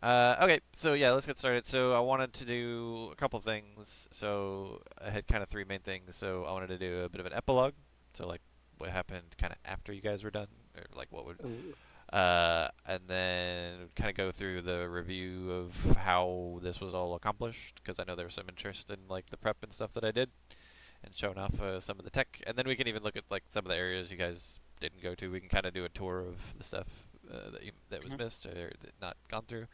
Okay, so yeah, let's get started. So I wanted to do a couple things. So I had kind of three main things. So I wanted to do a bit of an epilogue. So like what happened kind of after you guys were done, or like what would, Ooh. and then kind of go through the review of how this was all accomplished, because I know there was some interest in like the prep and stuff that I did, and showing off some of the tech. And then we can even look at like some of the areas you guys didn't go to. We can kind of do a tour of the stuff that was Mhm. missed or not gone through.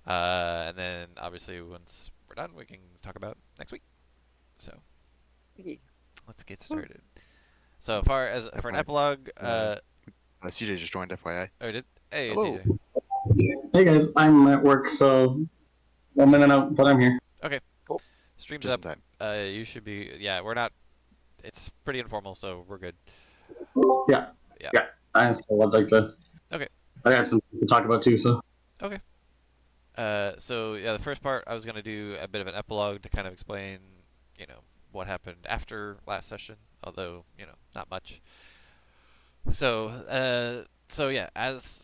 And then obviously once we're done, we can talk about next week. So Yeah. let's get Woo. started. So far as for an FYI, epilogue, uh, CJ just joined. FYI. oh did hey Hello. CJ. Hey guys, I'm at work, so 1 minute out, but I'm here. Okay, Cool. streams Just up. in time. You should be. Yeah, we're not. It's pretty informal, so we're good. Yeah, Yeah. yeah. I'd like to. Okay. I have some to talk about too. So Okay. So yeah, the first part I was gonna do a bit of an epilogue to kind of explain, what happened after last session, although not much. So yeah,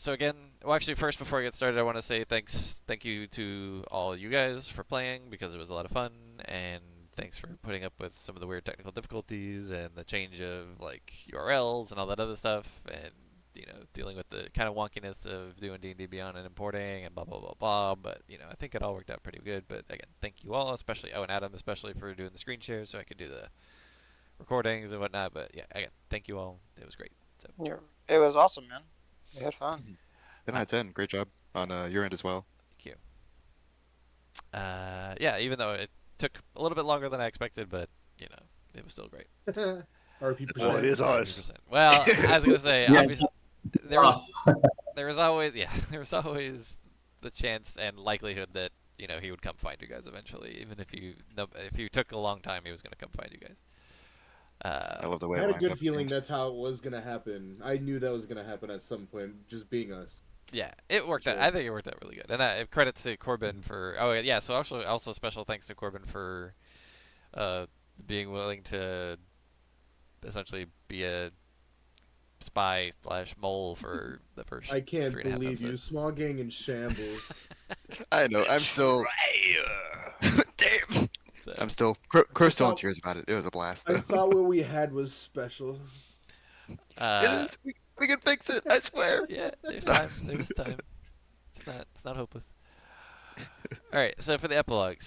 again, well, actually, first before I get started, I want to say thank you to all you guys for playing because it was a lot of fun, and thanks for putting up with some of the weird technical difficulties and the change of like URLs and all that other stuff, and dealing with the kind of wonkiness of doing D&D Beyond and importing and blah blah blah blah. But I think it all worked out pretty good. But again, thank you all, especially and Adam, especially for doing the screen share so I could do the recordings and whatnot. But yeah, again, thank you all. It was great. So. It was awesome, man. We had fun. Mhm. 10 Uh, out of 10. Great job on your end as well. Thank you. Yeah, even though it took a little bit longer than I expected, but it was still great. RP It's percent. always ours. 100%. Well, I was gonna say, yeah, obviously, there was us. there was always there was always the chance and likelihood that he would come find you guys eventually, even if you took a long time, he was gonna come find you guys. I love the way I it had a lined good up. feeling that's how it was gonna happen. I knew that was gonna happen at some point, just being us. Yeah, it worked out. So I think it worked out really good, and credit to Corbin for. Oh yeah, so also special thanks to Corbin for uh, being willing to essentially be a spy slash mole for the first I can't 3.5 believe you, episodes. small gang in shambles. I know. I'm still. Damn. So, I'm still. I Crow's still in thought tears about it. It was a blast, I though. thought what we had was special. It uh, is. We can fix it. I swear. yeah, there's time. There's time. It's not hopeless. All right, so for the epilogue,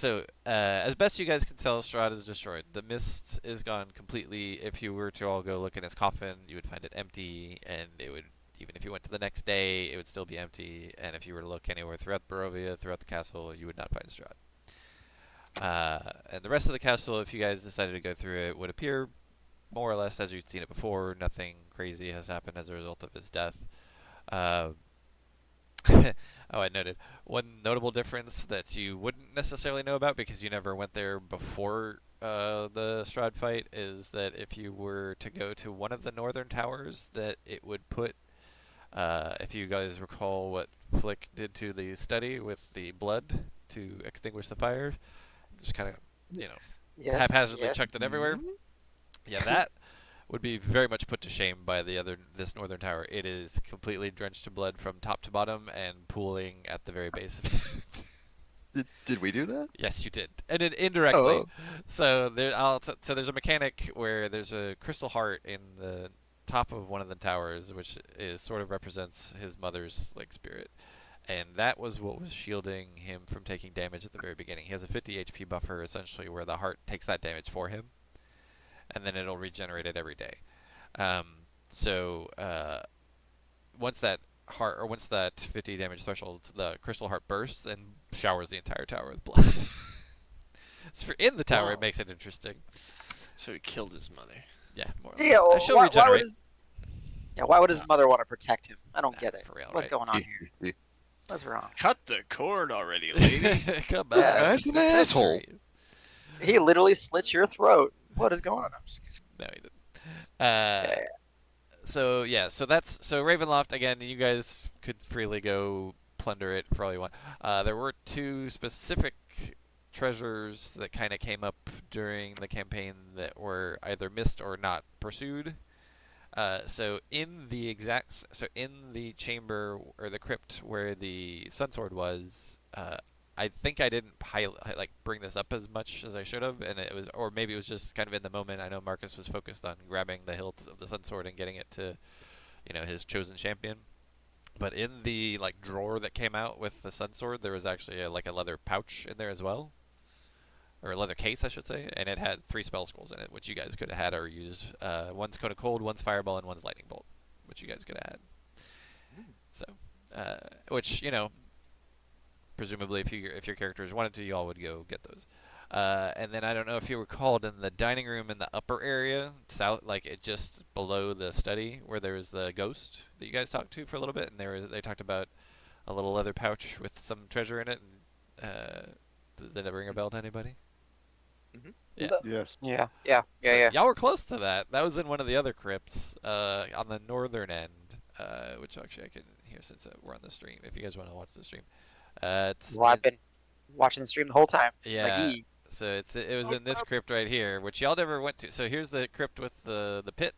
as best you guys can tell, Strahd is destroyed. The mist is gone completely. If you were to all go look in his coffin, you would find it empty, and it would, even if you went to the next day, it would still be empty. And if you were to look anywhere throughout Barovia, throughout the castle, you would not find Strahd. And the rest of the castle, if you guys decided to go through it, would appear more or less as you'd seen it before. Nothing crazy has happened as a result of his death. Uh, Oh, I noted one notable difference that you wouldn't necessarily know about because you never went there before the Strahd fight is that if you were to go to one of the northern towers, that it would put, if you guys recall what Flick did to the study with the blood to extinguish the fire, just kind of, you know, Yes, haphazardly yes. chucked it everywhere. Mhm. Yeah, that would be very much put to shame by this northern tower. It is completely drenched in blood from top to bottom and pooling at the very base of it. Did we do that? Yes, you did, and it indirectly. Oh. So there's a mechanic where there's a crystal heart in the top of one of the towers, which is sort of represents his mother's like spirit, and that was what was shielding him from taking damage at the very beginning. He has a 50 HP buffer essentially, where the heart takes that damage for him, and then it'll regenerate it every day. Um, so once that once that 50 damage threshold, the crystal heart bursts and showers the entire tower with blood. So in the tower, it Wow. makes it interesting. So he killed his mother. Yeah, more or Yeah, less. well, She'll why would regenerate. his mother want to protect him? I don't Nah, get it. for real, What's right? going on here? What's wrong? Cut the cord already, lady. Come This back. guy's It's an been asshole. centuries. He literally slit your throat. What is going on? No, he didn't. Uh, Yeah. so Ravenloft again. You guys could freely go plunder it for all you want. There were two specific treasures that kind of came up during the campaign that were either missed or not pursued. So in the chamber or the crypt where the Sunsword was, I think I didn't like bring this up as much as I should have, and it was, or maybe it was just kind of in the moment. I know Marcus was focused on grabbing the hilt of the sun sword and getting it to, his chosen champion. But in the like drawer that came out with the sun sword, there was actually like a leather pouch in there as well, or a leather case, I should say, and it had 3 spell scrolls in it, which you guys could have had or used. One's Cone of Cold, one's Fireball, and one's Lightning Bolt, which you guys could have had. So, which presumably if your characters wanted to, y'all would go get those. And then I don't know if you recalled in the dining room in the upper area, south, like it just below the study, where there was the ghost that you guys talked to for a little bit, and they talked about a little leather pouch with some treasure in it. And, does that ring a bell to anybody? Yeah. Yes. Yeah. Y'all were close to that. That was in one of the other crypts on the northern end, which actually I can hear since we're on the stream. If you guys want to watch the stream, Well, I've been watching the stream the whole time. yeah. Like, So it was in this crypt right here, which y'all never went to. So here's the crypt with the pit.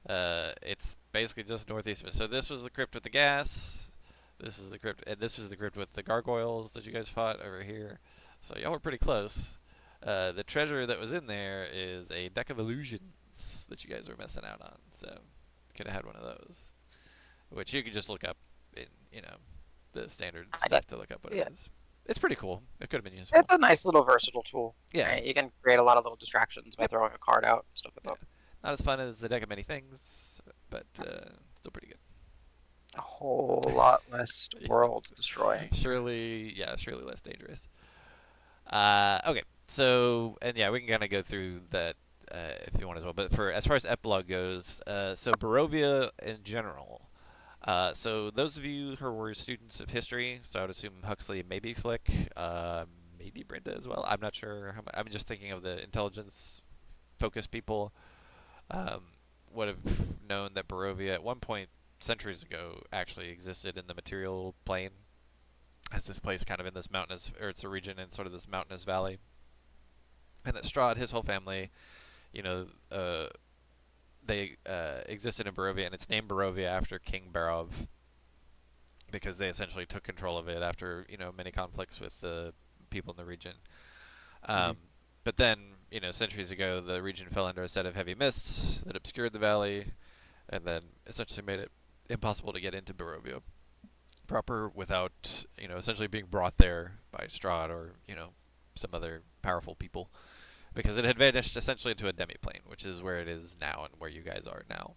It's basically just northeast of it. So this was the crypt with the gas. This was the crypt, and this was the crypt with the gargoyles that you guys fought over here. So y'all were pretty close. The treasure that was in there is a deck of illusions that you guys were missing out on. So could have had one of those, which you can just look up in the standard stuff to look up what it is. It's pretty cool. It could have been useful. it's a nice little versatile tool. Yeah. Right? You can create a lot of little distractions by throwing a card out, stuff like that. Not as fun as the deck of many things, but still pretty good. A whole lot less world destroying. Surely less dangerous. Okay, so and yeah, we can kind of go through that if you want as well. But as far as epilogue goes, so Barovia in general. So those of you who were students of history, so I would assume Huxley, maybe Flick, maybe Brenda as well. I'm not sure. I'm just thinking of the intelligence-focused people. Would have known that Barovia at one point centuries ago actually existed in the material plane as this place kind of in this mountainous, or it's a region in sort of this mountainous valley. And that Strahd, his whole family, they existed in Barovia, and it's named Barovia after King Barov because they essentially took control of it after, many conflicts with the people in the region. But then, centuries ago, the region fell under a set of heavy mists that obscured the valley, and then essentially made it impossible to get into Barovia proper without, essentially being brought there by Strahd or, some other powerful people, because it had vanished essentially into a demiplane, which is where it is now and where you guys are now.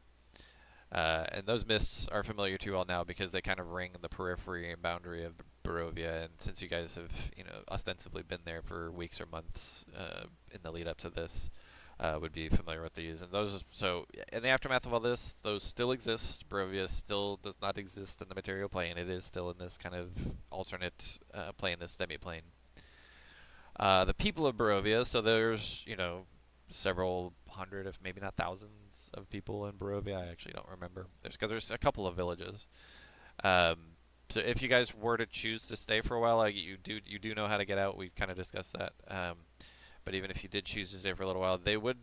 And those mists are familiar to you all now because they kind of ring the periphery and boundary of Barovia, and since you guys have, ostensibly been there for weeks or months in the lead up to this, would be familiar with these. And those, so in the aftermath of all this, those still exist. Barovia still does not exist in the material plane. It is still in this kind of alternate plane, this demi-plane. The people of Barovia, so there's, several hundred, if maybe not thousands, of people in Barovia. I actually don't remember. There's a couple of villages. So if you guys were to choose to stay for a while, you do know how to get out. We kind of discussed that. But even if you did choose to stay for a little while, they would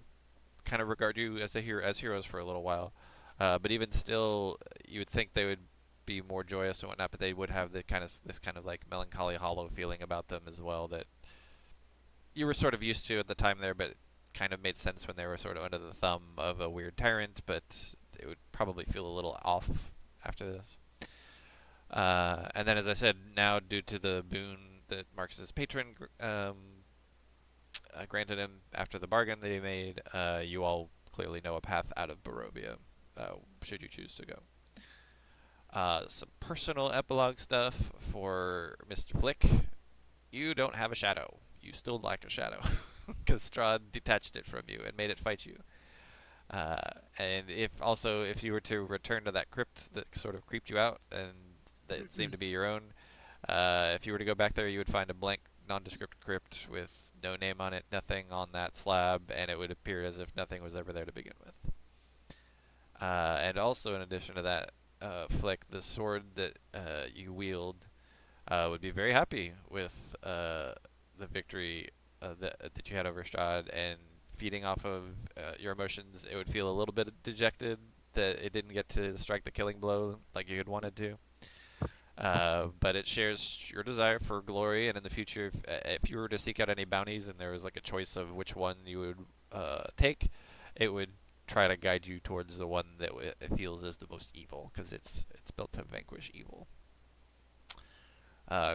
kind of regard you as heroes for a little while. But even still, you would think they would be more joyous and whatnot. But they would have this kind of like melancholy, hollow feeling about them as well that you were sort of used to at the time there, but kind of made sense when they were sort of under the thumb of a weird tyrant. But it would probably feel a little off after this. And then, as I said, now due to the boon that Marcus's patron granted him after the bargain that he made, you all clearly know a path out of Barovia, should you choose to go. Some personal epilogue stuff for Mr. Flick. You don't have a shadow. You still lack a shadow, because Strahd detached it from you and made it fight you. And if you were to return to that crypt that sort of creeped you out and that seemed to be your own, if you were to go back there, you would find a blank, nondescript crypt with no name on it, nothing on that slab, and it would appear as if nothing was ever there to begin with. And also, in addition to that, Flick, the sword that you wield would be very happy with the victory that you had over Strahd, and feeding off of your emotions, it would feel a little bit dejected that it didn't get to strike the killing blow like you had wanted to. But it shares your desire for glory, and in the future, if you were to seek out any bounties and there was like a choice of which one you would take, it would try to guide you towards the one that it feels is the most evil, because it's built to vanquish evil.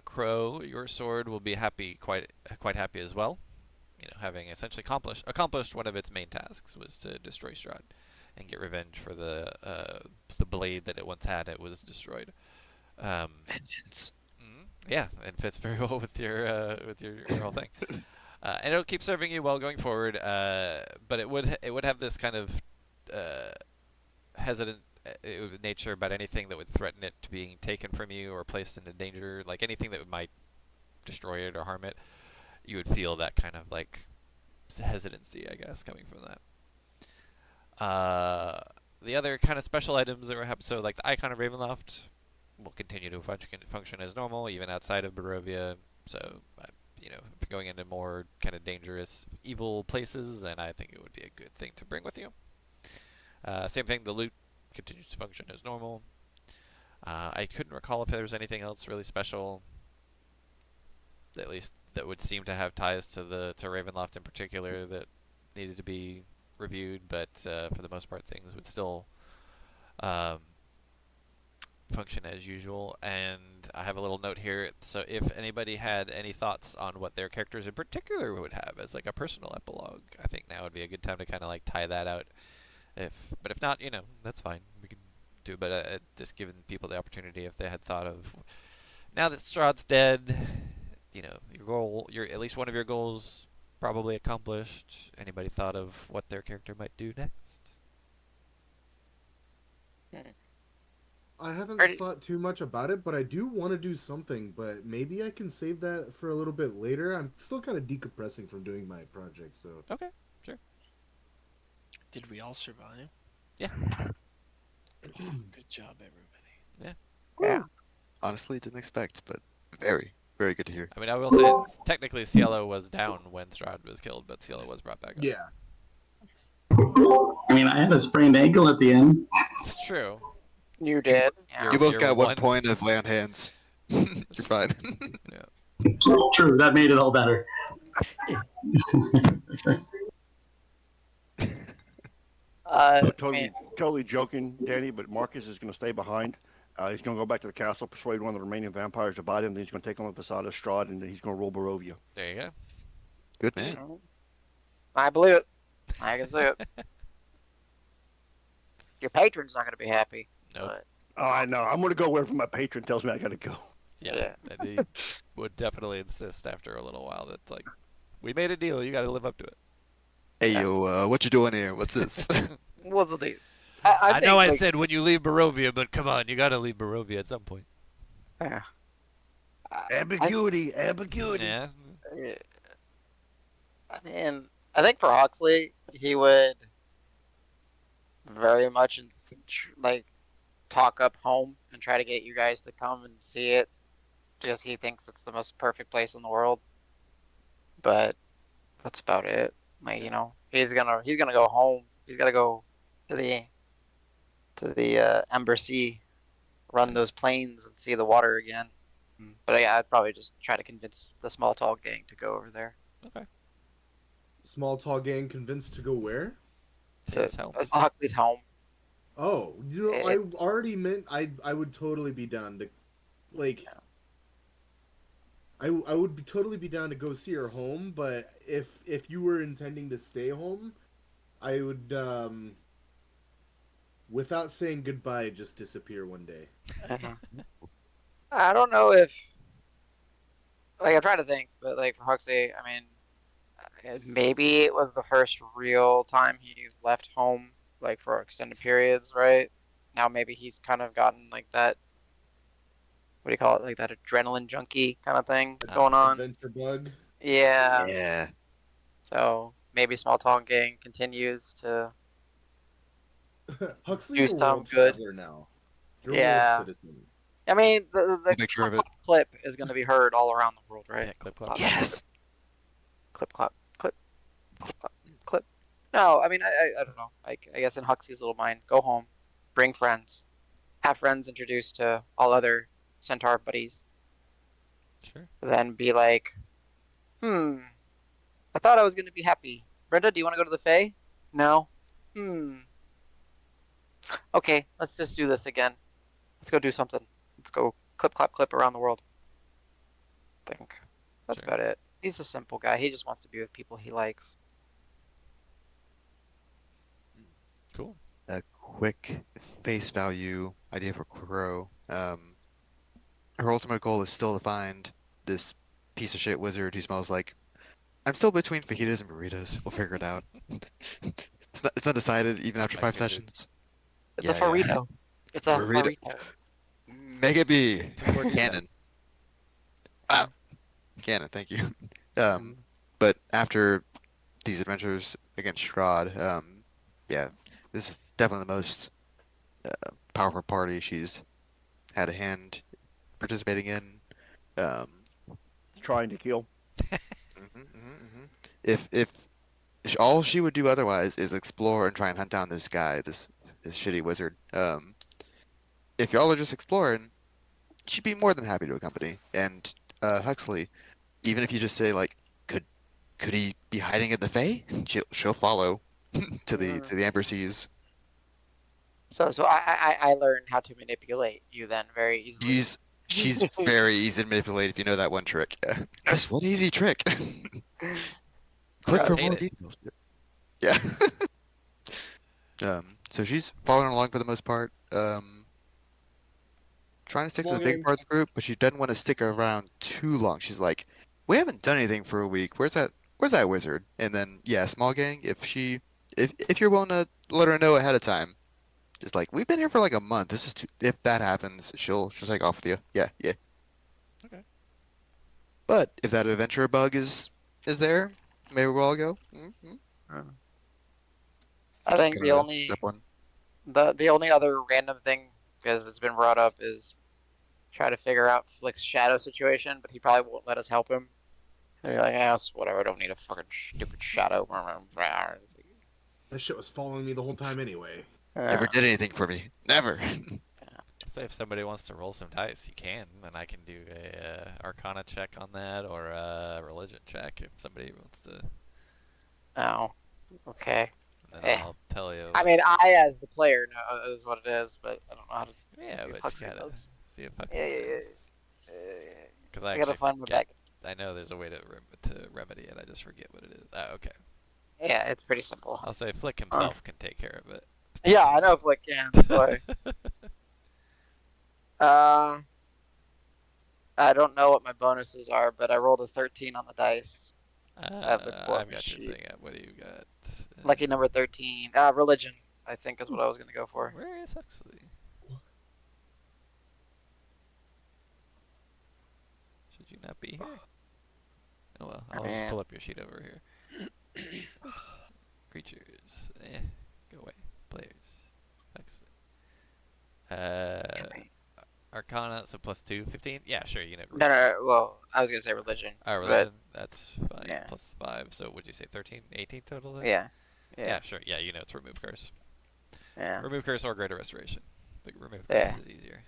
Crow, your sword will be happy, quite happy as well. You know, having essentially accomplished one of its main tasks was to destroy Strahd and get revenge for the blade that it once had. It was destroyed. Vengeance. Yeah, it fits very well with your whole thing. And it'll keep serving you well going forward. But it would have this kind of hesitant nature about anything that would threaten it to being taken from you or placed into danger. Like anything that might destroy it or harm it, you would feel that kind of like hesitancy, I guess, coming from that. The other kind of special items that were so like the icon of Ravenloft will continue to function as normal even outside of Barovia. So, if you're going into more kind of dangerous, evil places, then I think it would be a good thing to bring with you. Same thing, the loot continues to function as normal. I couldn't recall if there was anything else really special, at least that would seem to have ties to Ravenloft in particular, that needed to be reviewed. But for the most part, things would still function as usual. And I have a little note here. So if anybody had any thoughts on what their characters in particular would have as like a personal epilogue, I think now would be a good time to kind of like tie that out. But if not, that's fine. We can do. But just giving people the opportunity, if they had thought of, now that Strahd's dead, your goal, at least one of your goals probably accomplished. Anybody thought of what their character might do next? I haven't Ready. thought too much about it, but I do want to do something, but maybe I can save that for a little bit later. I'm still kind of decompressing from doing my project, so... Okay, sure. Did we all survive? Yeah. Good job, everybody. Yeah. Honestly, didn't expect, but very, very good to hear. I mean, I will say, technically, Cielo was down when Strahd was killed, but Cielo was brought back up. Yeah. I mean, I had a sprained ankle at the end. It's true. You did. Yeah. You both You're got one one- point of lay on hands. You're fine. True, that made it all better. I Totally, mean, totally joking, Danny, but Marcus is going to stay behind. He's going to go back to the castle, persuade one of the remaining vampires to bite him, then he's going to take on the facade of Strahd, and then he's going to rule Barovia. There you go. Good man. I believe it. I can see it. Your patron's not going to be happy. Nope. But, Oh, I know. I'm going to go wherever my patron tells me I got to go. Yeah. And he would definitely insist after a little while that, like, we made a deal. You got to live up to it. Hey, yo, what you doing here? What's this? what's the deals? I know I think, said when you leave Barovia, but come on, you got to leave Barovia at some point. Yeah. Ambiguity, ambiguity. Yeah. I mean, I think for Huxley, he would very much like talk up home and try to get you guys to come and see it, because he thinks it's the most perfect place in the world. But that's about it. Like, he's gonna go home. He's gotta go to the Ember Sea, run those plains and see the water again. But yeah, I'd probably just try to convince the small tall gang to go over there. Okay. Small tall gang convinced to go where? So His home. it's Huxley's home. Oh, I already meant I would totally be down to, like, I would totally be down to go see her home, but if you were intending to stay home, I would, without saying goodbye, just disappear one day. I don't know if, like, I'm trying to think, but like for Huxley, I mean, maybe it was the first real time he left home, like for extended periods, right? Now maybe he's kind of gotten like that, what do you call it, like that adrenaline junkie kind of thing going on. Adventure bug. Yeah. Yeah. So maybe Small Town Gang continues to. Huxley's Do a some world good. traveler now. You're Yeah. a world citizen. I mean, the Make sure of it. clip is going to be heard all around the world, right? Yeah, clip, clop. Yes. Clip, clop, clip, clip, clop, clip. No, I mean, I don't know. I guess in Huxley's little mind, go home, bring friends, have friends introduced to all other centaur buddies, Sure. then be like, I thought I was gonna be happy. Brenda, do you want to go to the Fae? No. Hmm. Okay, let's just do this again. Let's go do something. Let's go clip, clap, clip around the world. I think that's Sure. about it. He's a simple guy. He just wants to be with people he likes. Cool. A quick face value idea for Crow. Her ultimate goal is still to find this piece of shit wizard who smells like. I'm still between fajitas and burritos. We'll figure it out. It's not decided even after 5 Mexican food. sessions. It's a Yeah, yeah. farito. It's a Burrito. farito. Make it be It's a gordita. canon. Ah, canon. Thank you. But after these adventures against Strahd, yeah, this is definitely the most powerful party she's had a hand participating in. Um, Trying to kill. if all she would do otherwise is explore and try and hunt down this guy, this shitty wizard. If y'all are just exploring, she'd be more than happy to accompany. And Huxley, even if you just say like, could he be hiding at the Fae? She'll follow to the Amber Seas. So I learned how to manipulate you then very easily. She's very easy to manipulate if you know that one trick. Chris, what easy trick? Click Trust for hate more it. details. Yeah. So she's following along for the most part. Trying to stick to Small the big game. part of the group, but she doesn't want to stick around too long. She's like, we haven't done anything for a week. Where's that wizard? And then yeah, small gang. If you're willing to let her know ahead of time, just like we've been here for like a month. This is if that happens, she'll take off with you. Yeah, yeah. Okay. But if that adventure bug is there, maybe we'll all go. I Just think kind of step one. the only other random thing, because it's been brought up, is try to figure out Flick's shadow situation, but he probably won't let us help him. And you're like, yeah, it's whatever. I don't need a fucking stupid shadow. That shit was following me the whole time anyway. Never did anything for me. Never. So if somebody wants to roll some dice, you can, and I can do a Arcana check on that or a Religion check if somebody wants to. Oh, okay. And then Eh. I'll tell you. I mean, I as the player know is what it is, but I don't know how to. Yeah, do but Huxley you gotta does. see if Huxley Yeah, yeah, yeah. does. Because I gotta find my back. I know there's a way to remedy it. I just forget what it is. Oh, okay. Yeah, it's pretty simple. I'll say Flick himself can take care of it. Yeah, I know Flick can. But, I don't know what my bonuses are, but I rolled a 13 on the dice. have the I've got your sheet. thing up. What do you got? Lucky number 13. Religion, I think, is what I was gonna go for. Where is Huxley? Should you not be here? Oh well, I'll just pull up your sheet over here. Oops. Creatures. Go away. Players. Huxley. Arcana, so +2, 15? Yeah, sure, you know. No. Well, I was gonna say religion. Oh, religion? That's fine. Yeah. +5, so would you say 13, 18 total then? Yeah. Yeah, sure. Yeah, you know it's remove curse. Yeah. Remove curse or greater restoration. But remove curse Yeah. is easier.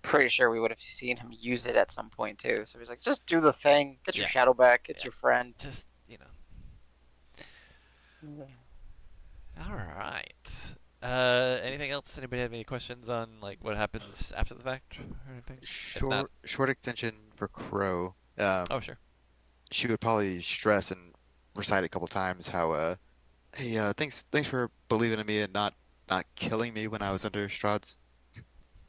Pretty sure we would have seen him use it at some point too. So he's like, just do the thing, get your Yeah. shadow back, it's Yeah. your friend. Just, Alright. Anything else? Anybody have any questions on like what happens after the fact or anything? Short extension for Crow. Oh, sure. She would probably stress and recite a couple times how hey, thanks for believing in me and not killing me when I was under Strahd's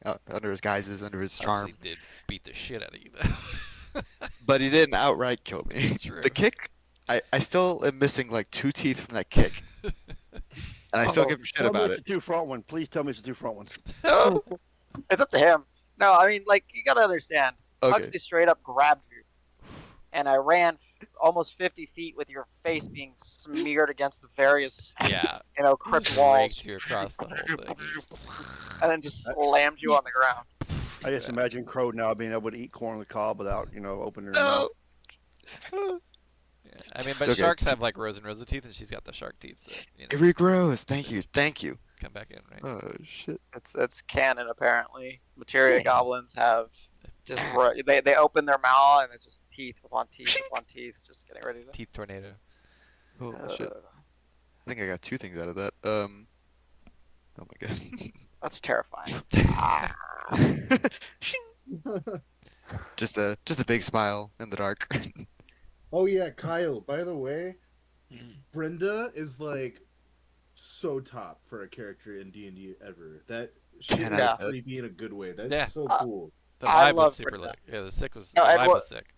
under his guises, under his charm. Huxley did beat the shit out of you though. But he didn't outright kill me. It's true. The kick, I still am missing like 2 teeth from that kick. And I still give him shit Tell me about it's it. the two front ones. Please tell me it's the two front ones. No. It's up to him. No, I mean, like, you gotta understand. Okay. Huxley straight up grabbed you. And I ran almost 50 feet with your face being smeared against the various, Yeah. crypt walls. Raked you across the whole thing. And then just slammed you on the ground. I just imagine Crow now being able to eat corn on the cob without, opening her No. mouth. Yeah. I mean, but Okay. sharks have like rows and rows of teeth, and she's got the shark teeth. So, It regrows. Thank you. come back in, right? Oh shit. It's canon apparently. Materia goblins have just they open their mouth and it's just teeth upon teeth upon teeth, just getting ready to. Teeth tornado. Holy shit. Uh, I think I got 2 things out of that. Oh my god. that's terrifying. Ah. just a big smile in the dark. Oh yeah, Kyle. By the way, Mhm. Brenda is like so top for a character in D&D ever. That shit 10 is out Yeah. of 10. creepy in a good way. That's Yeah. so Uh, cool. The I vibe was love super Brenda. lit. Yeah, the No, vibe was sick.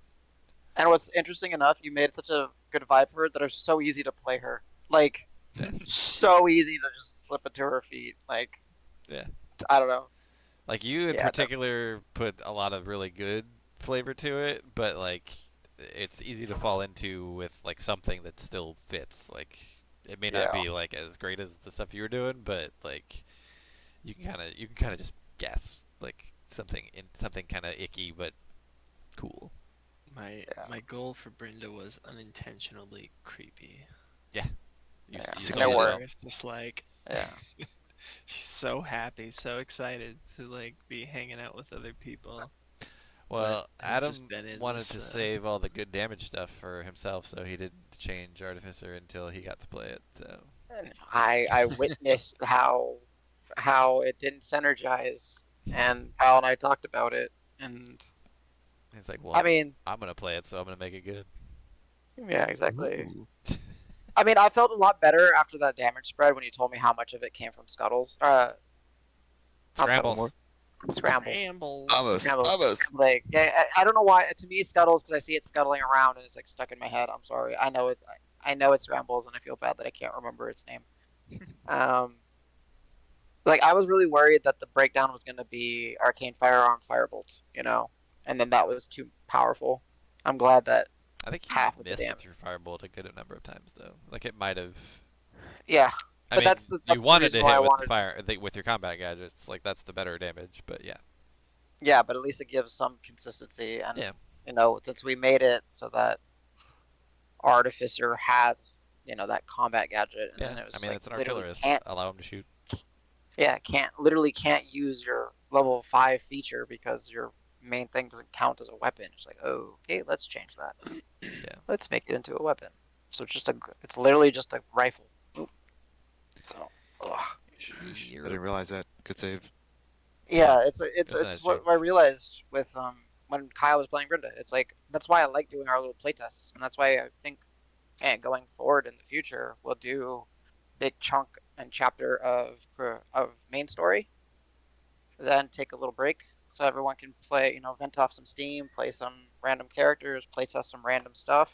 and what's interesting enough, you made such a good vibe for her that it's so easy to play her. Like, Yeah. so easy to just slip into her feet. Like, Yeah. I don't know. Like you in Yeah, particular put a lot of really good flavor to it, but like it's easy to fall into with like something that still fits. Like it may not yeah, be like as great as the stuff you were doing, but like you can kind of just guess like something kind of icky but cool. My yeah, my goal for Brenda was unintentionally creepy. Yeah. You yeah. you And sold it it Where well. worked. it's just like Yeah, she's so happy, so excited to like be hanging out with other people, but Well, has just Adam been in wanted this. to save all the good damage stuff for himself, so he didn't change Artificer until he got to play it. So and I witnessed how it didn't synergize, and Kyle and I talked about it, and he's like, I "Well, mean, I'm gonna play it, so I'm gonna make it good." yeah, exactly. Ooh. I mean, I felt a lot better after that damage spread when you told me how much of it came from scuttles. Not scuttles, Scrambles. scrambles. Scrambles. Almost. Scrambles. Almost. Like, yeah, I don't know why. To me, it's scuttles because I see it scuttling around and it's like stuck in my head. I'm sorry. I know it. I know it's scrambles, and I feel bad that I can't remember its name. Um, like I was really worried that the breakdown was going to be Arcane Firearm Firebolt, and then that was too powerful. I'm glad that I think you half of the missed it damage. through Firebolt a good number of times, though. Like it might have. Yeah, I but mean, you that's the wanted reason to why I hit with the wanted. fire with your combat gadgets. Like that's the better damage. But yeah, Yeah, but at least it gives some consistency, and yeah, since we made it so that Artificer has that combat gadget, and yeah. then it I was mean, like it's an literally artillerist. can't. Allow him to shoot. Yeah, can't use your level 5 feature because your main thing doesn't count as a weapon. It's like, oh, okay, let's change that. Yeah. Let's make it into a weapon. So it's literally just a rifle. So, ugh. I didn't realize that. Good save. Yeah. Yeah, It was a nice it's what change. I realized with when Kyle was playing Brenda. It's like that's why I like doing our little playtests, and that's why I think, going forward in the future, we'll do big chunk and chapter of main story, then take a little break so everyone can play, vent off some steam, play some random characters, play test some random stuff,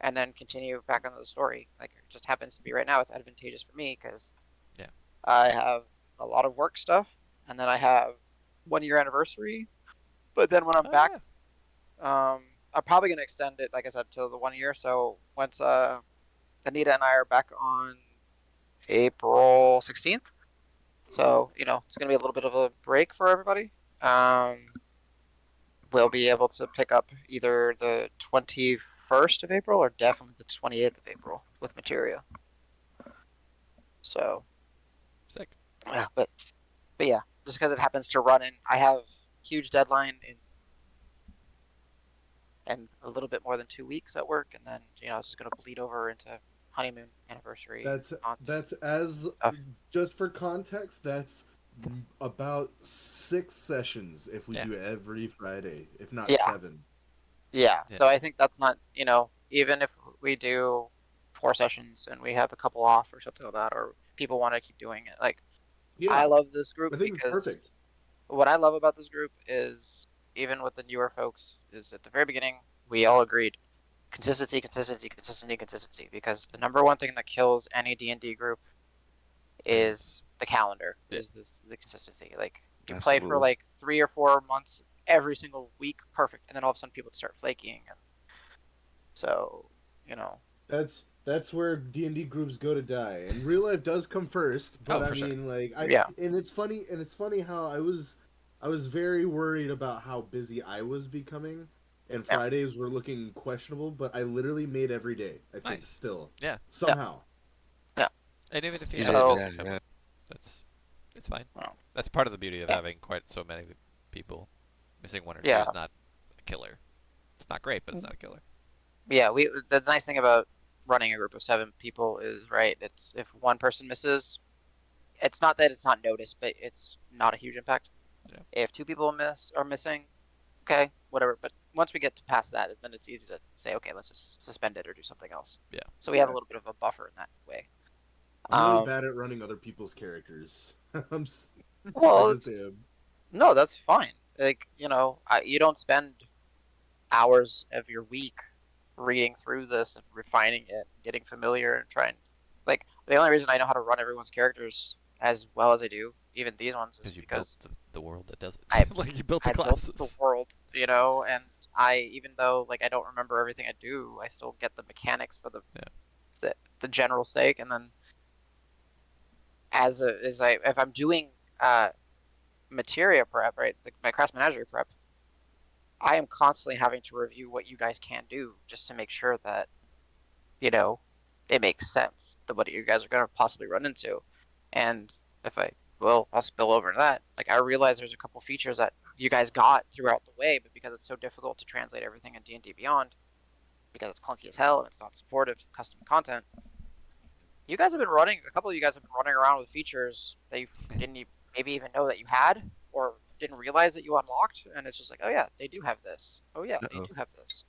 and then continue back onto the story. Like it just happens to be right now, it's advantageous for me because Yeah. I have a lot of work stuff, and then I have 1 year anniversary. But then when I'm Oh back, yeah. I'm probably gonna extend it, like I said, to the 1 year. So once Anita and I are back on April 16th, so it's gonna be a little bit of a break for everybody. Um, we'll be able to pick up either the 21st of April or definitely the 28th of April with materia. So Sick. yeah, but yeah, just because it happens to run in, I have huge deadline in a little bit more than 2 weeks at work, and then it's just gonna bleed over into honeymoon anniversary That's aunts that's as stuff. just for context, that's about 6 sessions if we Yeah. do every Friday, if not Yeah, 7. yeah. Yeah. So I think that's not even if we do 4 sessions and we have a couple off or something like that, or people want to keep doing it, like I Yeah, love this group I think it's because perfect. what I love about this group is even with the newer folks is at the very beginning we all agreed consistency, consistency, consistency, consistency. Because the number one thing that kills any D&D group is the calendar, Yeah. is the consistency. Like you play for Absolutely. like 3 or 4 months every single week, perfect, and then all of a sudden people start flaking, and so That's where D&D groups go to die. And real life does come first, but Oh, I for sure. mean yeah, and it's funny how I was very worried about how busy I was becoming, and yeah, Fridays were looking questionable, but I literally made every day, I think, Nice. still. Yeah. yeah, Somehow. yeah. And even if you You had a did, So busy yeah, couple, yeah. That's it's fine. Well, That's part of the beauty of yeah, having quite so many people. Missing one or two yeah, is not a killer. It's not great, but it's not a killer. yeah. The nice thing about running a group of 7 people is right. It's if one person misses, it's not that it's not noticed, but it's not a huge impact. Yeah. If 2 people are missing, okay, whatever. But once we get to past that, then it's easy to say, okay, let's just suspend it or do something else. Yeah. So we have a little bit of a buffer in that way. I'm really Um, bad at running other people's characters. I well, just it's am. no, that's fine. Like, you don't spend hours of your week reading through this and refining it, getting familiar and trying. Like, the only reason I know how to run everyone's characters as well as I do, even these ones, is Because you built because the world that does I it. Like you built the I built the classes. world, and even though like I don't remember everything I do, I still get the mechanics for the general sake, and then if I'm doing materia prep, right, like my Crass Menagerie prep, I am constantly having to review what you guys can do just to make sure that you know it makes sense that what you guys are going to possibly run into, and if I'll spill over to that. Like I realize there's a couple features that you guys got throughout the way, but because it's so difficult to translate everything in D&D Beyond, because it's clunky as hell and it's not supportive to custom content, a couple of you guys have been running around with features that you didn't maybe even know that you had, or didn't realize that you unlocked, and it's just like, oh yeah, they do have this. Oh yeah, they Uh-oh. do have this.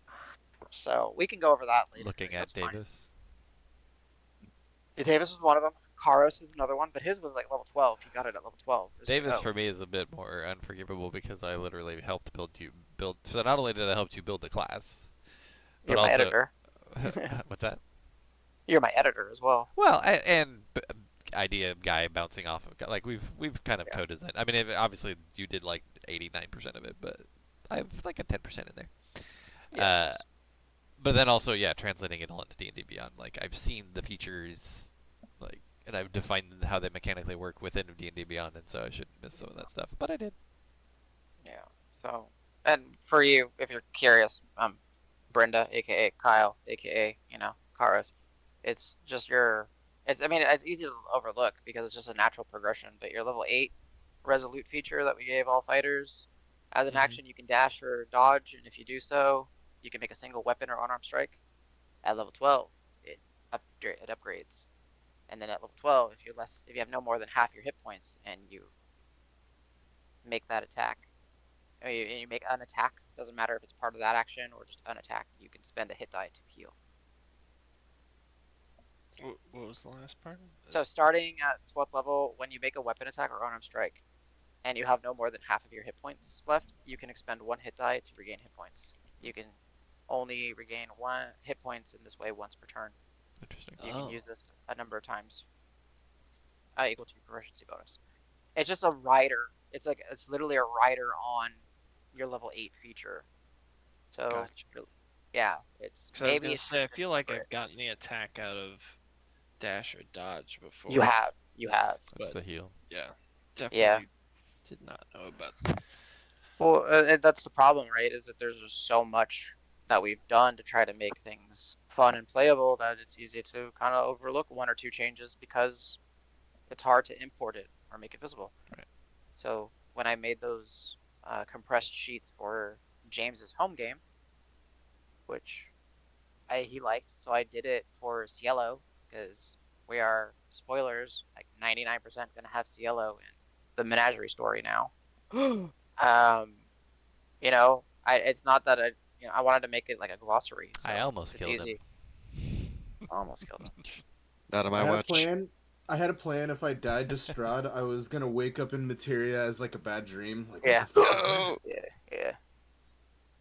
So we can go over that later. Looking Like, at that's fine. Davis. Davis was one of them. Karos is another one, but his was like level 12. He got it at level 12. It was like, Davis oh, for me is a bit more unforgivable because I literally helped build. So not only did I help you build the class, but you're my also editor. what's that? You're my editor as well. Well, and idea guy bouncing off of like we've kind of Yeah. co-designed. I mean, obviously you did like 89% of it, but I have like a 10% in there. Yes. But then also, yeah, translating it all into D&D Beyond. Like I've seen the features, like, and I've defined how they mechanically work within D&D Beyond, and so I shouldn't miss some of that stuff. But I did. Yeah. So, and for you, if you're curious, Brenda, aka Kyle, aka Karos, it's just I mean, it's easy to overlook because it's just a natural progression. But your level 8 resolute feature that we gave all fighters, as an action, you can dash or dodge, and if you do so, you can make a single weapon or unarmed strike. At level 12, it upgrades, and then at level 12, if you have no more than half your hit points and you make that attack, you make an attack, doesn't matter if it's part of that action or just an attack, you can spend a hit die to heal. What was the last part? So starting at 12th level, when you make a weapon attack or unarmed strike, and you have no more than half of your hit points left, you can expend 1 hit die to regain hit points. You can only regain 1 hit points in this way once per turn. Interesting. You can use this a number of times, equal to your proficiency bonus. It's just a rider. It's literally a rider on your level 8 feature. So Gotcha. yeah, it's Because I was maybe gonna it's say, I easier to feel like remember I've it. gotten the attack out of dash or dodge You before, have, you have. That's but the heal. yeah, Yeah. definitely did not know about that. Well, that's the problem, right? Is that there's just so much that we've done to try to make things fun and playable that it's easy to kind of overlook 1 or 2 changes because it's hard to import it or make it visible. Right. So when I made those compressed sheets for James's home game, which he liked, so I did it for Cielo because we are, spoilers, like 99% gonna have Cielo in the Menagerie story now. Um, it's not that I wanted to make it like a glossary, I so almost it's killed him. easy. Almost killed him. Not on my I had a watch. plan. I had a plan. If I died to Strahd, I was gonna wake up in materia as like a bad dream. Like, what Yeah, the fuck was that? Oh! yeah, yeah.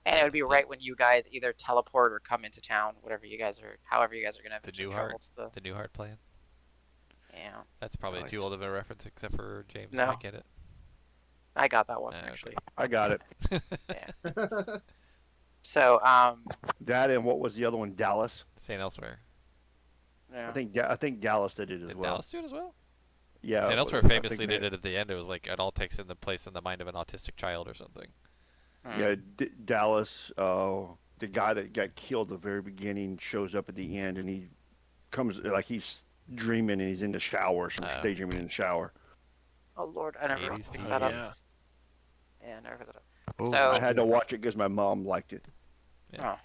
And it would be right when you guys either teleport or come into town, however you guys are gonna The eventually new heart. travel to the. The new heart plan. Yeah. That's probably too Nice. old of a reference, except for James No, might get it. I got that one Okay. actually. I got it. Yeah. So, That and what was the other one? Dallas. St. Elsewhere. yeah. I think Dallas did it as Did well. Dallas do it as well? Yeah, St. Elsewhere I think famously did it at the end. It was like it all takes in the place in the mind of an autistic child or something. yeah, Dallas. The guy that got killed at the very beginning shows up at the end, and he comes like he's dreaming and he's in the shower, some Oh. daydreaming in the shower. Oh Lord, I never 80s picked Oh that up. TV. yeah. Yeah, I never picked that up. Oh, So, I had to watch it because my mom liked it. Yeah. oh.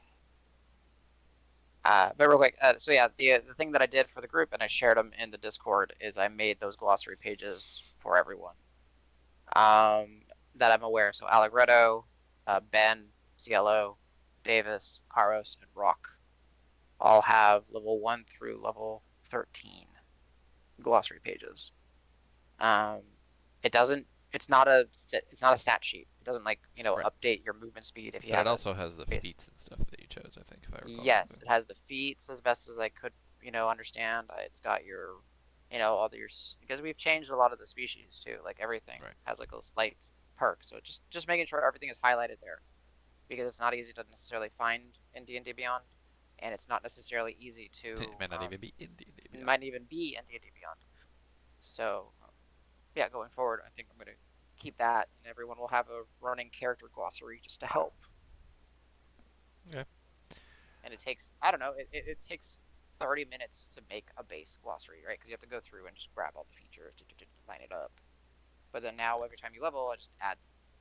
But real quick, so yeah, the thing that I did for the group, and I shared them in the Discord, is I made those glossary pages for everyone. That I'm aware. So Allegretto, Ben, CLO, Davis, Karos, and Rock all have level 1 through level 13 glossary pages. Um, it doesn't. It's not a stat sheet. It doesn't like Right. update your movement speed if you But have it it. also has the feats and stuff that you chose, I think, if I recall Yes, correctly. it has the feats as best as I could, understand. It's got your, all your because we've changed a lot of the species too. Like everything Right. has like a slight perk. So just making sure everything is highlighted there, because it's not easy to necessarily find in D&D Beyond, and it's not necessarily easy to. It might not even be in D&D It Beyond. might even be in D&D Beyond. So, yeah, going forward, I think I'm gonna keep that, and everyone will have a running character glossary just to help. Okay. And it takes, I don't know, it takes 30 minutes to make a base glossary, right? Because you have to go through and just grab all the features to line it up. But then now every time you level, I just add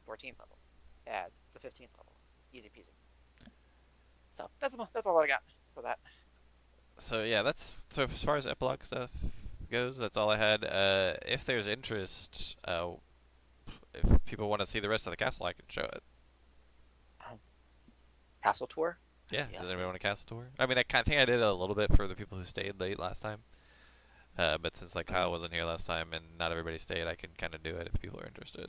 14th level, add the 15th level, easy peasy. So that's all I got for that. So yeah, so as far as epilogue stuff goes, that's all I had. If there's interest, if people want to see the rest of the castle, I can show it. Castle tour. Yeah, Yes, does anybody please. want a castle tour? I mean, I kind of think I did a little bit for the people who stayed late last time. But since like Kyle wasn't here last time and not everybody stayed, I can kind of do it if people are interested.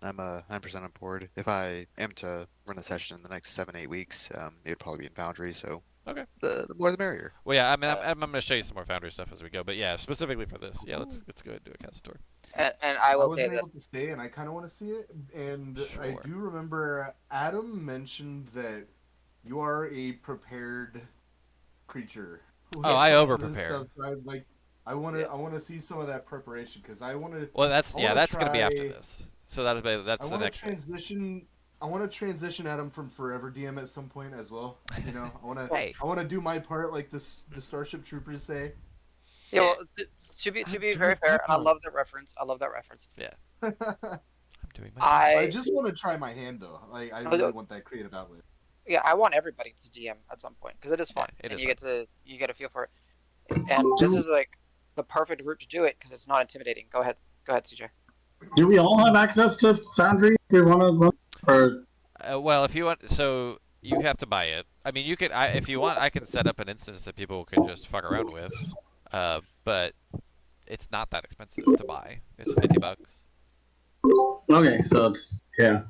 I'm 100% on board. If I am to run a session in the next 7-8 weeks, it would probably be in Foundry. So Okay. the more the merrier. Well, yeah, I mean, I'm going to show you some more Foundry stuff as we go, but yeah, specifically for this, yeah, let's go ahead and do a castle tour. And I I will say wasn't able this. to stay, and I kind of want to see it. And I Sure. do remember Adam mentioned that you are a prepared creature. When Oh, it I comes over to this prepare. stuff, so Yeah. I want to see some of that preparation because Well, I yeah, want to that's going to be after try. this. So that's I the want to next thing. transition. I want to transition Adam from Forever DM at some point as well. Hey. I want to do my part like this. The Starship Troopers say. Yeah, well, to I'm be doing very my fair, and I part. love that reference. I love that reference. Yeah, I I'm doing my part. just want to try my hand though. Like I really want that creative outlet. Yeah, I want everybody to DM at some point because it is Yeah, fun, it and is fun. you get a feel for it. And this is like the perfect group to do it because it's not intimidating. Go ahead, CJ. Do we all have access to Foundry if we want to? Or Well, if you want, so you have to buy it. I mean, you could, if you want, I can set up an instance that people can just fuck around with. But it's not that expensive to buy. It's $50, okay, so it's yeah.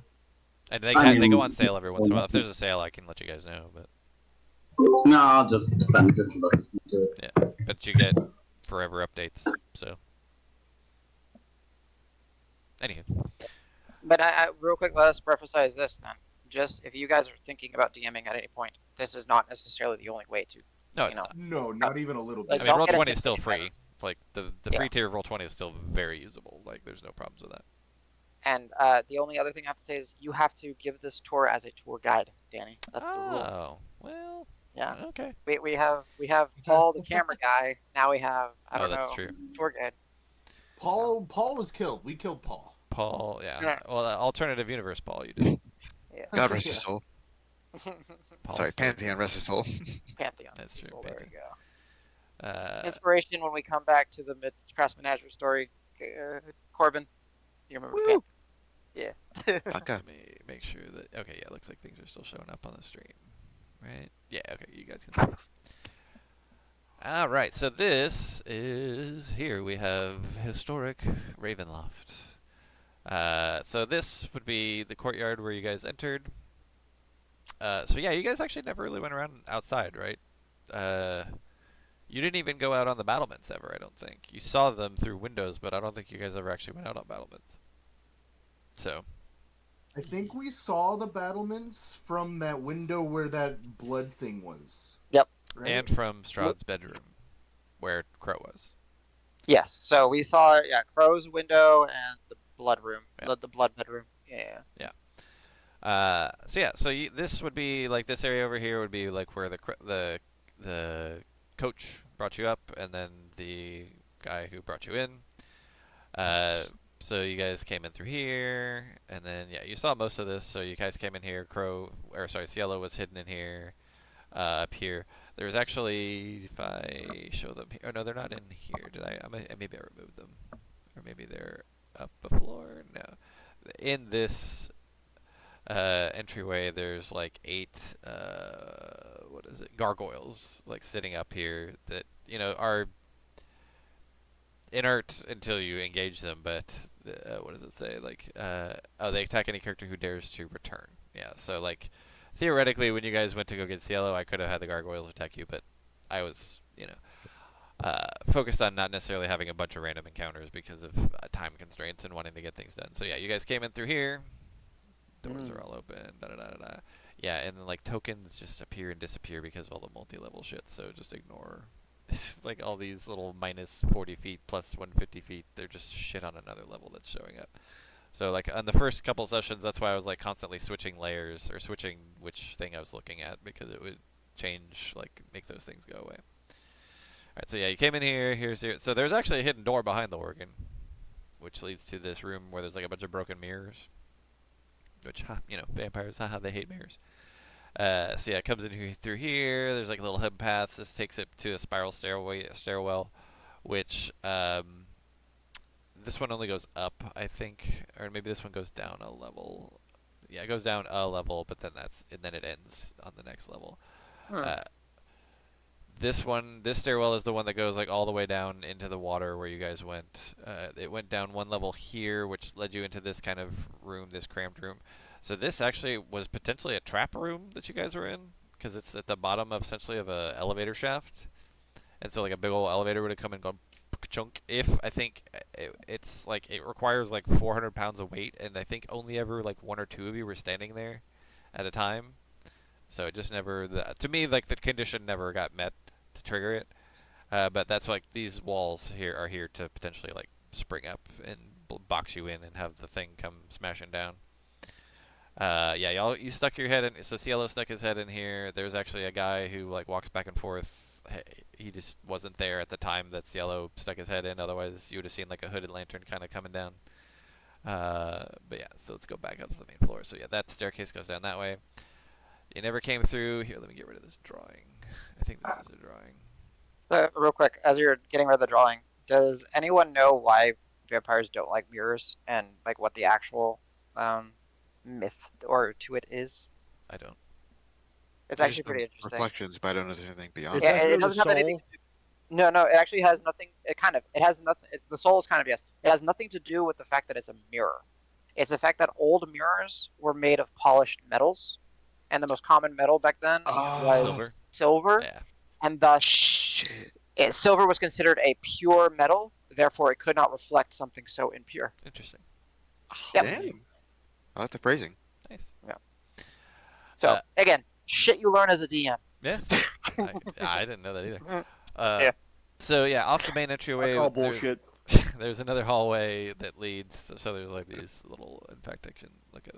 and I they go mean, on sale every once in a while. If there's a sale, I can let you guys know. But no, I'll just spend $50 to it. yeah, but you get forever updates. So, anywho, But real quick, let us emphasize this then. Just if you guys are thinking about DMing at any point, this is not necessarily the only way to, no, you it's know, not. No, not even a little like bit. I mean, don't roll get 20 is still intimidated by free. this. It's like the Yeah. free tier of roll 20 is still very usable. Like, there's no problems with that. And the only other thing I have to say is you have to give this tour as a tour guide, Danny. That's the rule. Oh, well, Yeah. okay. We have Paul the camera guy. Now we have I Oh, don't that's know true. tour guide. Paul was killed. We killed Paul. Paul, yeah. Yeah. Well, alternative universe Paul, you did. Yeah. God rest Yeah. his soul. Paul Sorry, still Pantheon rest exists. his soul. Pantheon. That's true. So there we Pantheon. go. Inspiration when we come back to the Crass Menagerie story. Corbin, you remember Woo! Pantheon? Yeah. Okay. Let me make sure that. Okay, yeah, looks like things are still showing up on the stream. Right? Yeah, okay, you guys can see. Alright, so this is. Here we have historic Ravenloft. So this would be the courtyard where you guys entered. So yeah, you guys actually never really went around outside, right? You didn't even go out on the battlements ever, I don't think. You saw them through windows, but I don't think you guys ever actually went out on battlements. So. I think we saw the battlements from that window where that blood thing was. Yep. Right? And from Strahd's bedroom, where Crow was. Yes. So we saw Crow's window and the blood room, Yeah. the blood bedroom. Yeah. So this would be like this area over here would be like where the coach brought you up, and then the guy who brought you in. Uh, so you guys came in through here, and then yeah, you saw most of this. So you guys came in here. Cielo was hidden in here. Up here, there's actually, if I show them here, oh no, they're not in here. Did I? Maybe I removed them, or maybe they're up a floor. No, in this entryway, there's like 8 what is it, gargoyles, like sitting up here that are inert until you engage them, but what does it say? Like, oh, they attack any character who dares to return. Yeah, so like, theoretically, when you guys went to go get Cielo, I could have had the gargoyles attack you, but I was, focused on not necessarily having a bunch of random encounters because of time constraints and wanting to get things done. So yeah, you guys came in through here. Doors are all open. Da da da da da. Yeah, and then like tokens just appear and disappear because of all the multi-level shit. So just ignore like all these little minus 40 feet plus 150 feet. They're just shit on another level that's showing up. So like on the first couple sessions, that's why I was like constantly switching layers or switching which thing I was looking at because it would change, like make those things go away. All right, so yeah, you came in here. Here's here. So there's actually a hidden door behind the organ, which leads to this room where there's like a bunch of broken mirrors. Which, vampires, haha, they hate mirrors. So yeah, it comes in through here. There's like little hidden paths. This takes it to a spiral stairwell, which this one only goes up, I think, or maybe this one goes down a level. Yeah, it goes down a level, but then it ends on the next level. Hmm. This stairwell is the one that goes like all the way down into the water where you guys went. It went down one level here, which led you into this kind of room, this crammed room. So this actually was potentially a trap room that you guys were in, because it's at the bottom of essentially of a elevator shaft, and so like a big old elevator would have come and gone chunk. If I think it's like it requires like 400 pounds of weight, and I think only ever like 1 or 2 of you were standing there at a time. So it just never, to me, like the condition never got met to trigger it. But that's like these walls here are here to potentially like spring up and box you in and have the thing come smashing down. Yeah, you stuck your head in. So Cielo stuck his head in here. There's actually a guy who like walks back and forth. He just wasn't there at the time that Cielo stuck his head in. Otherwise, you would have seen like a hooded lantern kind of coming down. But yeah, so let's go back up to the main floor. So yeah, that staircase goes down that way. You never came through. Here, let me get rid of this drawing. I think this is a drawing. Real quick, as you're getting rid of the drawing, does anyone know why vampires don't like mirrors and like what the actual myth or to it is? I don't. It's I actually just know pretty interesting. reflections, but I don't know if there's anything beyond It's Yeah, that. actually it the doesn't have anything. soul. No, no, it actually has nothing. It has nothing. It's the soul is kind of yes. It has nothing to do with the fact that it's a mirror. It's the fact that old mirrors were made of polished metals, and the most common metal back then was Oh, Silver. silver, Yeah. and thus shit. silver was considered a pure metal. Therefore, it could not reflect something so impure. Interesting. Yep. Damn. I like the phrasing. Nice. So again, shit you learn as a DM. Yeah. I didn't know that either. Yeah. So yeah, off the main I entryway, call bullshit. there's another hallway that leads. So there's like these little infectation.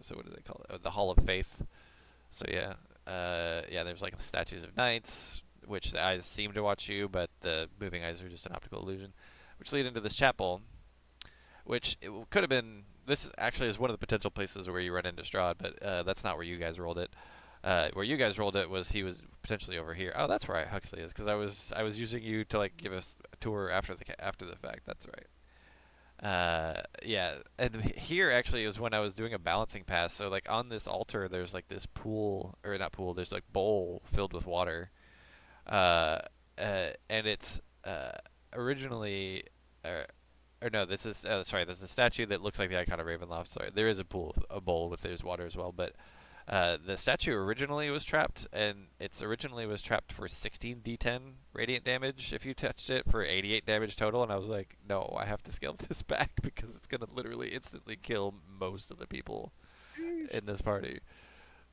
So what do they call it? The Hall of Faith. So yeah, yeah. There's like the statues of knights, which the eyes seem to watch you, but the moving eyes are just an optical illusion, which lead into this chapel, which it could have been. This actually is one of the potential places where you run into Strahd, but that's not where you guys rolled it. Where you guys rolled it was he was potentially over here. Oh, that's right, Huxley is, because I was using you to like give us a tour after the fact. That's right. Yeah, and here actually is when I was doing a balancing pass. So like on this altar, there's like this pool, or not pool. There's like bowl filled with water, and it's originally. Or no, this is sorry. There's a statue that looks like the icon of Ravenloft. Sorry, there is a bowl with there's water as well. But the statue originally was trapped, and it's originally was trapped for 16 d10 radiant damage if you touched it for 88 damage total. And I was like, no, I have to scale this back because it's gonna literally instantly kill most of the people in this party.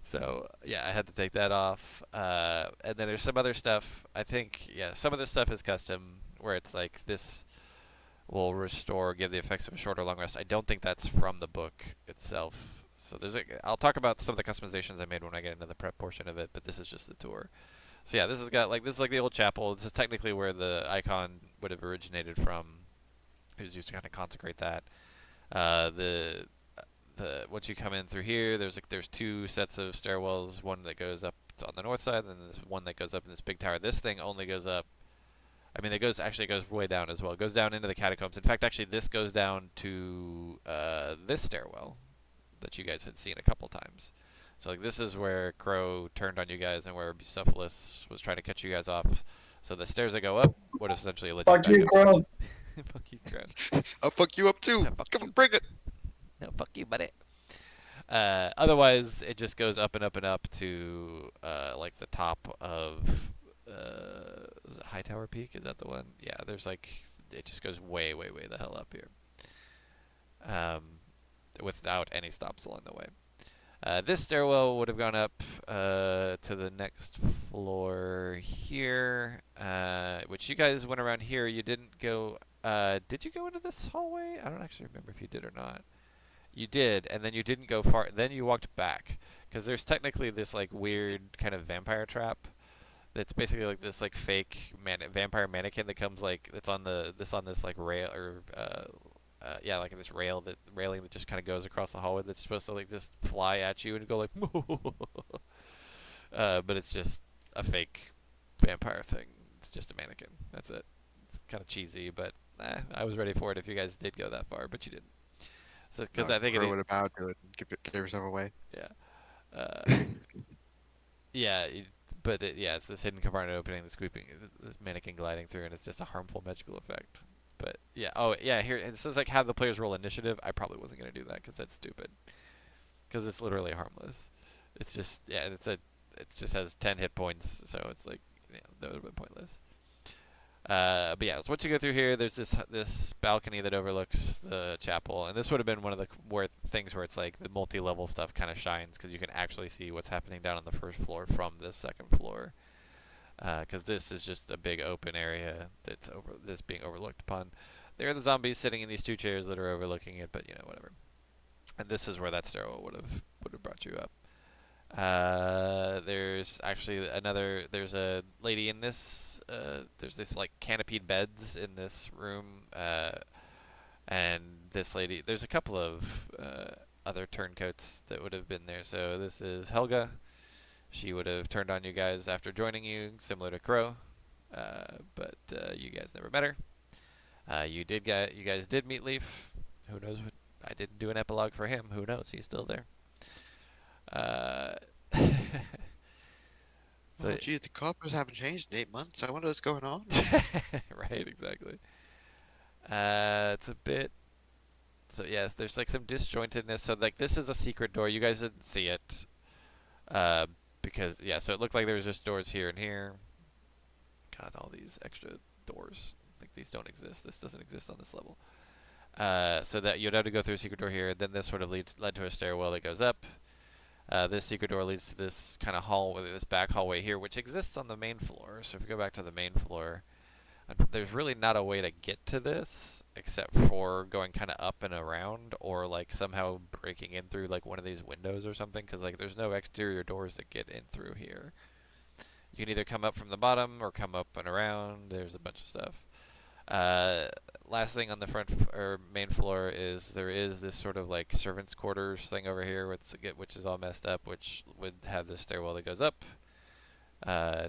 So yeah, I had to take that off. And then there's some other stuff. I think some of this stuff is custom, where it's like this will give the effects of a short or long rest. I don't think that's from the book itself. So I'll talk about some of the customizations I made when I get into the prep portion of it, but this is just the tour. So yeah, this is like the old chapel. This is technically where the icon would have originated from. He was used to kind of consecrate that. Uh, the the once you come in through here, there's two sets of stairwells. One that goes up on the north side, and then there's one that goes up in this big tower. This thing only goes up. I mean, it goes way down as well. It goes down into the catacombs. In fact, actually, this goes down to this stairwell that you guys had seen a couple times. So like this is where Crow turned on you guys, and where Bucephalus was trying to cut you guys off. So the stairs that go up would have essentially led you Fuck back you, upstairs. Crow. Fuck you, Crow. I'll fuck you up too. No, fuck Come you. on, bring it. No, fuck you, buddy. Otherwise, it just goes up and up and up to like the top of is it Hightower Peak? Is that the one? Yeah. There's like it just goes way, way, way the hell up here, without any stops along the way. This stairwell would have gone up to the next floor here, which you guys went around here. You didn't go. Did you go into this hallway? I don't actually remember if you did or not. You did, and then you didn't go far. Then you walked back, because there's technically this like weird kind of vampire trap. That's basically like this like fake vampire mannequin that comes like it's on this like rail or yeah, like this railing that just kind of goes across the hallway. That's supposed to like just fly at you and go like, but it's just a fake vampire thing. It's just a mannequin. That's it. It's kind of cheesy, but I was ready for it if you guys did go that far, but you didn't. So because I think Crow would have bowed to it and give herself away. yeah, yeah, but yeah, it's this hidden compartment opening, this mannequin gliding through, and it's just a harmful magical effect. But yeah, oh yeah, here it says like have the players roll initiative. I probably wasn't gonna do that because that's stupid. Because it's literally harmless. It's just it just has 10 hit points, so it's like that would have been pointless. But yeah, so once you go through here, there's this balcony that overlooks the chapel, and this would have been one of the things where it's like the multi-level stuff kind of shines because you can actually see what's happening down on the first floor from this second floor. Because this is just a big open area that's being overlooked upon. There are the zombies sitting in these two chairs that are overlooking it, but whatever. And this is where that stairwell would have brought you up. There's actually there's a lady in this. There's this like canopied beds in this room, and this lady. There's a couple of other turncoats that would have been there. So this is Helga. She would have turned on you guys after joining you, similar to Crow, but you guys never met her. You guys did meet Leaf. Who knows what? I didn't do an epilogue for him. Who knows? He's still there. So, oh, gee, the coppers haven't changed in 8 months. I wonder what's going on. right, exactly. It's a bit. So yes, there's like some disjointedness. So like this is a secret door. You guys didn't see it, because so it looked like there was just doors here and here. God, all these extra doors. Like these don't exist. This doesn't exist on this level. So that you'd have to go through a secret door here. Then this sort of led to a stairwell that goes up. This secret door leads to this kind of hallway, this back hallway here, which exists on the main floor. So if you go back to the main floor, there's really not a way to get to this except for going kind of up and around, or like somehow breaking in through like one of these windows or something. Because like there's no exterior doors that get in through here. You can either come up from the bottom or come up and around. There's a bunch of stuff. Last thing on the or main floor is there is this sort of like servants' quarters thing over here, which is all messed up, which would have this stairwell that goes up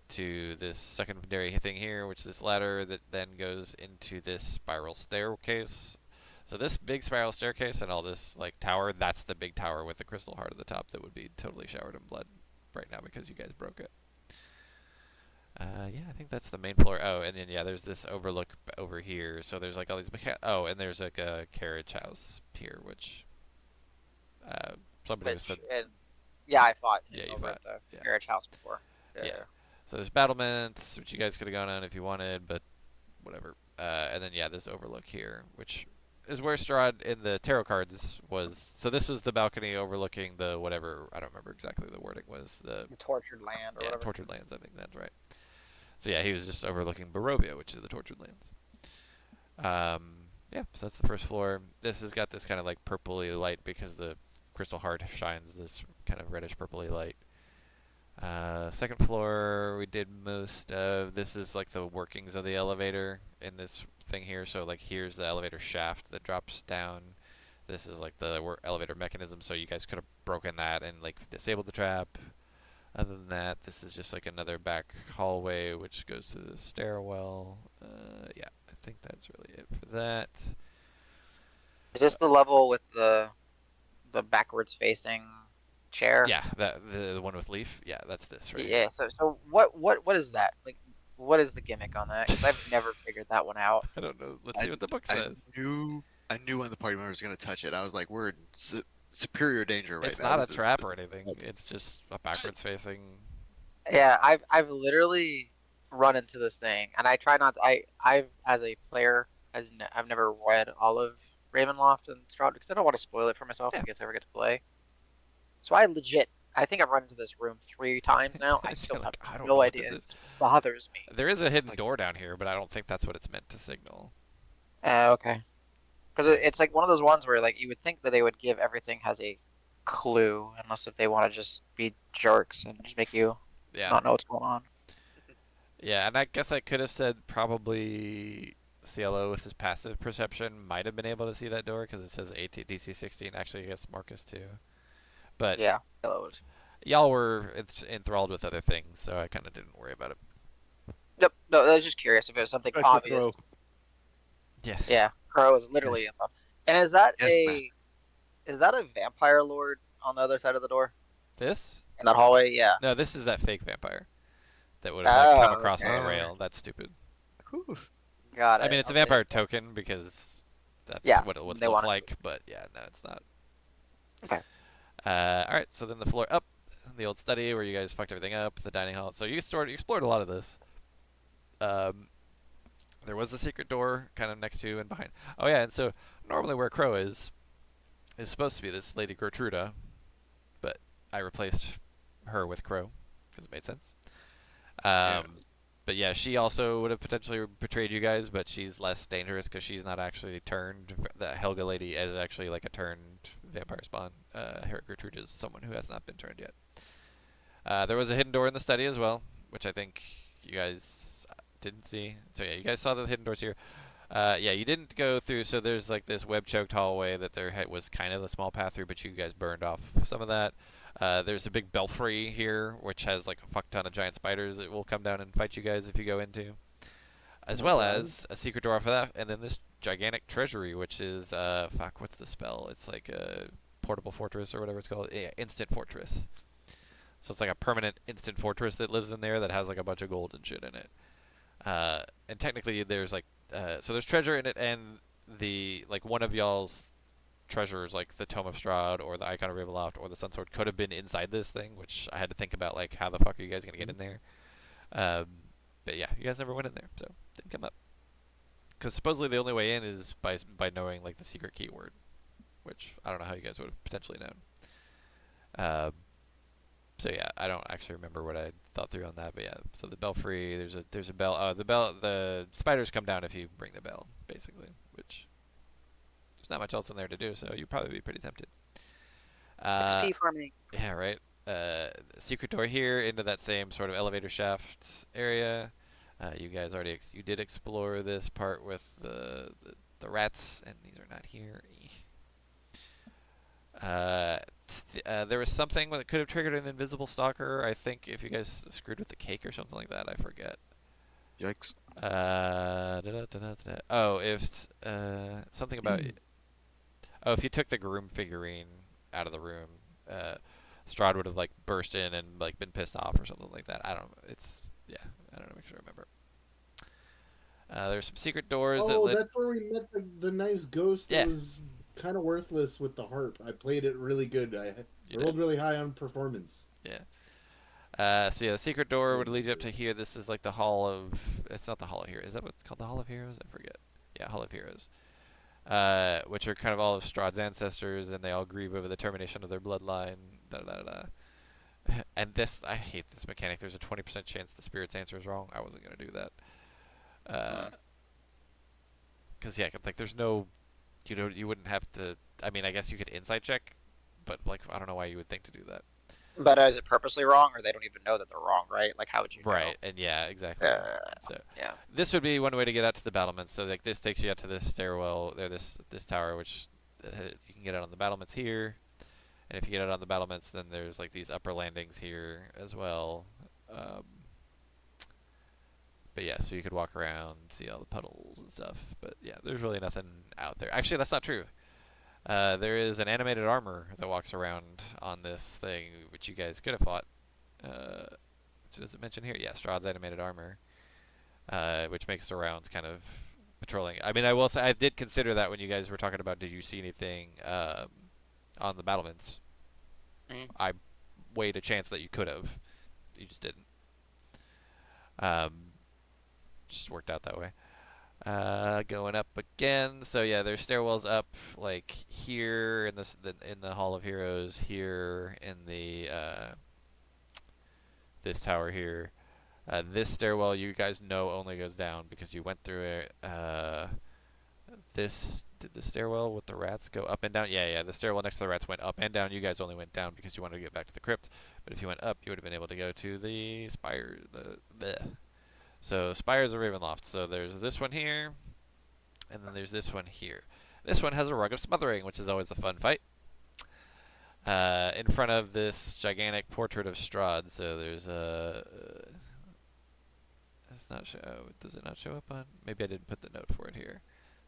to this secondary thing here, which is this ladder that then goes into this spiral staircase. So this big spiral staircase and all this like tower, that's the big tower with the crystal heart at the top that would be totally showered in blood right now because you guys broke it. I think that's the main floor. Oh, and then there's this overlook over here. So there's like all these. And there's like a carriage house here, which somebody said. I fought you over fought. at the carriage house before. Yeah. So there's battlements, which you guys could have gone on if you wanted, but whatever. And then this overlook here, which is where Strahd in the tarot cards was. So this is the balcony overlooking the whatever. I don't remember exactly the wording was. The tortured land or whatever. Tortured lands. I think that's right. So he was just overlooking Barovia, which is the tortured lands. So that's the first floor. This has got this kind of like purpley light because the crystal heart shines this kind of reddish purpley light. Second floor, we did most of. This is like the workings of the elevator in this thing here. So like here's the elevator shaft that drops down. This is like the elevator mechanism. So you guys could have broken that and like disabled the trap. Other than that, this is just like another back hallway which goes to the stairwell. Yeah, I think that's really it for that. Is this the level with the backwards facing chair? Yeah, that the one with Leaf. Yeah, that's this right here. Yeah. So what is that? Like, what is the gimmick on that? Because I've never figured that one out. I don't know. Let's I see what the book I says. knew when the party member was gonna touch it. I was like, we're in superior danger right It's now. not a This is trap or anything. It's just a backwards facing. Yeah, I've literally run into this thing, and I try not. I've as a player, I've never read all of Ravenloft and Strahd because I don't want to spoil it for myself Yeah. in case I ever get to play. So I legit, I think I've run into this room 3 times now. I You're still have like, I don't know no what this idea. It is. just bothers me. There is a it's hidden like door down here, but I don't think that's what it's meant to signal. Okay. Because it's like one of those ones where like you would think that they would give everything has a clue, unless if they want to just be jerks and just make you Yeah. not know what's going on. Yeah, and I guess I could have said probably CLO with his passive perception might have been able to see that door because it says DC 16. Actually, I guess Marcus too. But Yeah, hello. y'all were enthralled with other things, so I kind of didn't worry about it. Yep. No, I was just curious if it was something Especially obvious. Crow. Yeah. Yeah, Crow is literally Yes. in. And is that Yes, master. a vampire lord on the other side of the door This? in that hallway? Yeah. No, this is that fake vampire that would have like come Oh, across on the okay. rail. That's stupid. Whew. Got I it. mean, it's a Okay. vampire token because that's Yeah, what it would they look wanted like, but yeah, no, it's not. Okay. All right, so then the floor up, the old study where you guys fucked everything up, the dining hall. So you explored a lot of this. There was a secret door kind of next to and behind. Oh yeah, and so normally where Crow is supposed to be this lady Gertruda, but I replaced her with Crow because it made sense. Yeah. But yeah, she also would have potentially betrayed you guys, but she's less dangerous because she's not actually turned. The Helga lady is actually like a turned vampire spawn. Gertrude is someone who has not been turned yet. There was a hidden door in the study as well, which I think you guys didn't see. So yeah, you guys saw the hidden doors here. Yeah, you didn't go through. So there's like this web-choked hallway that there was kind of a small path through, but you guys burned off some of that. There's a big belfry here, which has like a fuck ton of giant spiders that will come down and fight you guys if you go into, as well as a secret door for that, and then this gigantic treasury, which is fuck, what's the spell? It's like a portable fortress or whatever it's called. Yeah, instant fortress. So it's like a permanent instant fortress that lives in there that has like a bunch of gold and shit in it. And technically, there's like so there's treasure in it, and the like one of y'all's treasures, like the Tome of Strahd or the Icon of Ravenloft or the Sun Sword, could have been inside this thing, which I had to think about like how the fuck are you guys gonna get in there? But yeah, you guys never went in there, so didn't come up. Because supposedly the only way in is by knowing like the secret keyword, which I don't know how you guys would have potentially known. So yeah, I don't actually remember what I thought through on that, but yeah. So the belfry, there's a bell. The spiders come down if you ring the bell, basically, which there's not much else in there to do, so you'd probably be pretty tempted. XP farming. Yeah, right. Secret door here into that same sort of elevator shaft area. You guys already you did explore this part with the rats, and these are not here. There was something that could have triggered an invisible stalker. I think if you guys screwed with the cake or something like that, I forget. Yikes. Oh, if something about if you took the groom figurine out of the room, Strahd would have like burst in and like been pissed off or something like that. I don't. It's yeah. I don't know. Make sure I remember. There's some secret doors that Oh, led. that's where we met the nice ghost Yeah. that was kind of worthless with the harp. I played it really good. I You rolled did. really high on performance. Yeah. So yeah, the secret door would lead you up to here. This is like the Hall of. It's not the Hall of Heroes. Is that what it's called? The Hall of Heroes? I forget. Yeah, Hall of Heroes. Which are kind of all of Strahd's ancestors, and they all grieve over the termination of their bloodline. Da da da da. And this, I hate this mechanic. There's a 20% chance the spirit's answer is wrong. I wasn't gonna do that. Cause yeah, like there's no, you wouldn't have to. I mean, I guess you could insight check, but like I don't know why you would think to do that. But is it purposely wrong, or they don't even know that they're wrong, right? Like, how would you know? Right, and yeah, exactly. So Yeah. this would be one way to get out to the battlements. So like this takes you out to this stairwell, or this tower, which you can get out on the battlements here. And if you get out on the battlements, then there's like these upper landings here as well. Um, but yeah, so you could walk around, see all the puddles and stuff. But yeah, there's really nothing out there. Actually, that's not true. There is an animated armor that walks around on this thing, which you guys could have fought. Does it mention here? Yeah, Strahd's animated armor, which makes the rounds kind of patrolling. I mean, I will say I did consider that when you guys were talking about did you see anything on the battlements. Mm. I weighed a chance that you could have. You just didn't. Um, just worked out that way. Going up again. So yeah, there's stairwells up like here in in the Hall of Heroes, here in the this tower here. This stairwell you guys know only goes down because you went through it. This did the stairwell with the rats go up and down? Yeah, yeah. The stairwell next to the rats went up and down. You guys only went down because you wanted to get back to the crypt. But if you went up, you would have been able to go to the spire. So spires of Ravenloft. So there's this one here, and then there's this one here. This one has a rug of smothering, which is always a fun fight. In front of this gigantic portrait of Strahd. So there's a. It's not show. Does it not show up on? Maybe I didn't put the note for it here.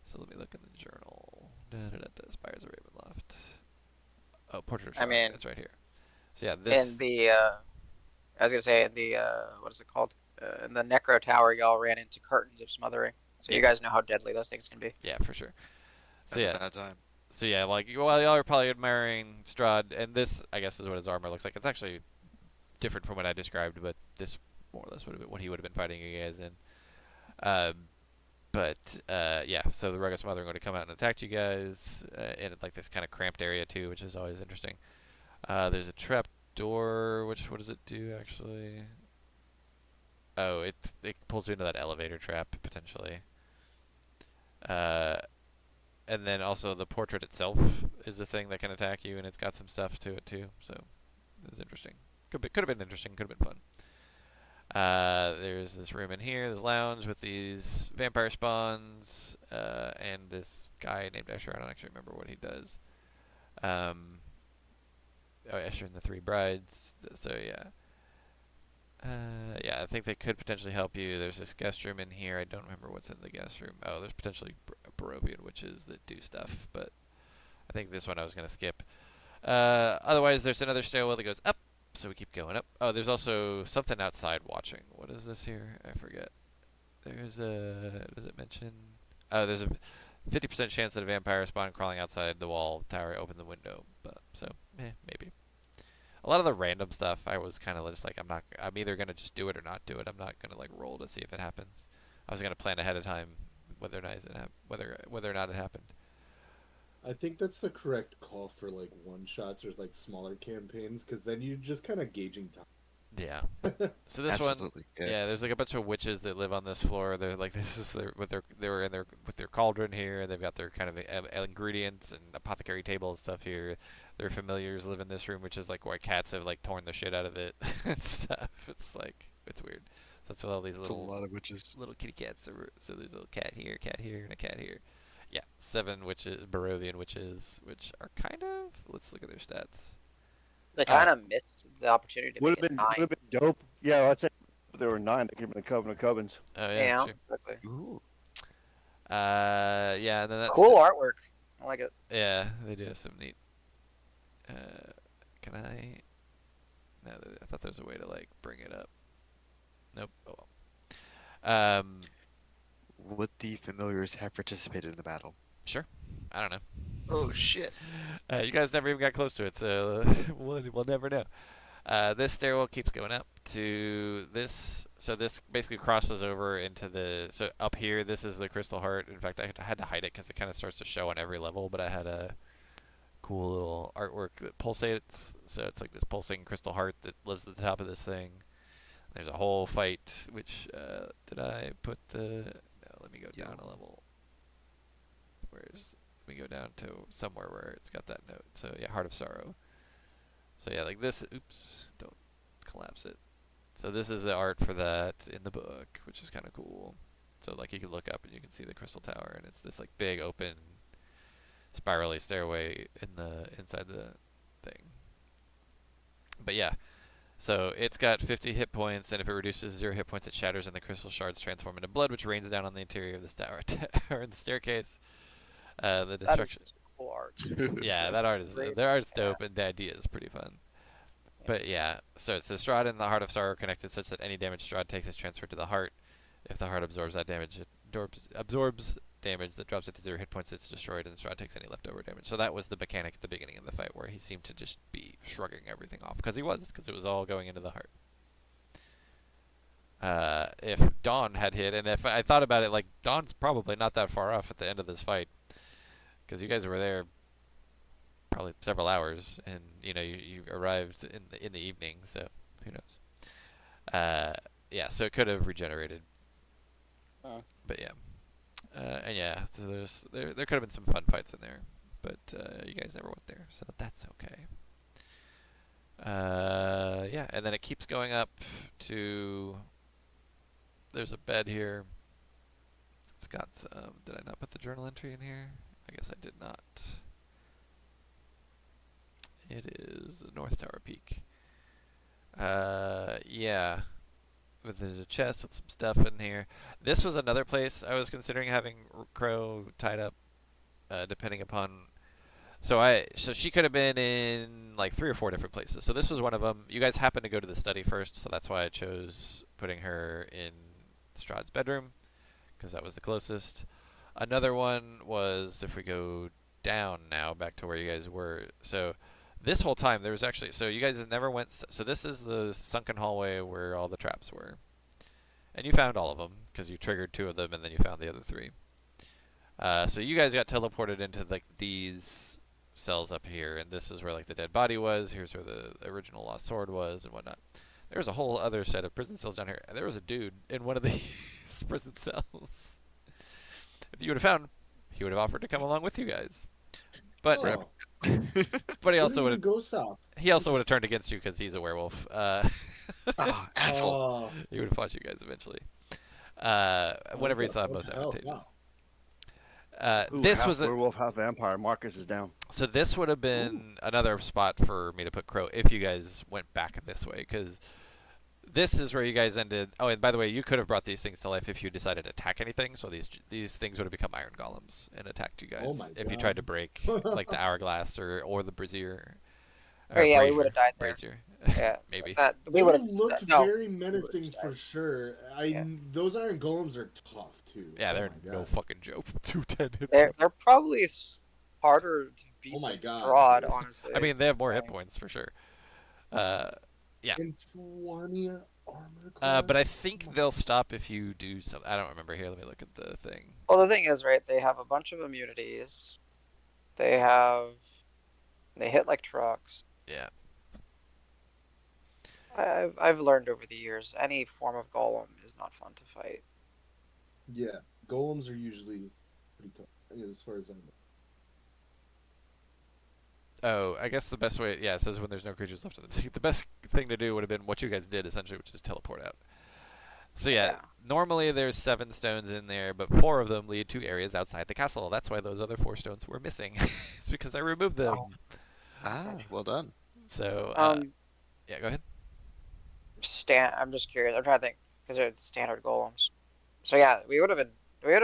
So let me look in the journal. Spires of Ravenloft. Oh, portrait of Strahd. I mean, It's right here. So yeah, this. in the I was gonna say in the what is it called? In the Necro Tower, y'all ran into curtains of smothering, so you Yeah. guys know how deadly those things can be. Yeah, for sure. So That's yeah. a bad time. So yeah, like while y'all are probably admiring Strahd, and this I guess is what his armor looks like. It's actually different from what I described, but this more or less would have been what he would have been fighting you guys in. Um, but yeah, so the Rugged Smothering would have come out and attacked you guys in like this kind of cramped area too, which is always interesting. There's a trap door. Which what does it do actually? Oh, it pulls you into that elevator trap potentially. Uh, and then also the portrait itself is a thing that can attack you, and it's got some stuff to it too. So it's interesting. Could have been interesting. Could have been fun. There's this room in here, this lounge with these vampire spawns, and this guy named Escher. I don't actually remember what he does. Oh, Escher and the Three Brides. So yeah. Yeah, I think they could potentially help you. There's this guest room in here. I don't remember what's in the guest room. Oh, there's potentially Barovian witches that do stuff, but I think this one I was going to skip. Otherwise, there's another stairwell that goes up, so we keep going up. Oh, there's also something outside watching. What is this here? I forget. There's a... Does it mention... Oh, there's a 50% chance that a vampire spawn crawling outside the wall tower open the window. But so, maybe. A lot of the random stuff, I was kind of just like, I'm either gonna just do it or not do it. I'm not gonna like roll to see if it happens. I was gonna plan ahead of time whether or not whether or not it happened. I think that's the correct call for like one shots or like smaller campaigns, because then you're just kind of gauging time. Yeah. So this one, Absolutely. Yeah. yeah, there's like a bunch of witches that live on this floor. They're like this is they were in their with their cauldron here. They've got their kind of ingredients and apothecary table and stuff here. Their familiars live in this room, which is like where cats have like torn the shit out of it and stuff. It's like it's weird. So that's what all these It's a lot of witches. little kitty cats are. So there's a little cat here, and a cat here. Yeah, 7 witches, Barovian witches, which are kind of. Let's look at their stats. They kind of missed the opportunity to Would be have at been 9. would have been dope. Yeah, I'd say there were 9 that came in the Covenant of Covens. Oh yeah, Yeah, sure. exactly. Ooh. Yeah, and then that's Cool artwork. I like it. yeah, they do have some neat. Can I? No, I thought there was a way to like bring it up. Nope. Oh well. Would the familiars have participated in the battle? Sure. I don't know. Oh shit! You guys never even got close to it, so we'll never know. This stairwell keeps going up to this. So this basically crosses over into the. So up here, this is the Crystal Heart. In fact, I had to hide it because it kind of starts to show on every level. But I had a cool little artwork that pulsates. So it's like this pulsing Crystal Heart that lives at the top of this thing. There's a whole fight. Which did I put the? No, let me go down a level. Where's? Let me go down to somewhere where it's got that note. So yeah, Heart of Sorrow. So yeah, like this. Oops, don't collapse it. So this is the art for that in the book, which is kind of cool. So like you can look up and you can see the crystal tower, and it's this like big open spirally stairway in the inside the thing. But yeah, so it's got 50 hit points, and if it reduces 0 hit points, it shatters, and the crystal shards transform into blood, which rains down on the interior of this tower or in the staircase. The That is destruction. cool art. Yeah, that art is Great. their art's Yeah. dope, and the idea is pretty fun. But yeah, so it's the Strahd and the Heart of Sorrow connected such that any damage Strahd takes is transferred to the heart. If the heart absorbs that damage, it absorbs damage that drops it to 0 hit points, it's destroyed, and the Strahd takes any leftover damage. So that was the mechanic at the beginning of the fight, where he seemed to just be shrugging everything off, because it was all going into the heart. If Dawn had hit, and if I thought about it, like, Dawn's probably not that far off at the end of this fight, because you guys were there probably several hours, and you arrived in the evening, so who knows? Yeah, so it could have regenerated. But yeah, and yeah, so there could have been some fun fights in there, but you guys never went there, so that's okay. Yeah, and then it keeps going up to. There's a bed here. It's got some. Did I not put the journal entry in here? I guess I did not. It is the North Tower Peak. Yeah. But there's a chest with some stuff in here. This was another place I was considering having Crow tied up, depending upon. So she could have been in like 3 or 4 different places. So this was one of them. You guys happened to go to the study first, so that's why I chose putting her in Strahd's bedroom, because that was the closest. Another one was, if we go down now, back to where you guys were. So this whole time there was actually, so you guys never went, so this is the sunken hallway where all the traps were. And you found all of them, because you triggered 2 of them and then you found the other 3. So you guys got teleported into like these cells up here, and this is where like the dead body was. Here's where the original lost sword was and whatnot. There's a whole other set of prison cells down here, and there was a dude in one of these prison cells. If you would have found him, he would have offered to come along with you guys. But but he also would have turned against you because he's a werewolf. Oh, asshole. He would have fought you guys eventually. Whenever he saw most advantageous. This was werewolf, half vampire. Marcus is down. So this would have been another spot for me to put Crow if you guys went back this way, because this is where you guys ended. Oh, and by the way, you could have brought these things to life if you decided to attack anything. So these things would have become iron golems and attacked you guys if you tried to break like the hourglass or the brazier. Oh yeah, we would have died there. Brazier. Yeah, maybe. We would have looked very menacing for sure. Those iron golems are tough too. Yeah, they're no fucking joke. 210 They're probably harder to beat than Strahd, honestly. I mean, they have more hit points for sure. Yeah. And 20 armor class? But I think they'll stop if you do something. I don't remember. Here, let me look at the thing. Well, the thing is, right, they have a bunch of immunities. They hit like trucks. Yeah. I've learned over the years, any form of golem is not fun to fight. Yeah, golems are usually pretty tough, as far as I know. Oh, I guess the best way, it says when there's no creatures left in the sea. The best thing to do would have been what you guys did, essentially, which is teleport out. So normally there's 7 stones in there, but 4 of them lead to areas outside the castle. That's why those other 4 stones were missing. It's because I removed them. Well done. So, yeah, go ahead. I'm just curious. I'm trying to think, because they're standard golems. So yeah, we would have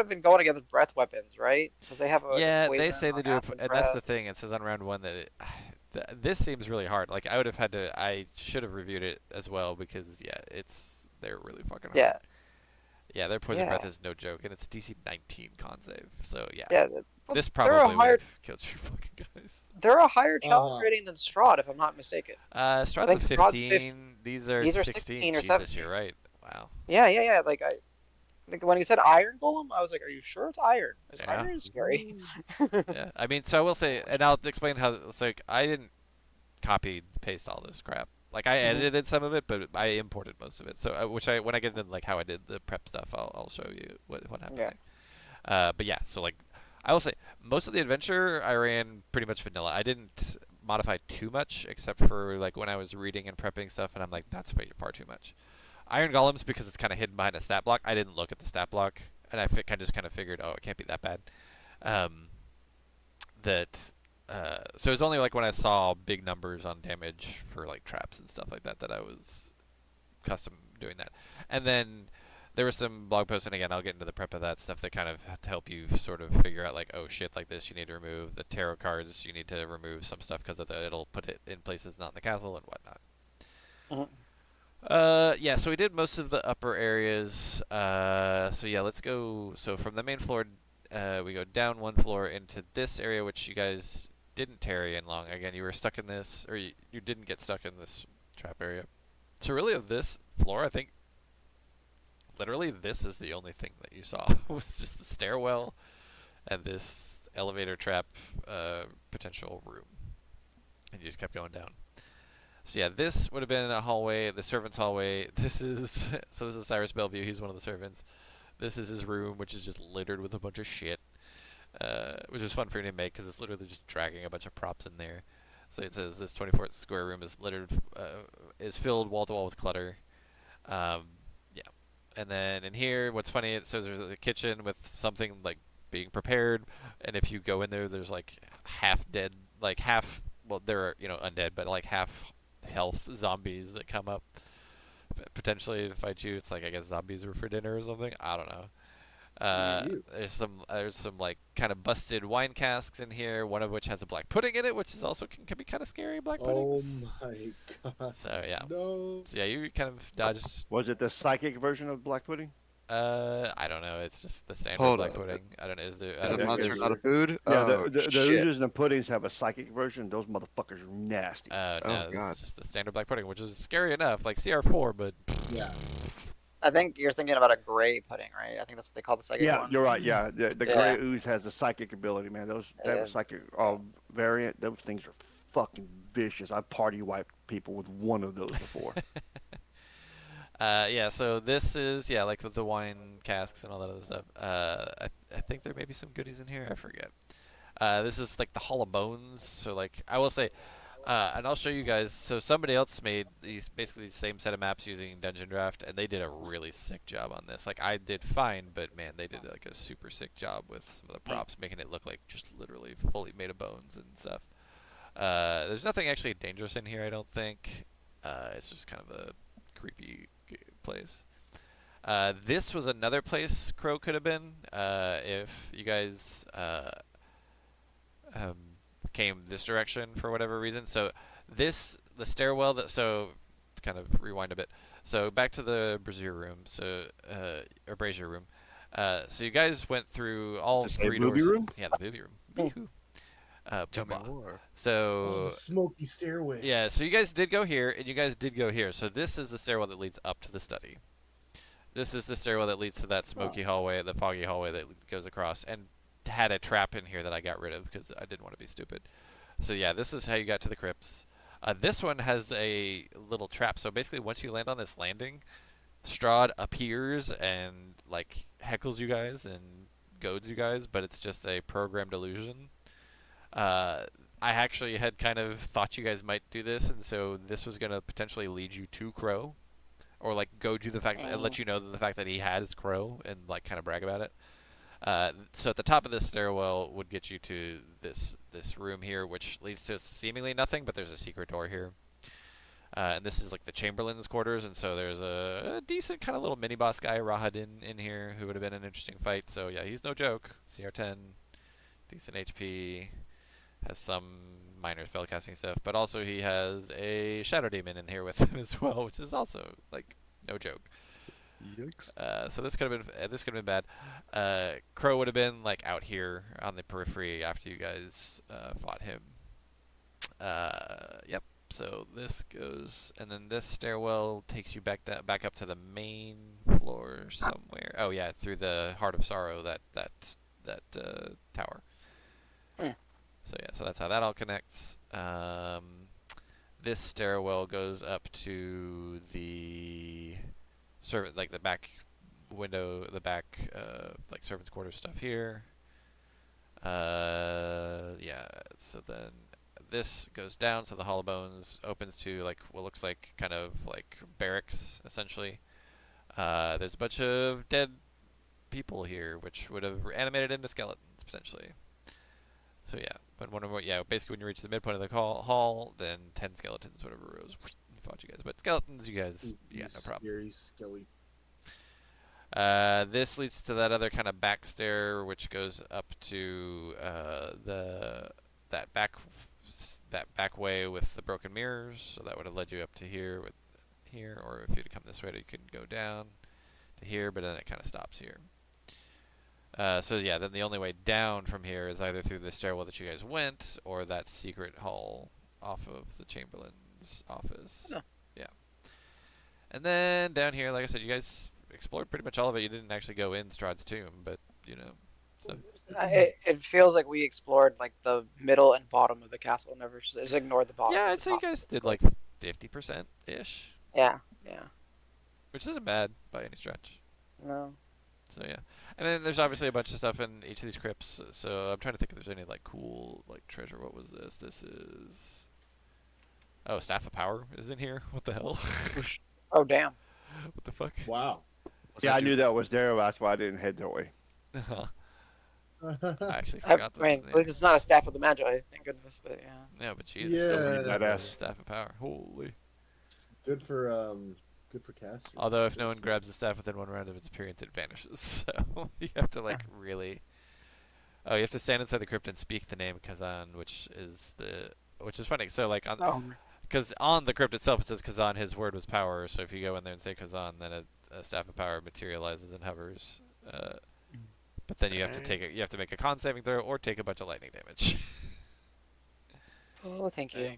been going against breath weapons, right? Because they have they say they do, and that's the thing. It says on round 1 that this seems really hard. Like I should have reviewed it as well, because they're really fucking hard. Yeah, their poison breath is no joke, and it's DC 19 con save. So this probably would have killed you fucking guys. They're a higher challenge rating than Strahd, if I'm not mistaken. Strahd's a 15. These are 16 or 17. Jesus, you're right. Wow. Yeah. Like when he said iron golem, I was like, "Are you sure it's iron? Because iron is scary." Yeah, I mean, so I will say, and I'll explain how it's like. I didn't copy paste all this crap. Like I edited some of it, but I imported most of it. So when I get into like how I did the prep stuff, I'll show you what happened. There. But yeah, so like I will say, most of the adventure I ran pretty much vanilla. I didn't modify too much, except for like when I was reading and prepping stuff, and I'm like, that's far too much. Iron Golems, because it's kind of hidden behind a stat block. I didn't look at the stat block, and I just kind of figured, oh, it can't be that bad. Um, that so it was only like when I saw big numbers on damage for like traps and stuff like that that I was custom doing that. And then there was some blog posts, and again, I'll get into the prep of that stuff that kind of to help you sort of figure out like, oh shit, like this you need to remove the tarot cards, you need to remove some stuff because it'll put it in places not in the castle and whatnot. Yeah, so we did most of the upper areas. So yeah, let's go. So from the main floor, we go down one floor into this area, which you guys didn't tarry in long. Again, you were stuck in this, or you didn't get stuck in this trap area. So really, of this floor, I think literally this is the only thing that you saw was just the stairwell and this elevator trap potential room, and you just kept going down. So yeah, this would have been a hallway, the servant's hallway. This is so this is Cyrus Bellevue. He's one of the servants. This is his room, which is just littered with a bunch of shit, which is fun for you to make because it's literally just dragging a bunch of props in there. So it says this 24 square room is littered, is filled wall to wall with clutter. Yeah, and then in here, what's funny, it says there's a kitchen with something like being prepared, and if you go in there, there's like half dead, like half. Well, they're undead, but like half health zombies that come up potentially to fight you. It's like I guess zombies were for dinner or something. I don't know. There's some like kind of busted wine casks in here. One of which has a black pudding in it, which is also can be kind of scary. Black puddings. Oh my god. So yeah. No. So yeah, you kind of dodged. Was it the psychic version of black pudding? I don't know. It's just the standard Hold black up. pudding. I don't know. Is there? Is it Yeah, monster, is not a it- food? Yeah, Oh, the shit. oozes and the puddings have a psychic version. Those motherfuckers are nasty. No, Oh, God. it's just the standard black pudding, which is scary enough, like CR4, but Yeah. I think you're thinking about a gray pudding, right? I think that's what they call the second Yeah, one. you're right. Yeah, the Yeah. gray ooze has a psychic ability, man. That Yeah. psychic variant. Those things are fucking vicious. I party wiped people with one of those before. yeah. So this is like with the wine casks and all that other stuff. I think there may be some goodies in here. I forget. This is like the Hall of Bones. So like I will say, and I'll show you guys. So somebody else made basically the same set of maps using Dungeon Draft, and they did a really sick job on this. Like I did fine, but man, they did like a super sick job with some of the props, making it look like just literally fully made of bones and stuff. There's nothing actually dangerous in here, I don't think. It's just kind of a creepy place. This was another place Crow could have been if you guys came this direction for whatever reason. So the stairwell so kind of rewind a bit. So back to the brazier room. So or brazier room. So you guys went through all Is this a three booby doors. room? Yeah, the booby room. Boo-hoo. Tell me blah. more. So the smoky stairway. yeah, so you guys did go here, and you guys did go here. So this is the stairwell that leads up to the study. This is the stairwell that leads to that smoky hallway, the foggy hallway that goes across, and had a trap in here that I got rid of because I didn't want to be stupid. So yeah, this is how you got to the crypts. This one has a little trap. So basically, once you land on this landing, Strahd appears and like heckles you guys and goads you guys, but it's just a programmed illusion. I actually had kind of thought you guys might do this, and so this was going to potentially lead you to Crow, or like goad you the fact and let you know that the fact that he had his Crow and like kind of brag about it. So at the top of this stairwell would get you to this room here, which leads to seemingly nothing, but there's a secret door here. And this is like the Chamberlain's quarters, and so there's a decent kind of little mini boss guy, Rahadin, in here, who would have been an interesting fight. So yeah, he's no joke. CR10, decent HP, has some minor spellcasting stuff, but also he has a Shadow Demon in here with him as well, which is also like no joke. Yikes. So this could have been bad. Crow would have been like out here on the periphery after you guys fought him. Yep. So this goes, and then this stairwell takes you back up to the main floor somewhere. Oh yeah, through the Heart of Sorrow, that tower. So yeah, so that's how that all connects. This stairwell goes up to the servant, like the back window, the back like servants' quarters stuff here. Yeah. So then this goes down, so the Hollow Bones opens to like what looks like kind of like barracks essentially. There's a bunch of dead people here, which would have animated into skeletons potentially. So yeah, basically when you reach the midpoint of the hall, then 10 skeletons would have arose and fought you guys. But skeletons, you got no problem. Scary skelly. This leads to that other kind of back stair, which goes up to that back way with the broken mirrors. So that would have led you up to here, or if you'd come this way, you could go down to here, but then it kind of stops here. So yeah, then the only way down from here is either through the stairwell that you guys went, or that secret hall off of the Chamberlain's office. Huh. Yeah. And then down here, like I said, you guys explored pretty much all of it. You didn't actually go in Strahd's tomb, but so It feels like we explored like the middle and bottom of the castle. Never just ignored the bottom. yeah, and I'd the say you top. guys did like 50% ish, Yeah. which isn't bad by any stretch. No. So yeah, and then there's obviously a bunch of stuff in each of these crypts. So I'm trying to think if there's any like cool like treasure. What was this? This is Staff of Power is in here. What the hell? Oh damn. What the fuck? Wow. Yeah, I knew that was there. That's why I didn't head that way. I actually I forgot this. mean, at least it's not a staff of the Magi, thank goodness. But yeah. Yeah, but jeez, Yeah. Badass. Staff of Power. Holy. Good for casters. Although if no one grabs the staff within one round of its appearance, it vanishes. So you have to like really. Oh, you have to stand inside the crypt and speak the name Kazan, which is funny. So like because on the crypt itself it says Kazan, his word was power. So if you go in there and say Kazan, then a staff of power materializes and hovers. But then you have to make a con saving throw or take a bunch of lightning damage. Oh, thank you.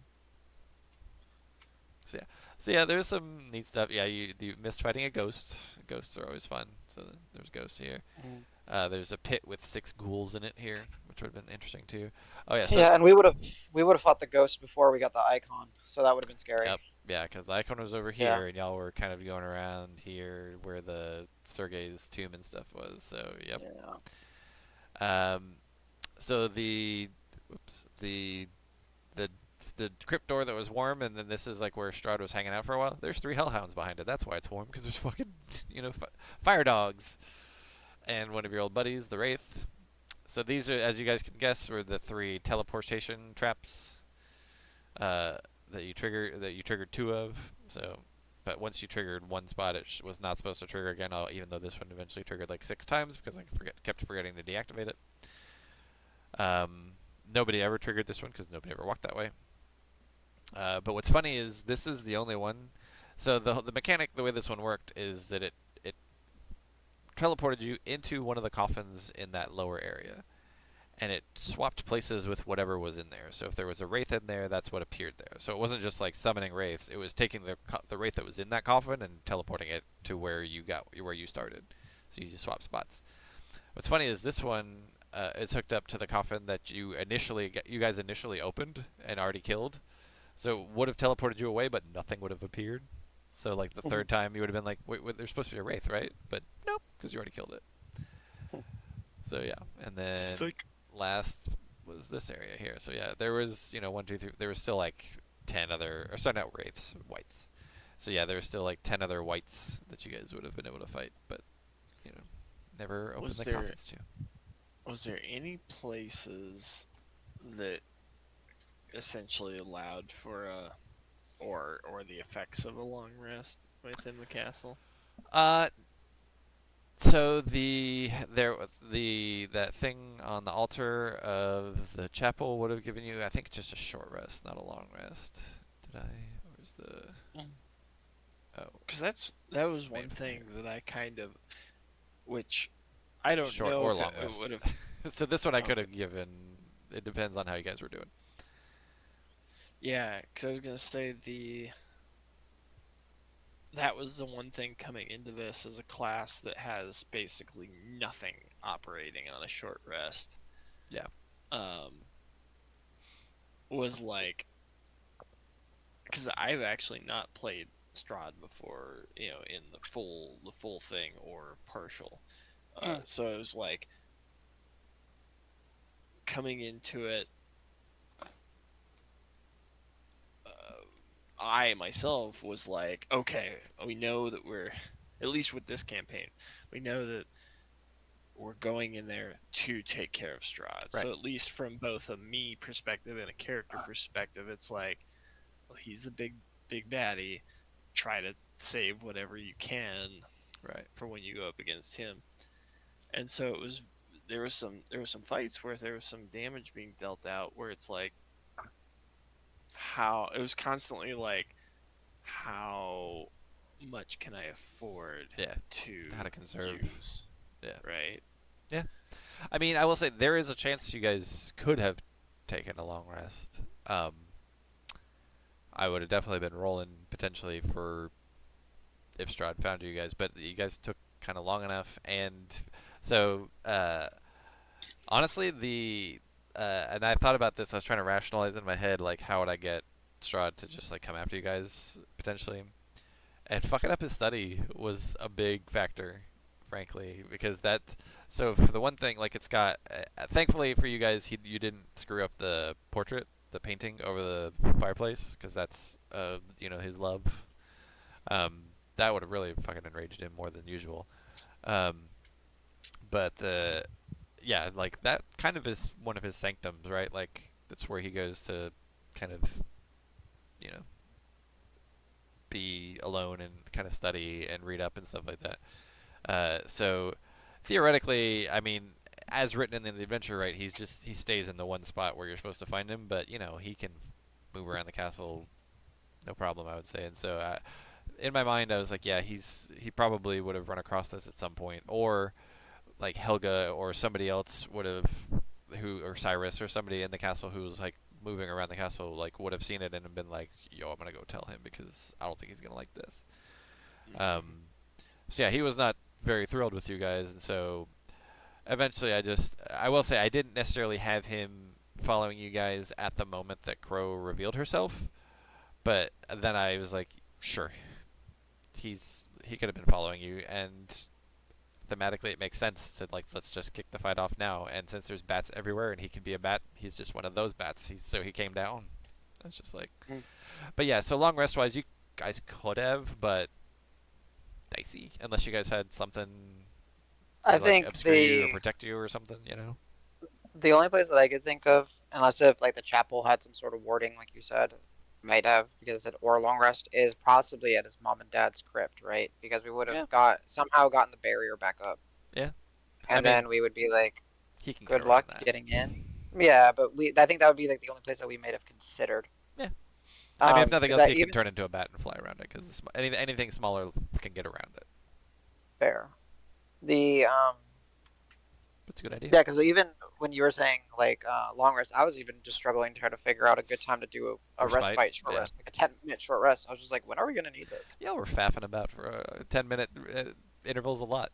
So yeah, there's some neat stuff. Yeah, you missed fighting a ghost. Ghosts are always fun. So there's ghost here. There's a pit with 6 ghouls in it here, which would have been interesting too. Oh yeah. So Yeah, and we would have fought the ghost before we got the icon, so that would have been scary. Yep. Yeah, because the icon was over here, and y'all were kind of going around here where the Sergei's tomb and stuff was. So yep. Yeah. So the crypt door that was warm, and then this is like where Strahd was hanging out for a while. There's 3 hellhounds behind it. That's why it's warm, because there's fucking fire dogs, and one of your old buddies, the Wraith. So these are, as you guys can guess, were the 3 teleportation traps that you triggered 2 of. So, but once you triggered one spot, it was not supposed to trigger again. Even though this one eventually triggered like 6 times because I kept forgetting to deactivate it. Nobody ever triggered this one because nobody ever walked that way. But what's funny is this is the only one. So the mechanic, the way this one worked, is that it teleported you into one of the coffins in that lower area, and it swapped places with whatever was in there. So if there was a wraith in there, that's what appeared there. So it wasn't just like summoning wraiths; it was taking the wraith that was in that coffin and teleporting it to where you started. So you just swap spots. What's funny is this one is hooked up to the coffin that you guys initially opened and already killed. So it would have teleported you away, but nothing would have appeared. So like the third time, you would have been like, wait, there's supposed to be a wraith, right? But nope, because you already killed it. So yeah, and then last was this area here. So yeah, there was 1, 2, 3. There was still like 10 other, or sorry, not wraiths, whites. So yeah, there was still like 10 other whites that you guys would have been able to fight, but never opened the coffins to. Was there any places that essentially allowed for or the effects of a long rest within the castle? So that thing on the altar of the chapel would have given you, I think, just a short rest, not a long rest. Did I? Where's the? Oh, because that was one thing that I kind of, which I don't short know or if long it rest. would have. So this one I could have given. It depends on how you guys were doing. Yeah, because I was gonna say that was the one thing coming into this as a class that has basically nothing operating on a short rest. Yeah. Was like, because I've actually not played Strahd before, in the full thing or partial. So it was like coming into it I myself was like, okay, we know that we're, at least with this campaign, we know that we're going in there to take care of Strahd. Right. So at least from both a me perspective and a character perspective, it's like, well, he's the big baddie. Try to save whatever you can Right. for when you go up against him. And so it was, there was some fights where there was some damage being dealt out where it's like, how it was constantly like, how much can I afford Yeah. to How to conserve. use? Yeah. Right. Yeah. I mean, I will say there is a chance you guys could have taken a long rest. I would have definitely been rolling potentially for if Strahd found you guys, but you guys took kind of long enough, and so honestly, and I thought about this. I was trying to rationalize in my head, like how would I get Strahd to just like come after you guys potentially, and fucking up his study was a big factor, frankly, because that. So for the one thing, like it's got, thankfully for you guys, you didn't screw up the portrait, the painting over the fireplace, because that's his love. That would have really fucking enraged him more than usual. Um, but yeah, like that kind of is one of his sanctums, right? Like that's where he goes to kind of, you know, be alone and kind of study and read up and stuff like that. So theoretically, I mean, as written in the adventure, right? He stays in the one spot where you're supposed to find him, but he can move around the castle, no problem, I would say. And so, in my mind, I was like, yeah, he probably would have run across this at some point, or like Helga or somebody else would have, or Cyrus or somebody in the castle who was like moving around the castle, like would have seen it and been like, yo, I'm gonna go tell him because I don't think he's gonna like this. Um, so yeah, he was not very thrilled with you guys, and so eventually I will say I didn't necessarily have him following you guys at the moment that Crow revealed herself, but then I was like, sure, he could have been following you, and thematically it makes sense to like let's just kick the fight off now. And since there's bats everywhere and he can be a bat, he's just one of those bats. So he came down. It's just like, Mm. but yeah. So long rest wise, you guys could have, but dicey unless you guys had something I to like think obscure you or protect you or something. the only place that I could think of, unless if like the chapel had some sort of warding, like you said, might have because it said or long rest, is possibly at his mom and dad's crypt, right? Because we would have Yeah, somehow gotten the barrier back up, yeah. I and mean, then we would be like, he can get good around luck that. getting in. Yeah, but I think that would be like the only place that we might have considered. Yeah. I mean, if nothing Because else, that he can even turn into a bat and fly around it because anything smaller can get around it. fair. The It's a good idea. Yeah, because even when you were saying like long rest, I was even just struggling to try to figure out a good time to do a Respite. respite short Yeah. rest, like a 10-minute short rest. I was just like, when are we gonna need this? Yeah, we're faffing about for 10-minute intervals a lot.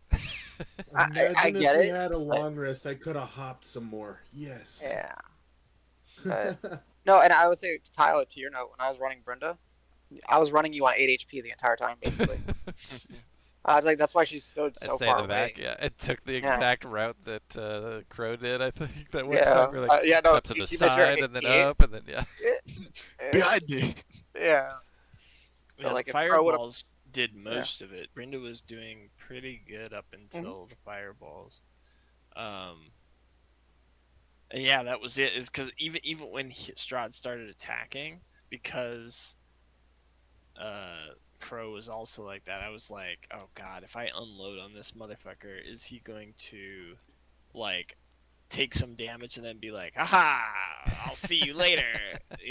I Imagine if get we it, had a but long rest, I could have hopped some more. Yes. yeah, but no. And I would say, Kyle, to your note, when I was running Brenda, I was running you on 8 HP the entire time, basically. Jeez. I was like, that's why she stood I'd so stay in far the back. away. Yeah, it took the Yeah, exact route that Crow did. I think that one time yeah, we're like yeah. No, step to the she made sure side and then he, up and then yeah. Behind me. yeah. So Yeah, the like if Crow would have, fireballs did yeah. most of it. Brenda was doing pretty good up Mhm. until the fireballs. And yeah, that was it. Is because even when Strahd started attacking, because Crow was also like that. I was like, oh god, if I unload on this motherfucker, is he going to like take some damage and then be like, "Aha! I'll see you later."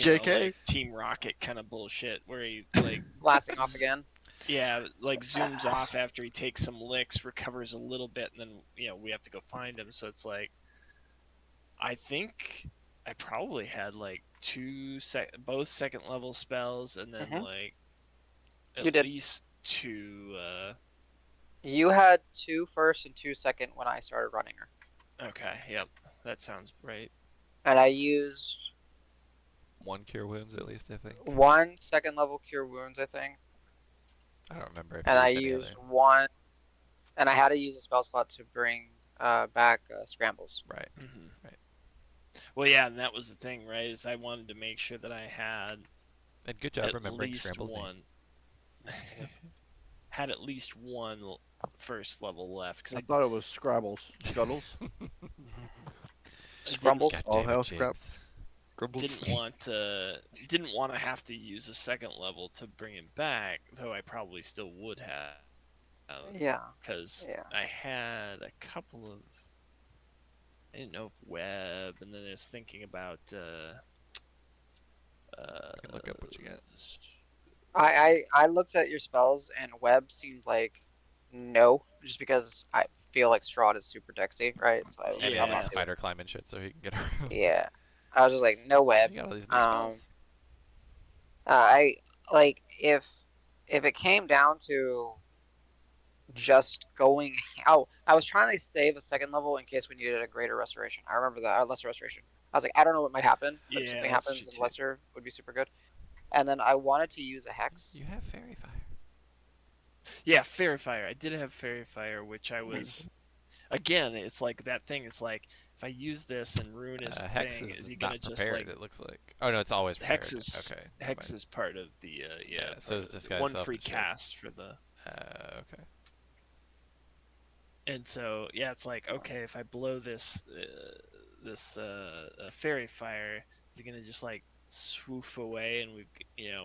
JK. Like Team Rocket kind of bullshit, where he like, Blasting off again. yeah, like zooms off after he takes some licks, recovers a little bit, and then we have to go find him. So it's like, I think I probably had like both second level spells, and then Hmm. like You at did. least two. You had 2 first and 2 second when I started running her, Okay, yep, that sounds right. and I used One cure wounds at least, I think. 1 second level cure wounds, I think, I don't remember if and you I used any other. used 1, and I had to use a spell slot to bring back scrambles. Right. Hmm. Right. Well, yeah, and that was the thing, right? Is I wanted to make sure that I had And good job at remembering least Scramble's name. one. Had at least one first level left because I thought it was Scrabbles. Scuttles. Scrumbles. God All damn hail it, James. Scrabbles. didn't want to have to use a second level to bring him back, though I probably still would have, Yeah. because Yeah. I had a couple of, I didn't know if web, and then I was thinking about I can look up what you got. I looked at your spells and web seemed like no, just because I feel like Strahd is super dexy, right? So I was And like, he I'm has Yeah. like not doing. spider climb and shit, so he can get around. Yeah. I was just like, no web. You got all these new Um, spells. I like if it came down to just going. Oh, I was trying to save a second level in case we needed a greater restoration. I remember that, or lesser restoration. I was like, I don't know what might happen, but if Yeah, something that's happens, true then too. lesser would be super good. And then I wanted to use a hex. You have fairy fire. Yeah, Fairy Fire. I did have Fairy Fire, which I was, again, it's like that thing. It's like if I use this and ruin his Hex thing, is is he gonna not just prepared, like it looks like. Oh, no, it's always prepared. Hex is Okay, never Hex mind. is part of the Yeah, so part is of disguise one self free and shield. cast for the. Okay. And so yeah, it's like okay, if I blow this Fairy Fire, is he gonna just like swoof away, and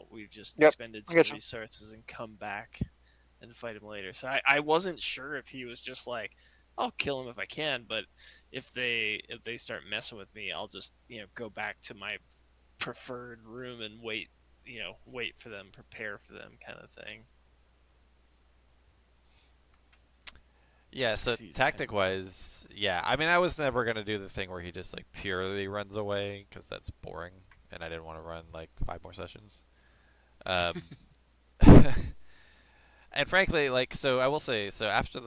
we've just Yep, expended I some get you. resources and come back and fight him later. So I wasn't sure if he was just like, I'll kill him if I can, but if they start messing with me, I'll just go back to my preferred room and wait for them, prepare for them, kind of thing. Yeah, Just so 'cause he's kind tactic wise, yeah. I mean, I was never going to do the thing where he just like purely runs away because that's boring and I didn't want to run like 5 more sessions. Um, and frankly, like, so I will say, so after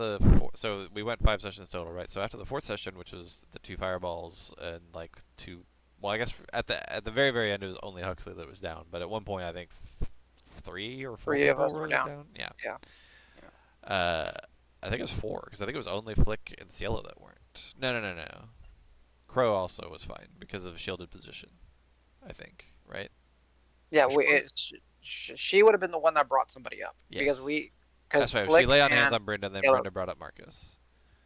so we went 5 sessions total, right? So after the fourth session, which was the 2 fireballs and like two, well, I guess at the very very end it was only Huxley that was down, but at one point I think 3 or 4 3 of people us were were down. down. Yeah. Yeah. Uh, I think it was 4 because I think it was only Flick and Cielo that weren't. No. Crow also was fine because of shielded position. I think, right? Yeah, Which one? she would have been the one that brought somebody up because Yes. because That's right. She Flick lay on hands and on Brenda, then Taylor. Brenda brought up Marcus.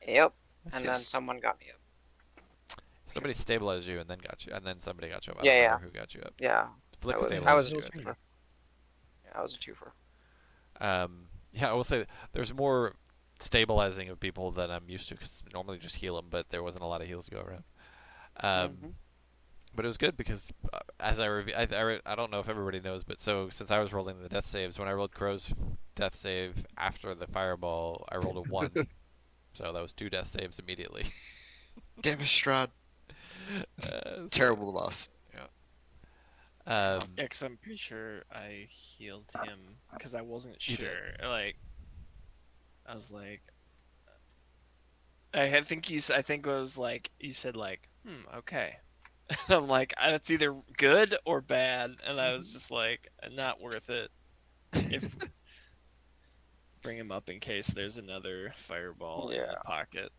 Yep, and then Yes. someone got me up. Somebody stabilized you and then got you, and then somebody got you up. I Yeah, don't yeah, remember who got you up. yeah. Flick I was stabilized a you, I think. twofer. Yeah, I was a twofer. Yeah, I will say there's more stabilizing of people than I'm used to because normally just heal them, but there wasn't a lot of heals to go around. Hmm. But it was good because as I don't know if everybody knows, but so since I was rolling the death saves, when I rolled Crow's death save after the fireball, I rolled a 1. So that was 2 death saves immediately. Damn it, Strahd. So, Terrible boss. yeah. Yeah, because I'm pretty sure I healed him because I wasn't You did. sure. Like, I was like, I think it was like you said like, okay. I'm like, that's either good or bad, and I was just like, not worth it. If bring him up in case there's another fireball in the Yeah. pocket.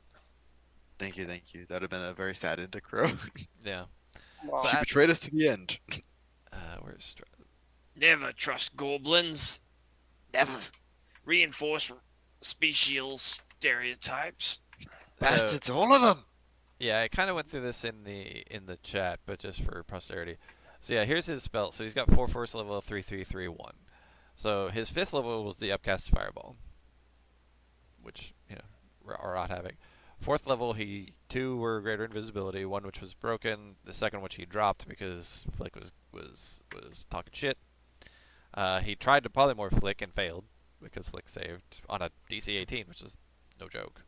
Thank you, thank you. That would have been a very sad end to Crow. Yeah. Well, So She betrayed us to the end. where's Never trust goblins. Never. Reinforce special stereotypes. Bastards, all of them. Yeah, I kind of went through this in the chat, but just for posterity. So yeah, here's his spell. So he's got 4 first level, 3 3 3 1. So his 5th level was the upcast fireball, which are odd having. 4th level, he 2 were greater invisibility, 1 which was broken, the second which he dropped because Flick was talking shit. He tried to polymorph Flick and failed because Flick saved on a DC 18, which is no joke.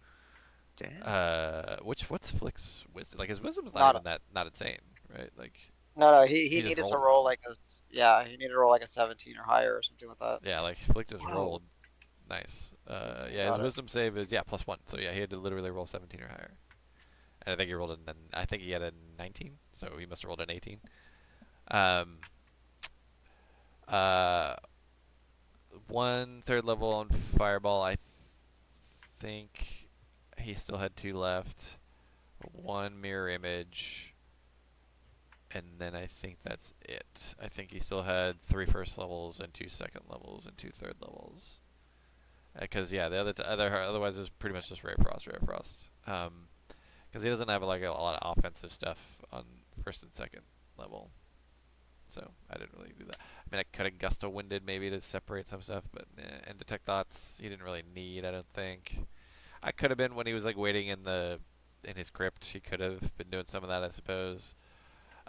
Damn. What's Flick's wisdom? Like his wisdom's not not even that not insane, right? Like no. He he just needed to rolled roll well. like he needed to roll like a 17 or higher or something like that. Yeah, like Flick just Whoa. rolled nice. Yeah, his Got it. wisdom save is +1, so yeah, he had to literally roll 17 or higher. And I think he rolled I think he had a 19, so he must have rolled an 18. Um, uh, 1 third level on fireball. I think he still had 2 left. 1 mirror image, and then I think that's it. I think he still had 3 first levels and 2 second levels and 2 third levels. Because yeah, the otherwise it's pretty much just Ray Frost, Ray Frost. Because he doesn't have like a lot of offensive stuff on first and second level, so I didn't really do that. I mean, I could have gust of winded maybe to separate some stuff, but and detect thoughts he didn't really need. I don't think. I could have been when he was like waiting in his crypt. He could have been doing some of that, I suppose.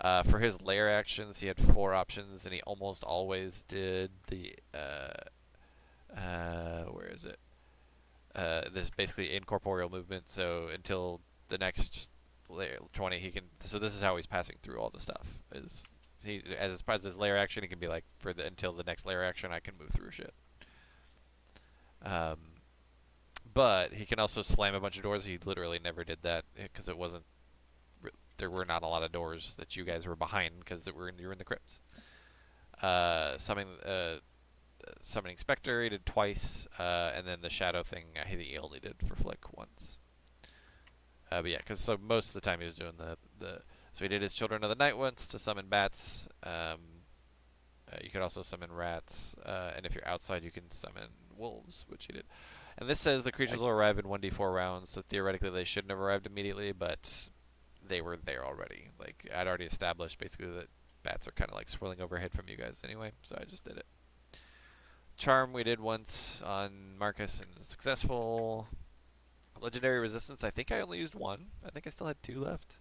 For his lair actions, he had 4 options, and he almost always did the where is it? This basically incorporeal movement. So until the next layer 20, he can. So this is how he's passing through all the stuff. Is he as part of his layer action, he can be like until the next layer action, I can move through shit. Um, but he can also slam a bunch of doors. He literally never did that because it wasn't. There were not a lot of doors that you guys were behind because you were in the crypts. Summoning Spectre, he did twice, and then the Shadow thing, he only did for Flick once. But yeah, because so most of the time he was doing the so he did his Children of the Night once to summon bats. You could also summon rats, and if you're outside, you can summon wolves, which he did. And this says the creatures will arrive in 1d4 rounds, so theoretically they shouldn't have arrived immediately, but they were there already. Like I'd already established basically that bats are kind of like swirling overhead from you guys anyway, so I just did it. Charm we did once on Marcus and successful. Legendary Resistance, I think I only used 1. I think I still had 2 left.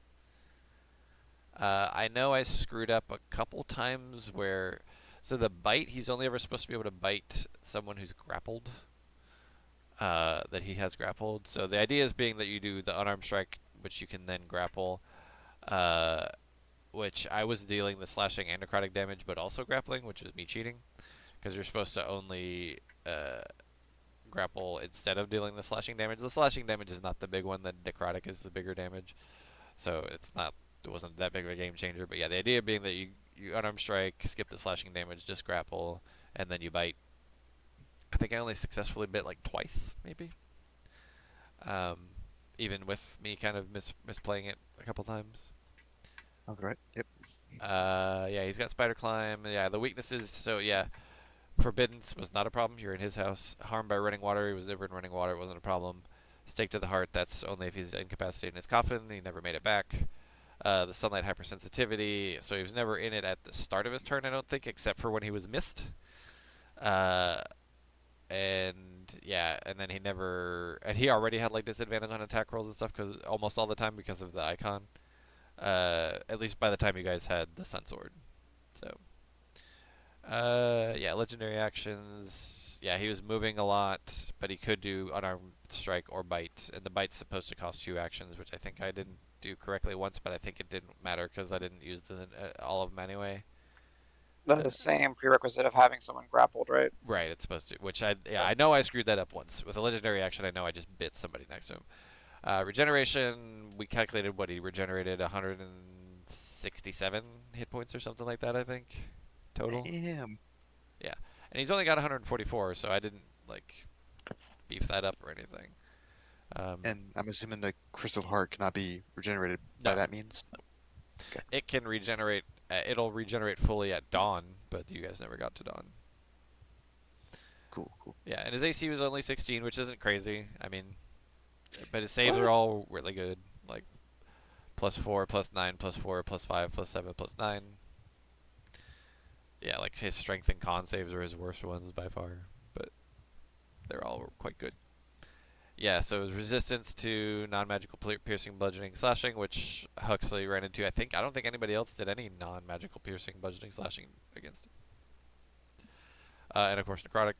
I know I screwed up a couple times where... So the bite, he's only ever supposed to be able to bite someone who's grappled. That he has grappled. So the idea is being that you do the unarmed strike, which you can then grapple. Which I was dealing the slashing and necrotic damage, but also grappling, which is me cheating. Because you're supposed to only grapple instead of dealing the slashing damage. The slashing damage is not the big one. The necrotic is the bigger damage. So it wasn't that big of a game changer. But yeah, the idea being that you unarmed strike, skip the slashing damage, just grapple, and then you bite. I think I only successfully bit like twice, maybe. Even with me kind of misplaying it a couple times. Sounds right. Yep. Yeah, he's got spider climb. Yeah, the weaknesses. So yeah, forbiddance was not a problem. You're in his house. Harmed by running water. He was never in running water. It wasn't a problem. Stake to the heart. That's only if he's incapacitated in his coffin. He never made it back. The sunlight hypersensitivity. So he was never in it at the start of his turn, I don't think, except for when he was missed. And yeah, and then he already had like disadvantage on attack rolls and stuff because almost all the time because of the icon. At least by the time you guys had the Sun Sword. So, yeah, legendary actions. Yeah, he was moving a lot, but he could do unarmed strike or bite, and the bite's supposed to cost 2 actions, which I think I didn't do correctly once, but I think it didn't matter because I didn't use all of them anyway. The same prerequisite of having someone grappled, right? Right, it's supposed to. Which I know I screwed that up once with a legendary action. I know I just bit somebody next to him. Regeneration, we calculated what he regenerated 167 hit points or something like that, I think, total. Damn. Yeah, and he's only got 144, so I didn't like beef that up or anything. And I'm assuming the Crystal Heart cannot be regenerated by No. that means. It can regenerate. It'll regenerate fully at dawn, but you guys never got to dawn. Cool. Yeah, and his AC was only 16, which isn't crazy. I mean, but his saves What? are all really good, like +4, +9, +4, +5, +7, +9. Yeah, like his strength and con saves are his worst ones by far, but they're all quite good. Yeah, so his resistance to non-magical piercing, bludgeoning, slashing, which Huxley ran into. I don't think anybody else did any non-magical piercing, bludgeoning, slashing against him. And of course, necrotic.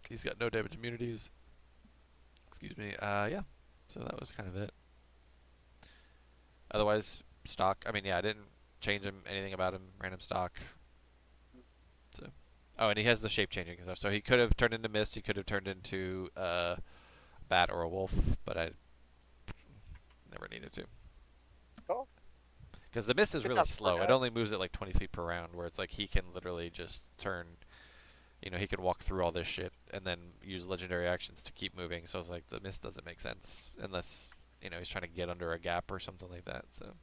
He's got no damage immunities. Excuse me. Yeah. So that was kind of it. Otherwise, stock. I mean, yeah, I didn't change anything about him. Random stock. So, oh, and he has the shape changing and stuff. So he could have turned into mist. He could have turned into bat or a wolf, but I never needed to. Cool. Because the mist is Good really enough to slow. look It at. only moves at like 20 feet per round, where it's like he can literally just turn. He can walk through all this shit and then use legendary actions to keep moving. So it's like the mist doesn't make sense unless he's trying to get under a gap or something like that. So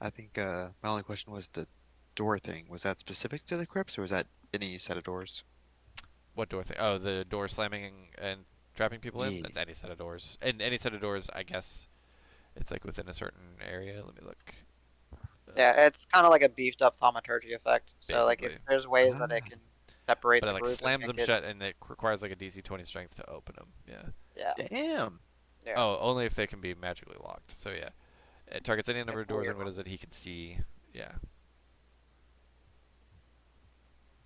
I think my only question was the door thing. Was that specific to the crypts, or was that any set of doors? What door thing? Oh, the door slamming and trapping people in? Yeah. That's any set of doors. And any set of doors, I guess it's like within a certain area. Let me look. Yeah, it's kind of like a beefed up thaumaturgy effect. So like if Basically. there's ways that it Ah, can separate But it the like group and slams make them it, shut and it requires like a DC 20 strength to open them. Yeah. yeah, damn. yeah, Oh, only if they can be magically locked. So yeah. It targets any number it's of a doors weird and one. windows that he can see. Yeah.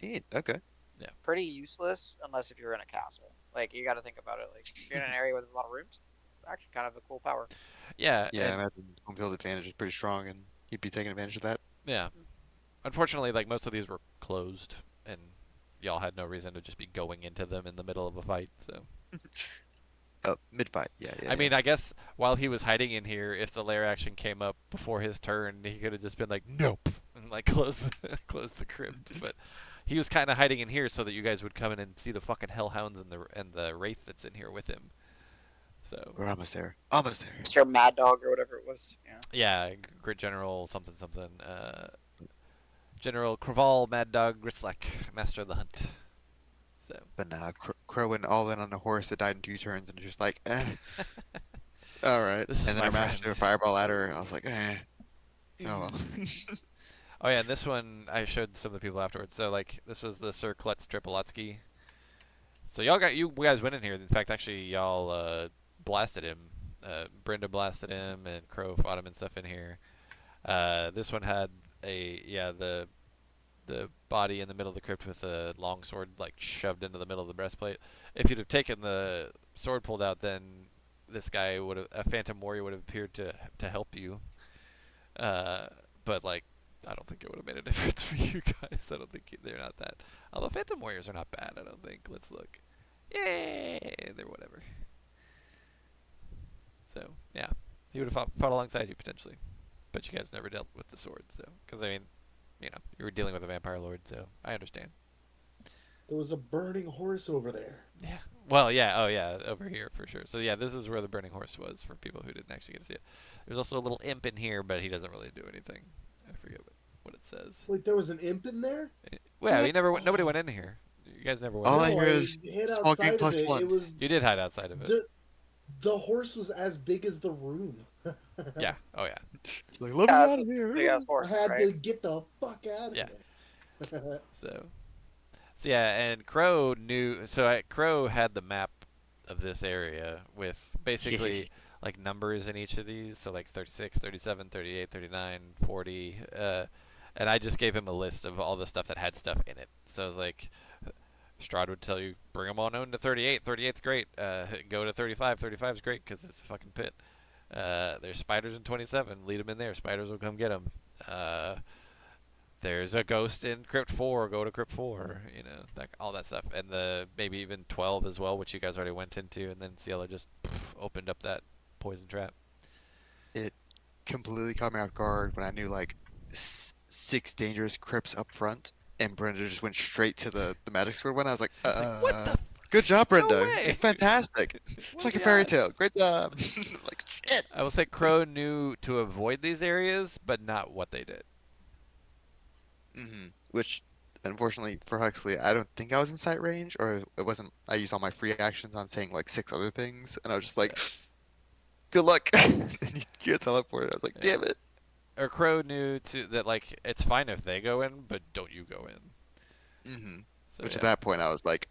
Neat. Okay. Yeah. Pretty useless unless if you're in a castle. Like you got to think about it. Like if you're in an area with a lot of rooms, it's actually kind of a cool power. Yeah, Yeah, I and imagine home field advantage is pretty strong, and he'd be taking advantage of that. yeah. Unfortunately, like most of these were closed and y'all had no reason to just be going into them in the middle of a fight, so Oh, mid fight. Yeah, yeah, I yeah. mean, I guess while he was hiding in here, if the lair action came up before his turn, he could have just been like, "Nope," and like close the crypt. But he was kind of hiding in here so that you guys would come in and see the fucking hellhounds and the wraith that's in here with him. So We're almost there. Almost there. Mr. Mad Dog or whatever it was. Yeah. yeah, Grid General something something. General Craval Mad Dog Grislack, Master of the Hunt. So But nah, Crow went all in on a horse that died in 2 turns, and just like, all right. this is And then my our master did a friend. fireball at her. I was like, oh well. Oh yeah, and this one I showed some of the people afterwards. So like this was the Sir Klutz Tripoletsky. So you guys went in here. In fact, actually y'all blasted him. Brenda blasted him, and Crow fought him and stuff in here. This one had the body in the middle of the crypt with a long sword like shoved into the middle of the breastplate. If you'd have taken the sword pulled out, then this guy would have a phantom warrior would have appeared to help you. But like I don't think it would have made a difference for you guys. I don't think they're not that. Although Phantom Warriors are not bad, I don't think. Let's look. Yay! They're whatever. So, yeah. He would have fought alongside you, potentially. But you guys never dealt with the sword, so. Because, I mean, you were dealing with a vampire lord, so I understand. There was a burning horse over there. Yeah. Well, yeah. Oh, yeah. Over here, for sure. So, yeah, this is where the burning horse was for people who didn't actually get to see it. There's also a little imp in here, but he doesn't really do anything. I forget what it says. Like there was an imp in there. Well, you never. Nobody went in here. You guys never went All in. I No, hear I is hid smoking outside of plus it. one. It was You did hide outside of it. the horse was as big as the room. Yeah. Oh yeah. It's like, let me Yeah, out that's of a here. big ass I horse, had right? to get the fuck out of Yeah. there. So yeah, and Crow knew. So Crow had the map of this area with basically like numbers in each of these. So like 36, 37, 38, 39, 40. And I just gave him a list of all the stuff that had stuff in it. So I was like, Strahd would tell you, bring them on in to 38. 38's great. Go to 35. 35's great because it's a fucking pit. There's spiders in 27. Lead them in there. Spiders will come get them. There's a ghost in Crypt 4. Go to Crypt 4. All that stuff. And maybe even 12 as well, which you guys already went into. And then Cielo just opened up that poison trap. It completely caught me off guard when I knew like 6 dangerous crypts up front, and Brenda just went straight to the magic sword one. I was like, Like, what the? good job, Brenda. No way. You're fantastic. It's What like are a the fairy odds? tale. Great job. Like shit. I will say Crow knew to avoid these areas, but not what they did. Which, unfortunately for Huxley, I don't think I was in sight range, or it wasn't. I used all my free actions on saying like 6 other things, and I was just like, good luck. And you can't teleport. I was like, Yeah. damn it. Or Crow knew that like it's fine if they go in, but don't you go in. So Which yeah. at that point I was like,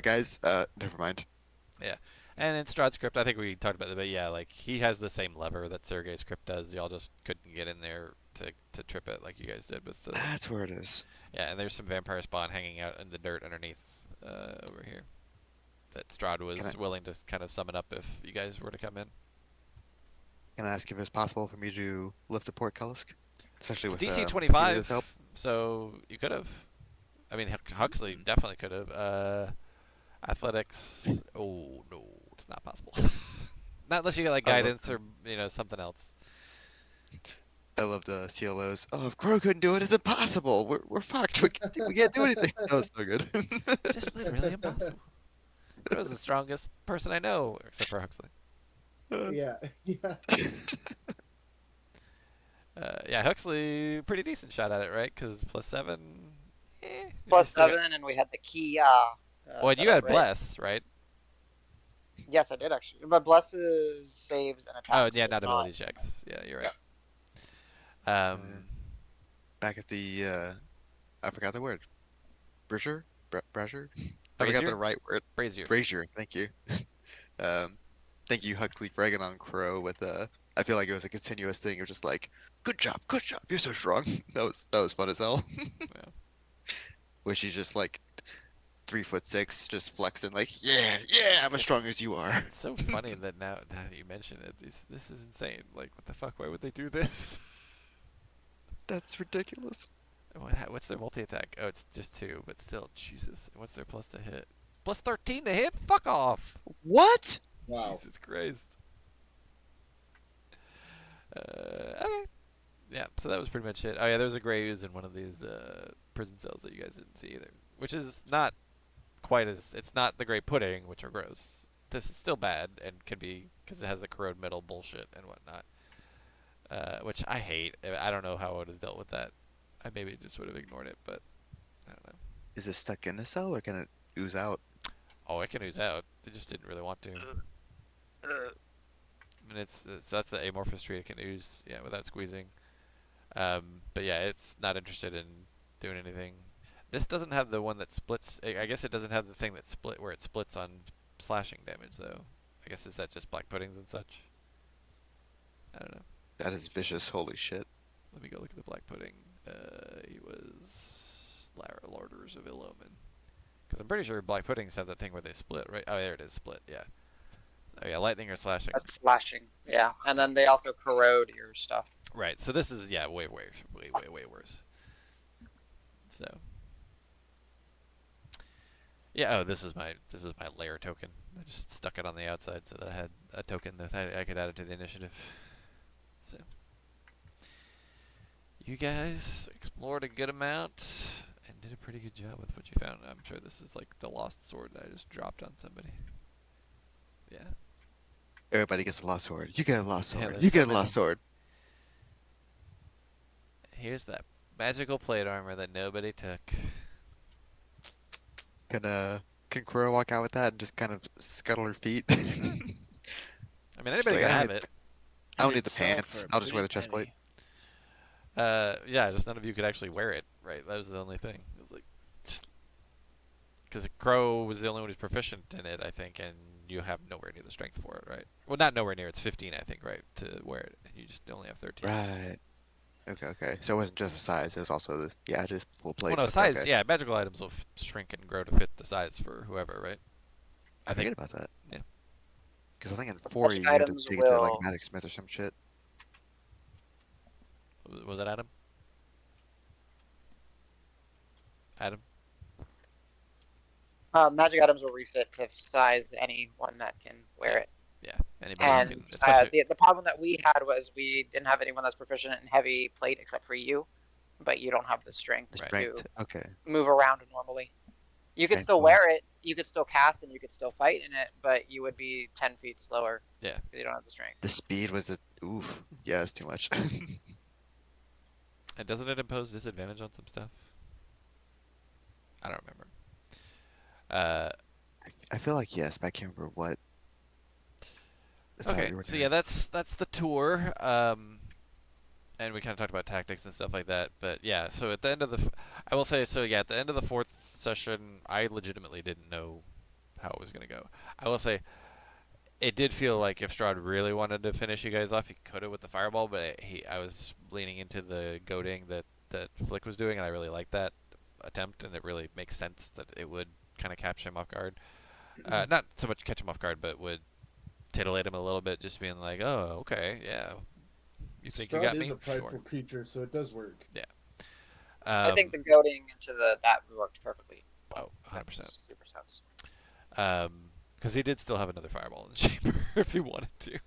guys, never mind. Yeah. And in Strahd's script, I think we talked about that, but yeah, like he has the same lever that Sergei's script does. Y'all just couldn't get in there to trip it like you guys did with the. That's where it is. Yeah, and there's some vampire spawn hanging out in the dirt underneath over here that Strahd was willing to kind of summon up if you guys were to come in. Can I ask if it's possible for me to lift the portcullis, especially It's with DC Celia's 25, help? so you could have. I mean, Huxley definitely could have. Athletics. Oh no, it's not possible. Not unless you get like guidance or something else. I love the CLOs. Oh, if Crow couldn't do it, it's impossible. We're fucked. We can't do anything. That was so good. It's just literally impossible. Crow's the strongest person I know, except for Huxley. Yeah, yeah. Yeah, Huxley, pretty decent shot at it, right? Because +7, you Plus still got. 7, and we had the Kia Well, and set you up, had right? Bless, right? Yes, I did actually. But blesses, saves, and Oh, attacks. yeah, It's not not. ability checks. Yeah, you're right. Yep. Um, Back at the I forgot the word. Brazier? Brazier? I forgot the Brazier? right word. Brazier. Brazier, thank you. Um, thank you, Huxley, for egging on Crow with I feel like it was a continuous thing of just like, good job, you're so strong. That was fun as hell. Yeah. Where she's just like 3'6", just flexing like, yeah, I'm as strong as you are. It's so funny that now that you mention it, this is insane. Like, what the fuck? Why would they do this? That's ridiculous. What's their multi attack? Oh, it's just 2, but still, Jesus. What's their plus to hit? +13 to hit? Fuck off! What? Wow. Jesus Christ. Okay. Yeah, so that was pretty much it. Oh yeah, there was a gray ooze in one of these prison cells that you guys didn't see either, which is not quite as. It's not the gray pudding, which are gross. This is still bad and can be because it has the corrode metal bullshit and whatnot, which I hate. I don't know how I would have dealt with that. I maybe just would have ignored it, but I don't know. Is it stuck in the cell or can it ooze out? Oh, it can ooze out. They just didn't really want to. I mean, it's that's the amorphous tree. It can ooze, yeah, without squeezing. But yeah, it's not interested in doing anything. This doesn't have the one that splits. I guess it doesn't have the thing that split where it splits on slashing damage though. I guess is that just black puddings and such. I don't know. That is vicious. Holy shit. Let me go look at the black pudding. He was Larders of Ill Omen. Because I'm pretty sure black puddings have that thing where they split, right? Oh, there it is, split. Yeah. Oh yeah, lightning or slashing. That's slashing. Yeah, and then they also corrode your stuff. Right. So this is way worse. So. Yeah. Oh, this is my layer token. I just stuck it on the outside so that I had a token that I could add it to the initiative. So. You guys explored a good amount and did a pretty good job with what you found. I'm sure this is like the lost sword that I just dropped on somebody. Yeah. Everybody gets a lost sword. You get a lost Yeah, sword. there's You so get a many. lost sword. Here's that magical plate armor that nobody took. Can Crow walk out with that and just kind of scuttle her feet? I mean, anybody Like, can have it. I don't It'd need the sell pants. for a I'll just wear pretty the chest plate. penny. Yeah, just none of you could actually wear it, right? That was the only thing. It was like, just because Crow was the only one who's proficient in it, I think, and you have nowhere near the strength for it, right? Well, not nowhere near. It's 15, I think, right, to wear it, and you just only have 13. Right. Okay. So it wasn't just the size. It was also just full Well, plate. no, Okay, size. okay. Yeah, magical items will shrink and grow to fit the size for whoever, right? I forget about that. Yeah. Because I think in 4 Magic you had to items take it to like will. Magic Smith or some shit. Was that Adam? Adam? Magic items will refit to size anyone that can wear it. Yeah. Anybody And can, especially. the problem that we had was we didn't have anyone that's proficient in heavy plate except for you, but you don't have the strength The Right. strength. to Okay. move around normally. You could Strength still was- wear it, you could still cast, and you could still fight in it, but you would be 10 feet slower. Yeah. Because you don't have the strength. The speed was the oof. Yeah, it's too much. And doesn't it impose disadvantage on some stuff? I don't remember. I feel like yes, but I can't remember what. That's how Okay, we were so doing yeah, it. that's the tour. And we kind of talked about tactics and stuff like that. But yeah, so at the end of I will say, so yeah, at the end of the 4th session, I legitimately didn't know how it was gonna go. I will say, it did feel like if Strahd really wanted to finish you guys off, he could have with the fireball. But I was leaning into the goading that Flick was doing, and I really liked that attempt, and it really makes sense that it would kind of catch him off guard. Not so much catch him off guard, but would titillate him a little bit, just being like, "Oh, okay, yeah, you think you Strahd got is me? a prideful Sure." creature, so it does work. I think the goading into that worked perfectly. Oh, That 100%. was super sense. Because he did still have another fireball in the chamber if he wanted to.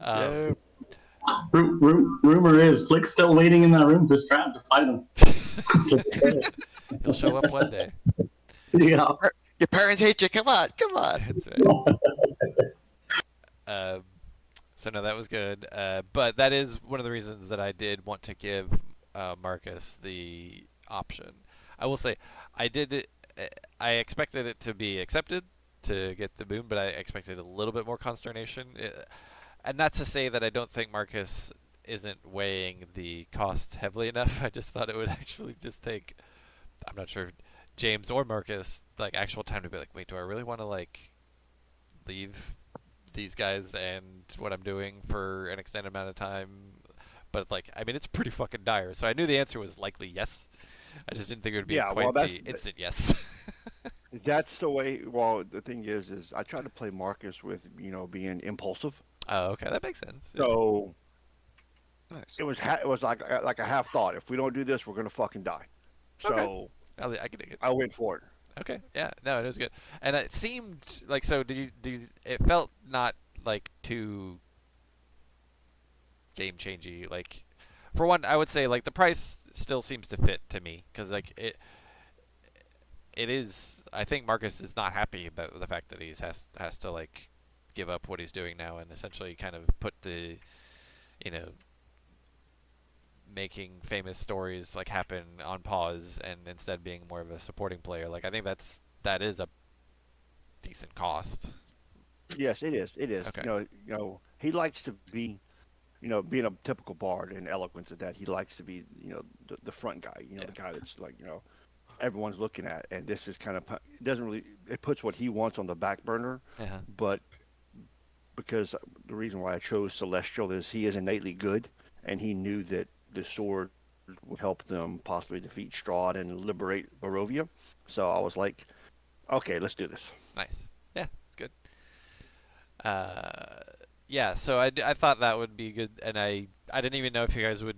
Yeah. Rumor is Flick's still waiting in that room for Strahd to fight him. He'll show up one day. Yeah. Your parents hate you. Come on. That's right. So no, that was good. But that is one of the reasons that I did want to give Marcus the option. I will say, I did. I expected it to be accepted to get the boon, but I expected a little bit more consternation. And not to say that I don't think Marcus isn't weighing the cost heavily enough. I just thought it would actually just take. I'm not sure James or Marcus like actual time to be like, wait, do I really want to like leave these guys and what I'm doing for an extended amount of time? But like, I mean, it's pretty fucking dire. So I knew the answer was likely yes. I just didn't think it would be Yeah, well, quite the instant yes. that's the way. Well, the thing is I try to play Marcus with being impulsive. Oh, okay, that makes sense. Yeah. So Nice. it was like a half thought. If we don't do this, we're gonna fucking die. Okay, So I can dig it. I went for it. Okay, yeah, no, it was good, and it seemed like so. Did you? It felt not like too game changey. Like, for one, I would say like the price still seems to fit to me because like it is. I think Marcus is not happy about the fact that he has to like give up what he's doing now and essentially kind of put the you know making famous stories like happen on pause and instead being more of a supporting player. Like I think that is a decent cost. Yes, it is. It is. Okay. He likes to be, being a typical bard and eloquence at that. He likes to be, the front guy. Yeah. The guy that's like, everyone's looking at. And this is kind of it doesn't really it puts what he wants on the back burner. Uh-huh. But because the reason why I chose Celestial is he is innately good, and he knew that the sword would help them possibly defeat Strahd and liberate Barovia. So I was like, okay, let's do this. Nice. Yeah, it's good. Uh, yeah. So I thought that would be good, and I didn't even know if you guys would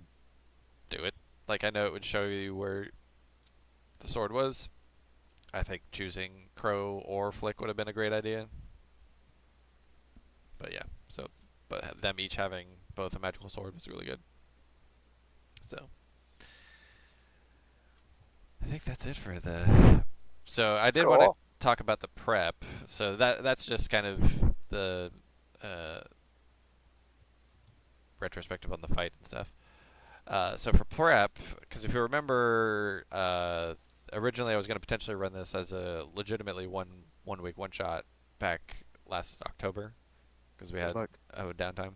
do it. Like I know it would show you where the sword was. I think choosing Crow or Flick would have been a great idea. But yeah, but them each having both a magical sword was really good. So I think that's it for the. So I did want to Cool. talk about the prep. So that's just kind of the uh, retrospective on the fight and stuff. So for prep, because if you remember, originally I was going to potentially run this as a legitimately one week one shot back last October because we Good had luck. downtime.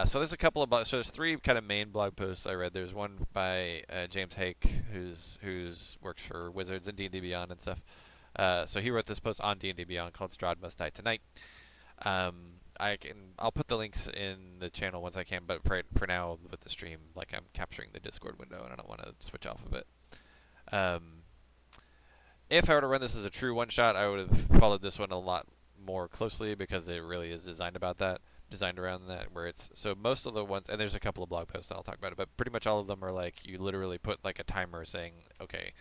So there's a couple of so there's three kind of main blog posts I read. There's one by James Hake, who's works for Wizards and D&D Beyond and stuff. So he wrote this post on D&D Beyond called "Strahd Must Die Tonight." I'll put the links in the channel once I can, but for now with the stream, like I'm capturing the Discord window and I don't want to switch off of it. If I were to run this as a true one shot, I would have followed this one a lot more closely because it really is designed around that, where it's so most of the ones, and there's a couple of blog posts and I'll talk about it, but pretty much all of them are like you literally put like a timer saying, okay,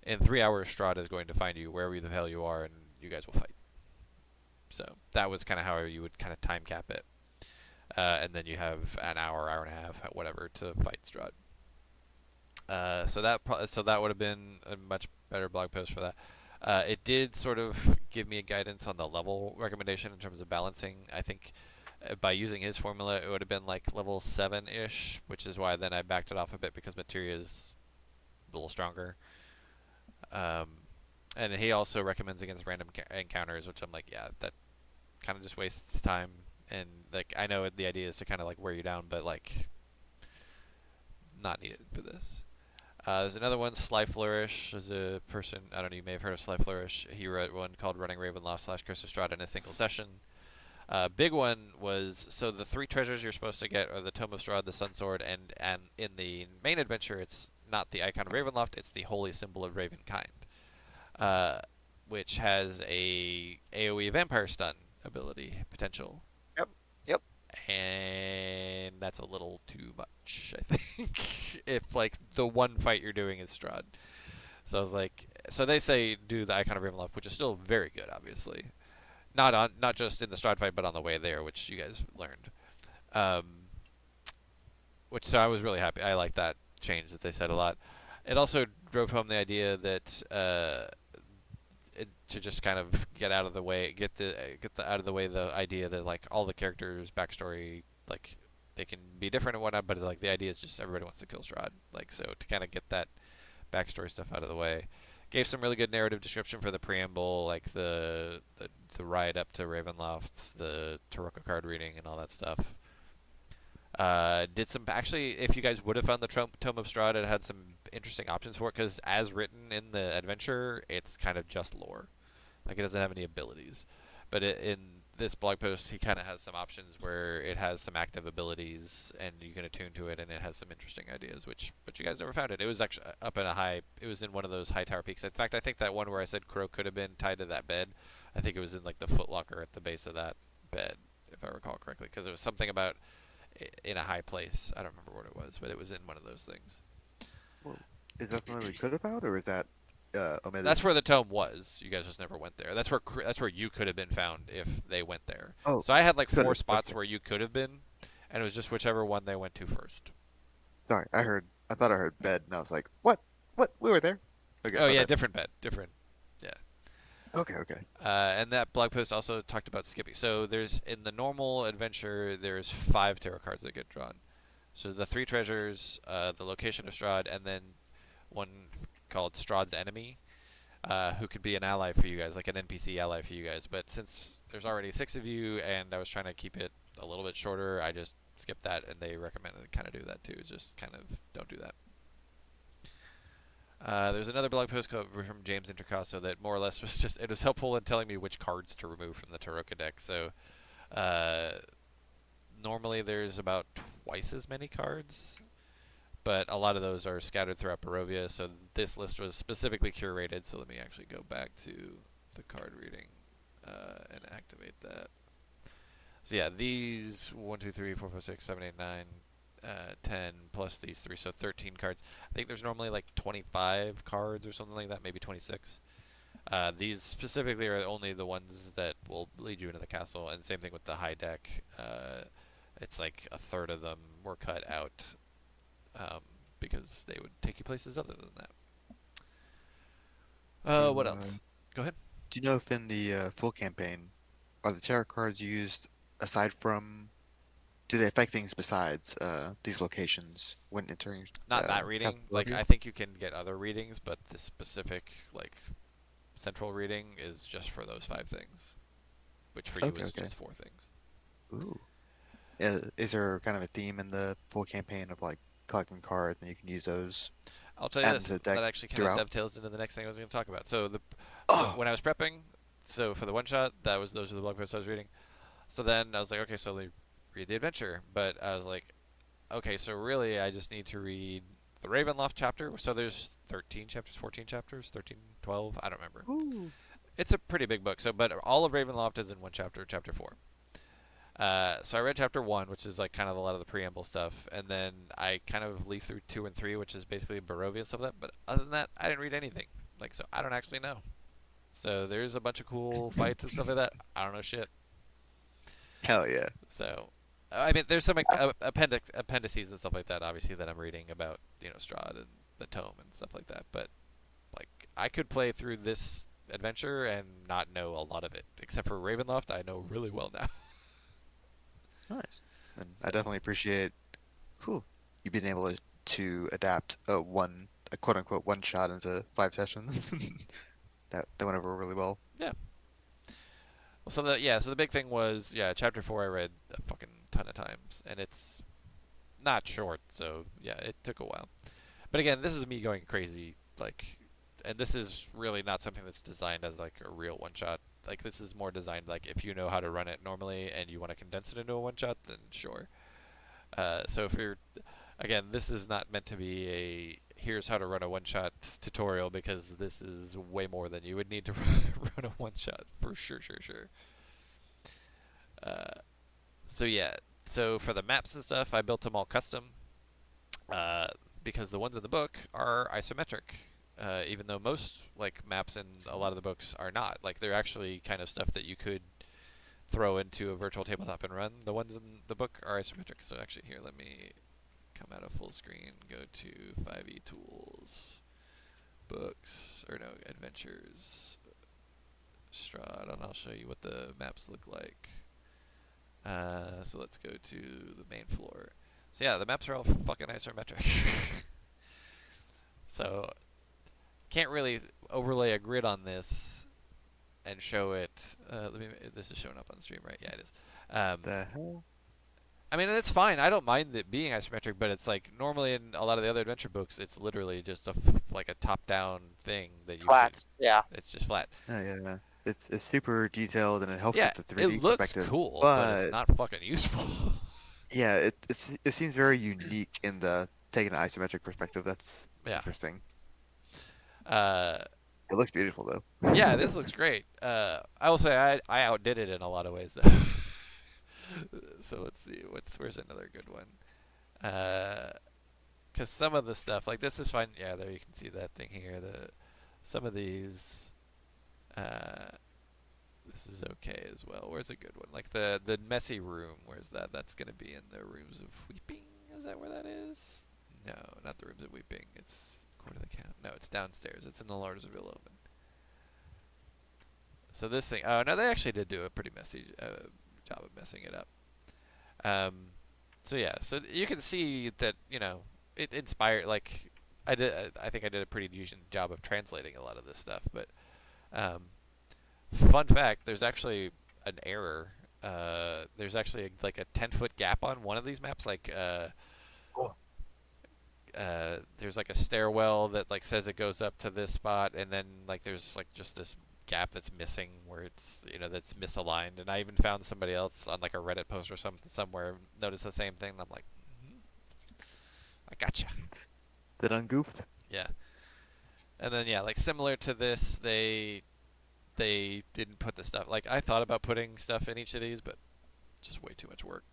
in 3 hours Strahd is going to find you wherever the hell you are and you guys will fight. So that was kind of how you would kind of time cap it, and then you have an hour and a half, whatever, to fight Strahd. So that would have been a much better blog post for that. It did sort of give me a guidance on the level recommendation in terms of balancing. I think by using his formula, it would have been like level 7-ish, which is why then I backed it off a bit because materia is a little stronger. And he also recommends against random encounters, which I'm like, yeah, that kind of just wastes time. And like I know the idea is to kind of like wear you down, but like not needed for this. There's another one, Sly Flourish, is a person, I don't know, you may have heard of Sly Flourish. He wrote one called Running Ravenloft / Curse of Strahd in a single session. Big one was, so the 3 treasures you're supposed to get are the Tome of Strahd, the Sun Sword, and in the main adventure, it's not the Icon of Ravenloft, it's the Holy Symbol of Ravenkind, which has a AoE Vampire Stun ability potential. Yep. Yep. And that's a little too much, I think, if like the one fight you're doing is Strahd. So I was like, so they say do the Icon of Ravenloft, which is still very good, obviously. Not just in the Strahd fight, but on the way there, which you guys learned. Which so I was really happy. I like that change that they said a lot. It also drove home the idea that to just kind of get out of the way, get the out of the way the idea that like all the characters' backstory, like they can be different and whatnot, but like the idea is just everybody wants to kill Strahd. Like so to kind of get that backstory stuff out of the way. Gave some really good narrative description for the preamble, like the ride up to Ravenloft, the Tarokka card reading, and all that stuff. Did some actually, if you guys would have found the Tome of Strahd, it had some interesting options for it because as written in the adventure, it's kind of just lore. Like it doesn't have any abilities. But in this blog post, he kind of has some options where it has some active abilities and you can attune to it, and it has some interesting ideas. Which, but you guys never found it. It was actually up in a high. It was in one of those high tower peaks. In fact, I think that one where I said Crow could have been tied to that bed, I think it was in like the footlocker at the base of that bed, if I recall correctly, because it was something about in a high place. I don't remember what it was, but it was in one of those things. Well, is that something we could have found, or is that omitted? That's where the tome was. You guys just never went there. That's where you could have been found if they went there. Oh, So I had like could 4 have. spots Okay. where you could have been, and it was just whichever one they went to first. Sorry, I thought I heard bed, and I was like, what? What? We were there. Okay, Oh my yeah, bad. different bed, different. Yeah. Okay, okay. And that blog post also talked about skipping. So there's in the normal adventure, there's 5 tarot cards that get drawn. So the 3 treasures, the location of Strahd, and then one called Strahd's enemy, who could be an ally for you guys, like an NPC ally for you guys. But since there's already 6 of you, and I was trying to keep it a little bit shorter, I just skipped that, and they recommended to kind of do that too. Just kind of don't do that. There's another blog post from James Intercasso that more or less was just it was helpful in telling me which cards to remove from the Tarokka deck. So uh, normally there's about twice as many cards, but a lot of those are scattered throughout Barovia. So this list was specifically curated. So let me actually go back to the card reading and activate that. So yeah, these 1, 2, 3, 4, 5, 6, 7, 8, 9, 10 plus these 3, so 13 cards. I think there's normally like 25 cards or something like that, maybe 26. These specifically are only the ones that will lead you into the castle, and same thing with the high deck. It's like a third of them were cut out because they would take you places other than that. What else? Go ahead. Do you know if in the full campaign are the tarot cards used aside from? Do they affect things besides these locations when entering Not that reading. Castle Like Barovia? I think you can get other readings, but the specific like central reading is just for those 5 things, which for you Okay, is okay. just 4 things. Ooh. Is there kind of a theme in the full campaign of like collecting cards and you can use those I'll tell you add this. to the deck That actually kind of throughout? dovetails into the next thing I was going to talk about. So Oh, when I was prepping, so for the one shot, those are the blog posts I was reading. So then I was like, okay, so let me read the adventure. But I was like, okay, so really I just need to read the Ravenloft chapter. So there's 13 chapters, 14 chapters, 13, 12, I don't remember. ooh. It's a pretty big book. So, but all of Ravenloft is in one chapter, chapter 4. So I read chapter 1, which is like kind of a lot of the preamble stuff, and then I kind of leafed through 2 and 3, which is basically Barovia and stuff like that. But other than that, I didn't read anything. Like, so I don't actually know. So there's a bunch of cool fights and stuff like that. I don't know shit. Hell yeah. So, I mean, there's some appendices and stuff like that, obviously, that I'm reading about, Strahd and the tome and stuff like that. But like, I could play through this adventure and not know a lot of it, except for Ravenloft. I know really well now. Nice. And I So, definitely appreciate whew, you being able to adapt a quote unquote one shot into 5 sessions. That went over really well. yeah. Well, so the big thing was chapter 4 I read a fucking ton of times, and it's not short, so yeah, it took a while. But again, this is me going crazy, like, and this is really not something that's designed as like a real one shot. Like this is more designed like if you know how to run it normally and you want to condense it into a one shot, then sure. So if you're again, this is not meant to be a here's how to run a one shot tutorial because this is way more than you would need to run a one shot for sure, sure, sure. Uh, so yeah, so for the maps and stuff, I built them all custom uh, because the ones in the book are isometric. Even though most like maps in a lot of the books are not, like they're actually kind of stuff that you could throw into a virtual tabletop and run. The ones in the book are isometric. So actually, here, let me come out of full screen, go to 5e tools, books, or no, adventures. Strahd, and I'll show you what the maps look like. So let's go to the main floor. So yeah, the maps are all fucking isometric. So can't really overlay a grid on this and show it. Let me. This is showing up on the stream, right? Yeah, it is. The hell? I mean, it's fine. I don't mind it being isometric, but it's like normally in a lot of the other adventure books, it's literally just like a top-down thing that you. Flats. Yeah. It's just flat. Oh yeah. It's super detailed and it helps Yeah, with the it 3D looks perspective. cool, but it's But not fucking useful. yeah, it seems very unique in the taking an isometric perspective. That's Yeah. interesting. Uh, It looks beautiful though. yeah, this looks great. I will say I outdid it in a lot of ways though. So let's see, where's another good one? Because some of the stuff, like this is fine. Yeah, there you can see that thing here. Some of these, this is okay as well. Where's a good one? Like the messy room. Where's that? That's gonna be in the rooms of weeping. Is that where that is? No, not the rooms of weeping. It's Court of the Count. No, it's downstairs. It's in the Lords of Oven. So this thing. Oh no, they actually did do a pretty messy job of messing it up. So yeah, so you can see that it inspired. Like I think I did a pretty decent job of translating a lot of this stuff. But fun fact: there's actually an error. There's actually like a 10-foot gap on one of these maps. Like Cool. there's like a stairwell that like says it goes up to this spot, and then like there's like just this gap that's missing where it's that's misaligned. And I even found somebody else on like a Reddit post or something somewhere noticed the same thing, and I'm like, I gotcha. That ungoofed? Yeah. And then yeah, like similar to this, they didn't put the stuff. Like I thought about putting stuff in each of these, but just way too much work.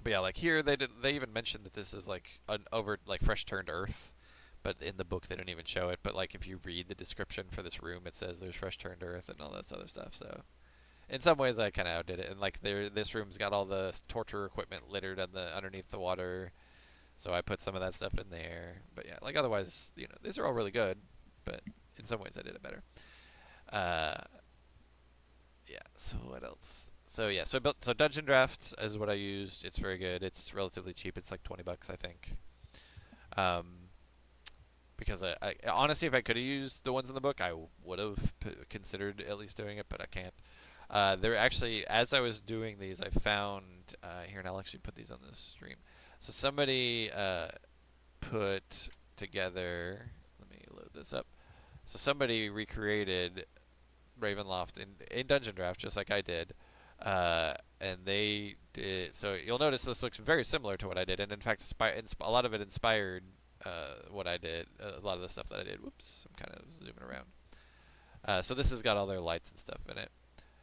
But yeah, like here they even mentioned that this is like an over like fresh turned earth. But in the book, they don't even show it. But like, if you read the description for this room, it says there's fresh turned earth and all this other stuff. So, in some ways, I kind of outdid it. And like, this room's got all the torture equipment littered on underneath the water. So I put some of that stuff in there. But yeah, like otherwise, these are all really good. But in some ways, I did it better. Yeah. So what else? So yeah, so Dungeon Draft is what I used. It's very good. It's relatively cheap. It's like $20, I think. Because I honestly, if I could have used the ones in the book, I would have considered at least doing it, but I can't. There actually, as I was doing these, I found here, and I'll actually put these on the stream. So somebody put together. Let me load this up. So somebody recreated Ravenloft in Dungeon Draft, just like I did. And they did. So you'll notice this looks very similar to what I did, and in fact, a lot of it inspired what I did, a lot of the stuff that I did. Whoops, I'm kind of zooming around. So this has got all their lights and stuff in it.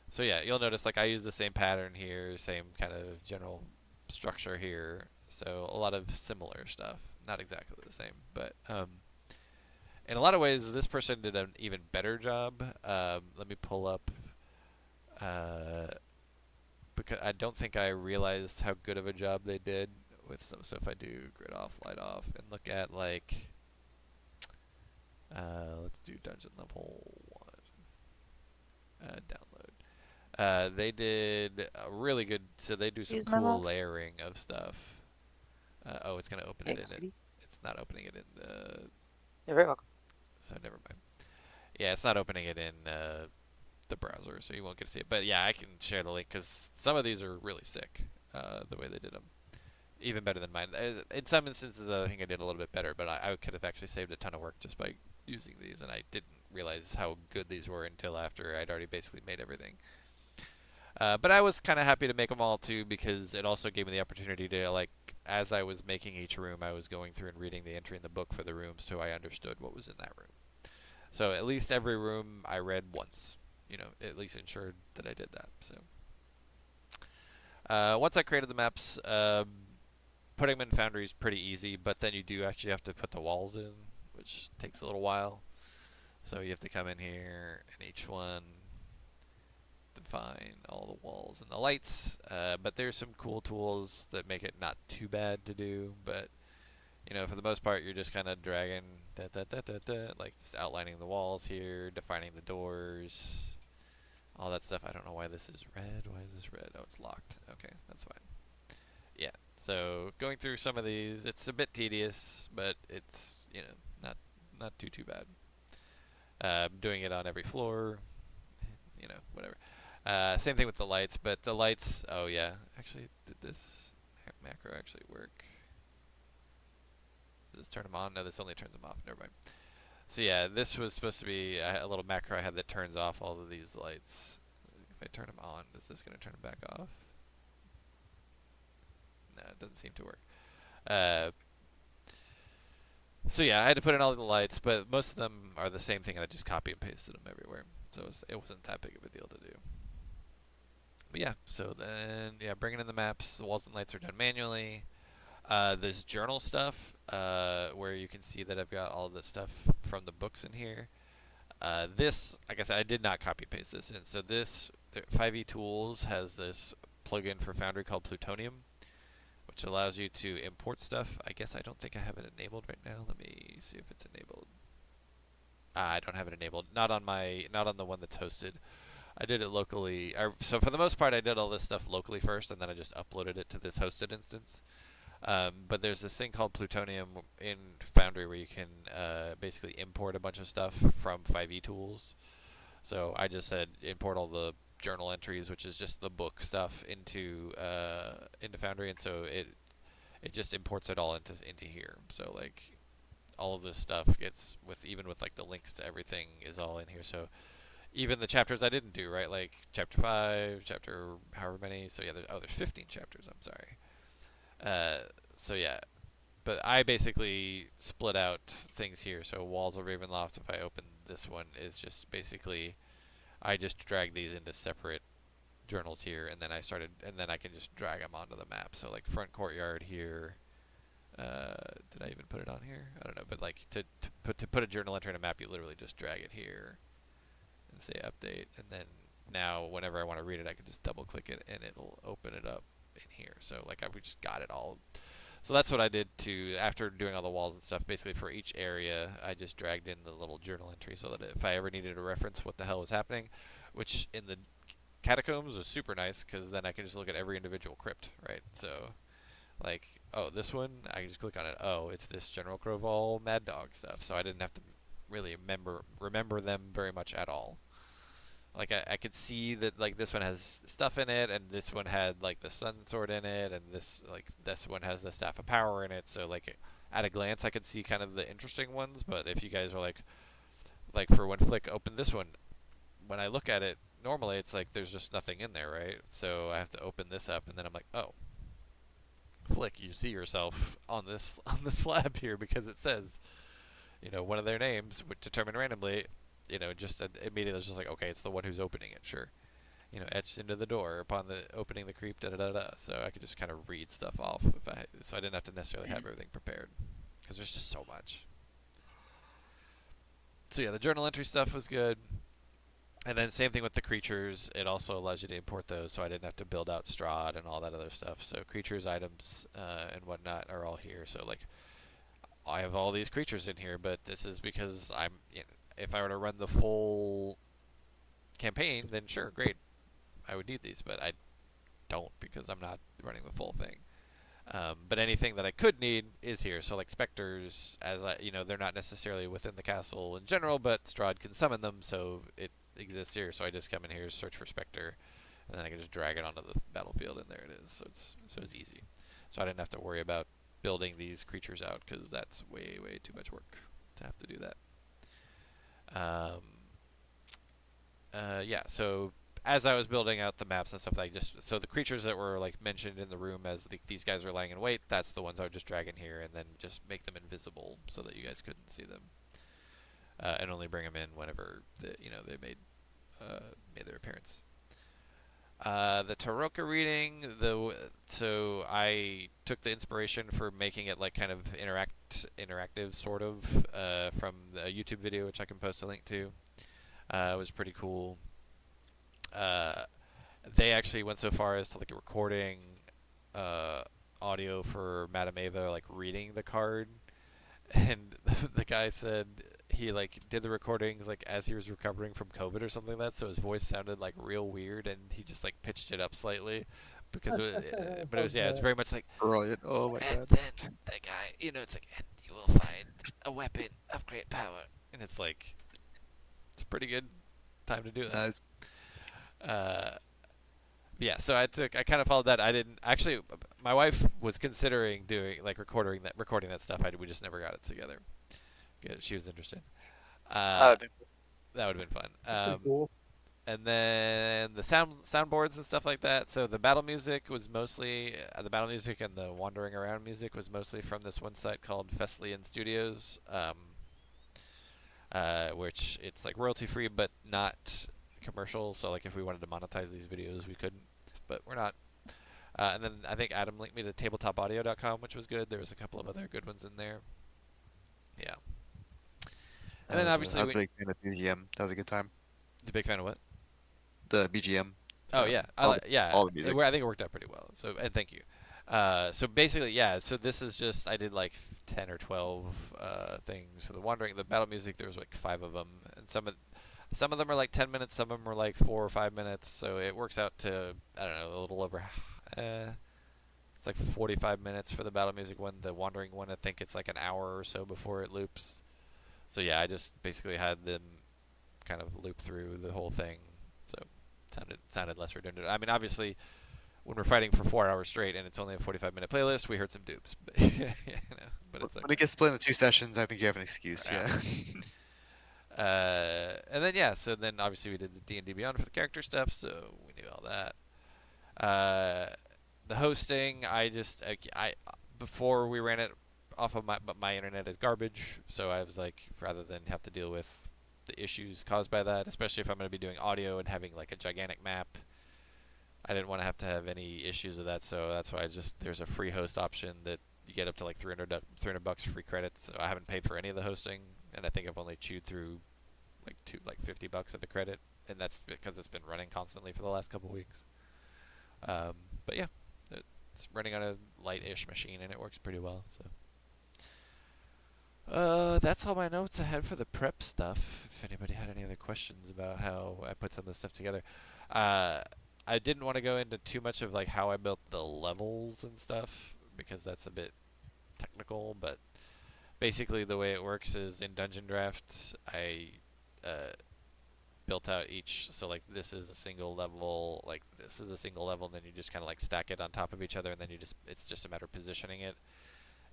So yeah, you'll notice like I use the same pattern here, same kind of general structure here. So a lot of similar stuff, not exactly the same, but in a lot of ways, this person did an even better job. Let me pull up, because I don't think I realized how good of a job they did with some. So if I do grid off, light off, and look at like, let's do dungeon level 1, download. They did a really good. So they do some Use my cool mouth. layering of stuff. Oh, it's gonna open it Thanks, in it. sweetie. It's not opening it in the. You're very welcome. So never mind. Yeah, it's not opening it in the browser, so you won't get to see it. But yeah, I can share the link because some of these are really sick. The way they did them, even better than mine. In some instances, I think I did a little bit better, but I could have actually saved a ton of work just by using these, and I didn't realize how good these were until after I'd already basically made everything. But I was kind of happy to make them all too, because it also gave me the opportunity to, like, as I was making each room, I was going through and reading the entry in the book for the room, so I understood what was in that room. So at least every room I read once, at least ensured that I did that. So once I created the maps, putting them in Foundry is pretty easy, but then you do actually have to put the walls in, which takes a little while. So you have to come in here and each one define all the walls and the lights. But there's some cool tools that make it not too bad to do. But for the most part, you're just kind of dragging, like just outlining the walls here, defining the doors. all that stuff. I don't know why this is red. Why is this red? Oh, it's locked. Okay, that's fine. Yeah. So going through some of these, it's a bit tedious, but it's not too bad. Doing it on every floor, whatever. Same thing with the lights, but the lights. Oh yeah, actually, did this macro actually work? Does this turn them on? No, this only turns them off. Never mind. So yeah, this was supposed to be a little macro I had that turns off all of these lights. If I turn them on, is this going to turn them back off? No, it doesn't seem to work. Uh, so yeah, I had to put in all the lights, but most of them are the same thing, and I just copy and pasted them everywhere. So it wasn't that big of a deal to do. But yeah, so then bringing in the maps, the walls and lights are done manually. There's journal stuff where you can see that I've got all the stuff from the books in here. This, like I said, I did not copy paste this in. So this 5e Tools has this plugin for Foundry called Plutonium, which allows you to import stuff. I guess I don't think I have it enabled right now. Let me see if it's enabled. I don't have it enabled. Not on the one that's hosted. I did it locally. So for the most part, I did all this stuff locally first, and then I just uploaded it to this hosted instance. But there's this thing called Plutonium in Foundry where you can basically import a bunch of stuff from 5e Tools. So I just said import all the journal entries, which is just the book stuff, into Foundry, and so it just imports it all into here. So like all of this stuff gets even with like the links to everything is all in here. So even the chapters I didn't do, right? Like chapter 5, chapter however many. So yeah, there's 15 chapters. I'm sorry. So yeah, but I basically split out things here. So Walls of Ravenloft, if I open this one, is just basically I just drag these into separate journals here, and then I can just drag them onto the map. So like front courtyard here. Did I even put it on here? I don't know, but like to put a journal entry in a map, you literally just drag it here and say update, and then now whenever I want to read it, I can just double click it and it'll open it up in here. So like we just got it all. So that's what I did after doing all the walls and stuff. Basically for each area, I just dragged in the little journal entry so that if I ever needed to reference what the hell was happening, which in the catacombs was super nice because then I can just look at every individual crypt, right? So like, oh, this one, I can just click on it. Oh, it's this General Croval Mad Dog stuff. So I didn't have to really remember them very much at all. Like I could see that like this one has stuff in it, and this one had like the Sun Sword in it, and this one has the Staff of Power in it. So like at a glance, I could see kind of the interesting ones. But if you guys are like for when Flick opened this one, when I look at it, normally it's like there's just nothing in there, right? So I have to open this up, and then I'm like, oh, Flick, you see yourself on this slab here because it says, one of their names determined randomly. Just immediately it's just like, okay, it's the one who's opening it, sure. Etched into the door upon the opening the creep, da da da da. So I could just kind of read stuff off so I didn't have to necessarily have everything prepared because there's just so much. So yeah, the journal entry stuff was good. And then same thing with the creatures. It also allows you to import those, so I didn't have to build out Strahd and all that other stuff. So creatures, items, and whatnot are all here. So like, I have all these creatures in here, but this is because if I were to run the full campaign, then sure, great, I would need these, but I don't because I'm not running the full thing. But anything that I could need is here. So like specters, they're not necessarily within the castle in general, but Strahd can summon them, so it exists here. So I just come in here, search for specter, and then I can just drag it onto the battlefield, and there it is. So it's easy. So I didn't have to worry about building these creatures out because that's way too much work to have to do that. Yeah, so as I was building out the maps and stuff, so the creatures that were like mentioned in the room as these guys are lying in wait, that's the ones I would just drag in here and then just make them invisible so that you guys couldn't see them, and only bring them in whenever they made their appearance. The Taroka reading, so I took the inspiration for making it like kind of interactive sort of from the YouTube video, which I can post a link to. It was pretty cool. They actually went so far as to like recording audio for Madame Ava like reading the card, and the guy said he like did the recordings like as he was recovering from COVID or something like that, so his voice sounded like real weird, and he just like pitched it up slightly because but it was yeah, it's very much like, Brilliant. Oh my and god. then the guy, it's like, and you will find a weapon of great power, and it's like it's a pretty good time to do that. Nice. Uh, yeah, so I kind of followed that. I didn't actually. My wife was considering doing like recording that stuff. We just never got it together. Yeah, she was interested. That Uh, would be cool. that would have been fun. That's pretty cool. And then the soundboards and stuff like that. So the battle music was mostly the battle music, and the wandering around music was mostly from this one site called Fesliyan Studios, which it's like royalty free but not commercial. So like if we wanted to monetize these videos, we couldn't, but we're not. And then I think Adam linked me to tabletopaudio.com, which was good. There was a couple of other good ones in there. Yeah. And then obviously I was a big fan of BGM. That was a good time. you a big fan of what? The BGM. Oh yeah, yeah. all the music. I think it worked out pretty well. So and thank you. So basically, yeah. So this is just I did like 10 or 12 things. So the battle music. There was like 5 of them, and some of them are like 10 minutes. Some of them are like 4 or 5 minutes. So it works out to I don't know a little over. It's like 45 minutes for the battle music one. The wandering one, I think it's like an hour or so before it loops. So yeah, I just basically had them kind of loop through the whole thing. So sounded less redundant. I mean, obviously, when we're fighting for 4 hours straight and it's only a 45-minute playlist, we heard some dupes. But, but it's like When it gets split into 2 sessions, I think you have an excuse. Right. Yeah. and then yeah, so then obviously we did the D&D Beyond for the character stuff, so we knew all that. The hosting, I before we ran it off of my internet is garbage, so I was like, rather than have to deal with the issues caused by that, especially if I'm going to be doing audio and having like a gigantic map, I didn't want to have any issues with that, so that's why there's a free host option that you get up to like 300 bucks free credits. So I haven't paid for any of the hosting, and I think I've only chewed through like 50 bucks of the credit, and that's because it's been running constantly for the last couple weeks. But yeah, it's running on a light-ish machine, and it works pretty well. So that's all my notes I had for the prep stuff. If anybody had any other questions about how I put some of this stuff together, I didn't want to go into too much of like how I built the levels and stuff because that's a bit technical. But basically, the way it works is in Dungeon Drafts, I built out each. So like this is a single level, like this is a single level, and then you just kind of like stack it on top of each other, and then it's just a matter of positioning it,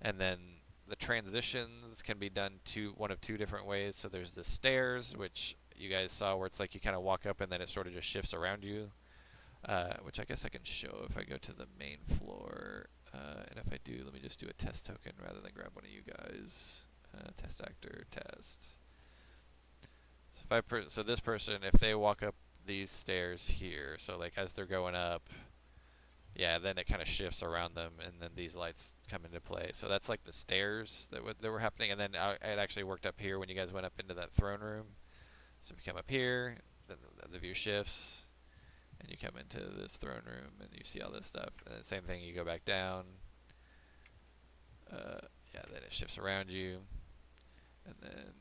and then the transitions can be done one of two different ways. So there's the stairs, which you guys saw, where it's like you kind of walk up and then it sort of just shifts around you, which I guess I can show if I go to the main floor. And if I do, let me just do a test token rather than grab one of you guys. Test actor, test. So so this person, if they walk up these stairs here, so like as they're going up, yeah, then it kind of shifts around them, and then these lights come into play. So that's like the stairs that were happening, and then it actually worked up here when you guys went up into that throne room. So if you come up here, then the view shifts, and you come into this throne room, and you see all this stuff. And the same thing, you go back down. Yeah, then it shifts around you, and then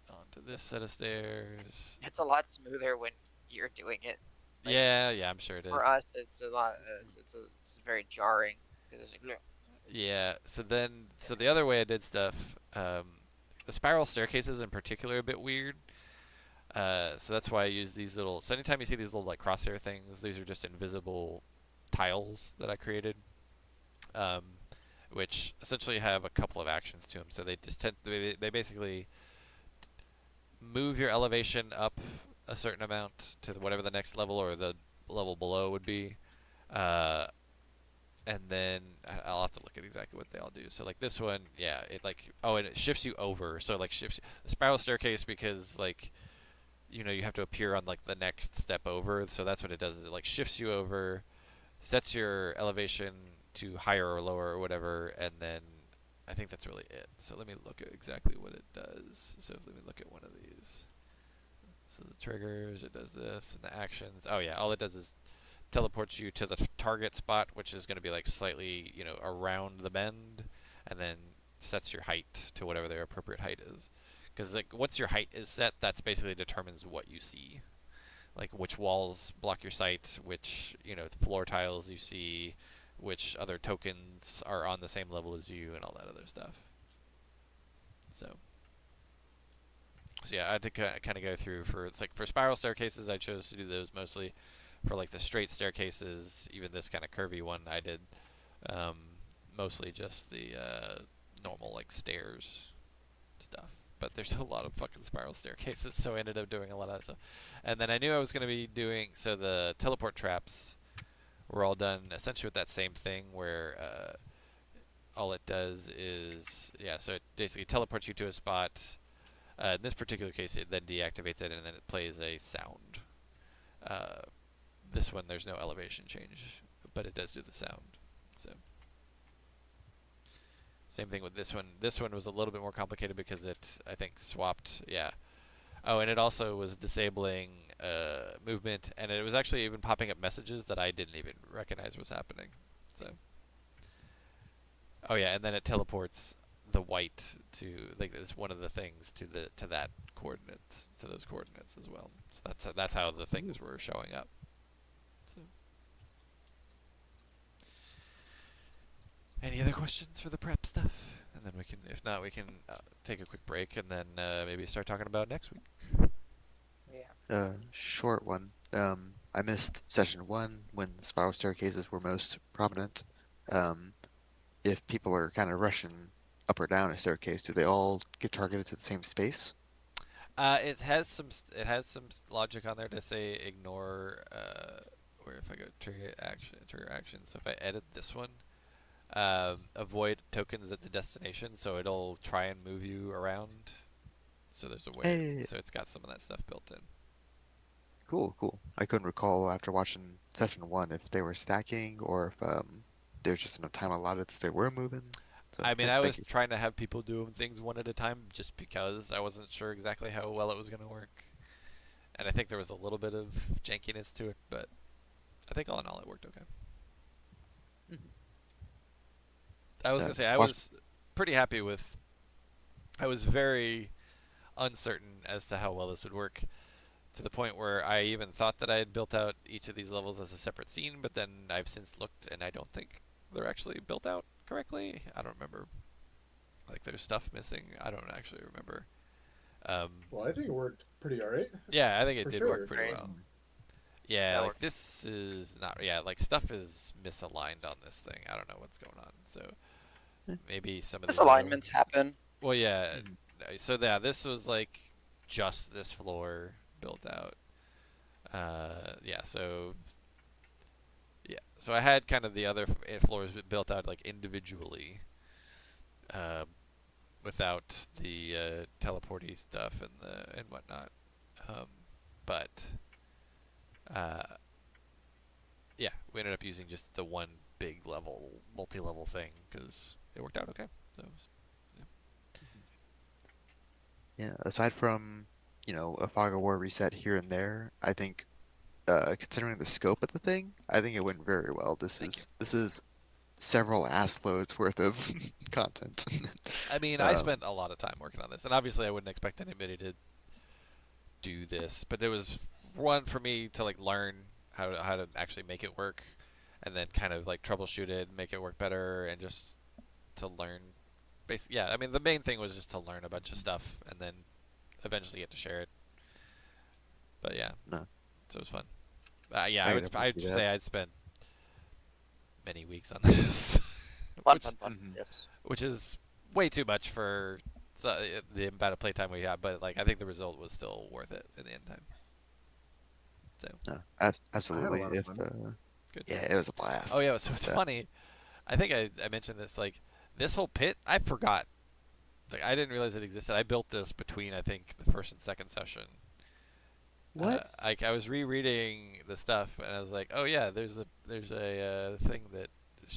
onto this set of stairs. It's a lot smoother when you're doing it. Like, yeah, I'm sure it is. For us, it's a lot. It's very jarring because it's like, Yeah. So the other way I did stuff, the spiral staircases in particular are a bit weird. So that's why I use these little. So anytime you see these little like crosshair things, these are just invisible tiles that I created, which essentially have a couple of actions to them. So they basically move your elevation up a certain amount to whatever the next level or the level below would be. And then I'll have to look at exactly what they all do. So like this one, yeah, it like and it shifts you over. So like shifts the spiral staircase because like you have to appear on like the next step over. So that's what it does. Is it like shifts you over, sets your elevation to higher or lower or whatever, and then I think that's really it. So let me look at exactly what it does. So let me look at one of these. So the triggers, it does this, and the actions. Oh yeah, all it does is teleports you to the target spot, which is going to be like slightly, around the bend, and then sets your height to whatever their appropriate height is. Because like once your height is set, that's basically determines what you see, like which walls block your sight, which floor tiles you see, which other tokens are on the same level as you, and all that other stuff. So yeah, I had to kind of go through for spiral staircases. I chose to do those mostly. For like the straight staircases, even this kind of curvy one, I did um, mostly just the normal like stairs stuff. But there's a lot of fucking spiral staircases, so I ended up doing a lot of that stuff. And then I knew I was going to be doing the teleport traps were all done essentially with that same thing where all it does is so it basically teleports you to a spot. In this particular case, it then deactivates it and then it plays a sound. Uh, this one, there's no elevation change, but it does do the sound. So, same thing with this one. This one was a little bit more complicated because it, I think, swapped. Yeah. Oh, and it also was disabling movement, and it was actually even popping up messages that I didn't even recognize was happening. So. Oh yeah, and then it teleports the white to like it's one of the things to that coordinates to those coordinates as well. So that's how the things were showing up. So. Any other questions for the prep stuff? And then we can, if not, we can take a quick break and then maybe start talking about next week. Yeah. Short one. I missed session 1 when spiral staircases were most prominent. If people are kind of rushing up or down a staircase, do they all get targeted to the same space? It has some logic on there to say ignore. Or if I go trigger action. So if I edit this one, avoid tokens at the destination, so it'll try and move you around. So there's a way. Hey, So it's got some of that stuff built in. cool, cool. I couldn't recall after watching session 1 if they were stacking or if there's just enough time allotted that they were moving. So I mean, yeah, I thank was you. trying to have people doing things one at a time just because I wasn't sure exactly how well it was going to work. And I think there was a little bit of jankiness to it, but I think all in all it worked okay. Mhm. I was going to say, I Watch. was pretty happy with. I was very uncertain as to how well this would work, to the point where I even thought that I had built out each of these levels as a separate scene, but then I've since looked and I don't think they're actually built out correctly. I don't remember. Like there's stuff missing. I don't actually remember. Well, I think it worked pretty alright. Yeah, I think it For did work sure. pretty Right. well. Yeah, That like worked. this is not. Yeah, like stuff is misaligned on this thing. I don't know what's going on. So maybe some of these other Misalignments ones. happen. Well, yeah. Mhm. So yeah, this was like just this floor built out. Yeah. So I had kind of the other floors built out like individually, uh, without the teleporty stuff and whatnot. Um, but uh, yeah, we ended up using just the one big level, multi-level thing because it worked out okay. So yeah. Yeah, aside from, a Fog of War reset here and there, I think considering the scope of the thing, I think it went very well. This Thank you. is several ass loads worth of content. I mean, I um, spent a lot of time working on this, and obviously, I wouldn't expect anybody to do this, but it was one for me to like learn how to actually make it work, and then kind of like troubleshoot it, make it work better, and just to learn. Basically, yeah. I mean, the main thing was just to learn a bunch of stuff, and then eventually get to share it. But yeah, no, so it was fun. Yeah, I can definitely I'd see that. say I'd spent many weeks on this, Fun, which fun, fun. Mhm. Yes. which is way too much for the amount of playtime we had. But like, I think the result was still worth it in the end time. So No, I had a absolutely. lot of If fun. good. Yeah, it was a Oh blast. yeah, so it's Uh, funny. I think I mentioned this. Like this whole pit, I forgot. Like I didn't realize it existed. I built this between I think the first and second session. what? I was rereading the stuff and I was like, oh yeah, there's a thing that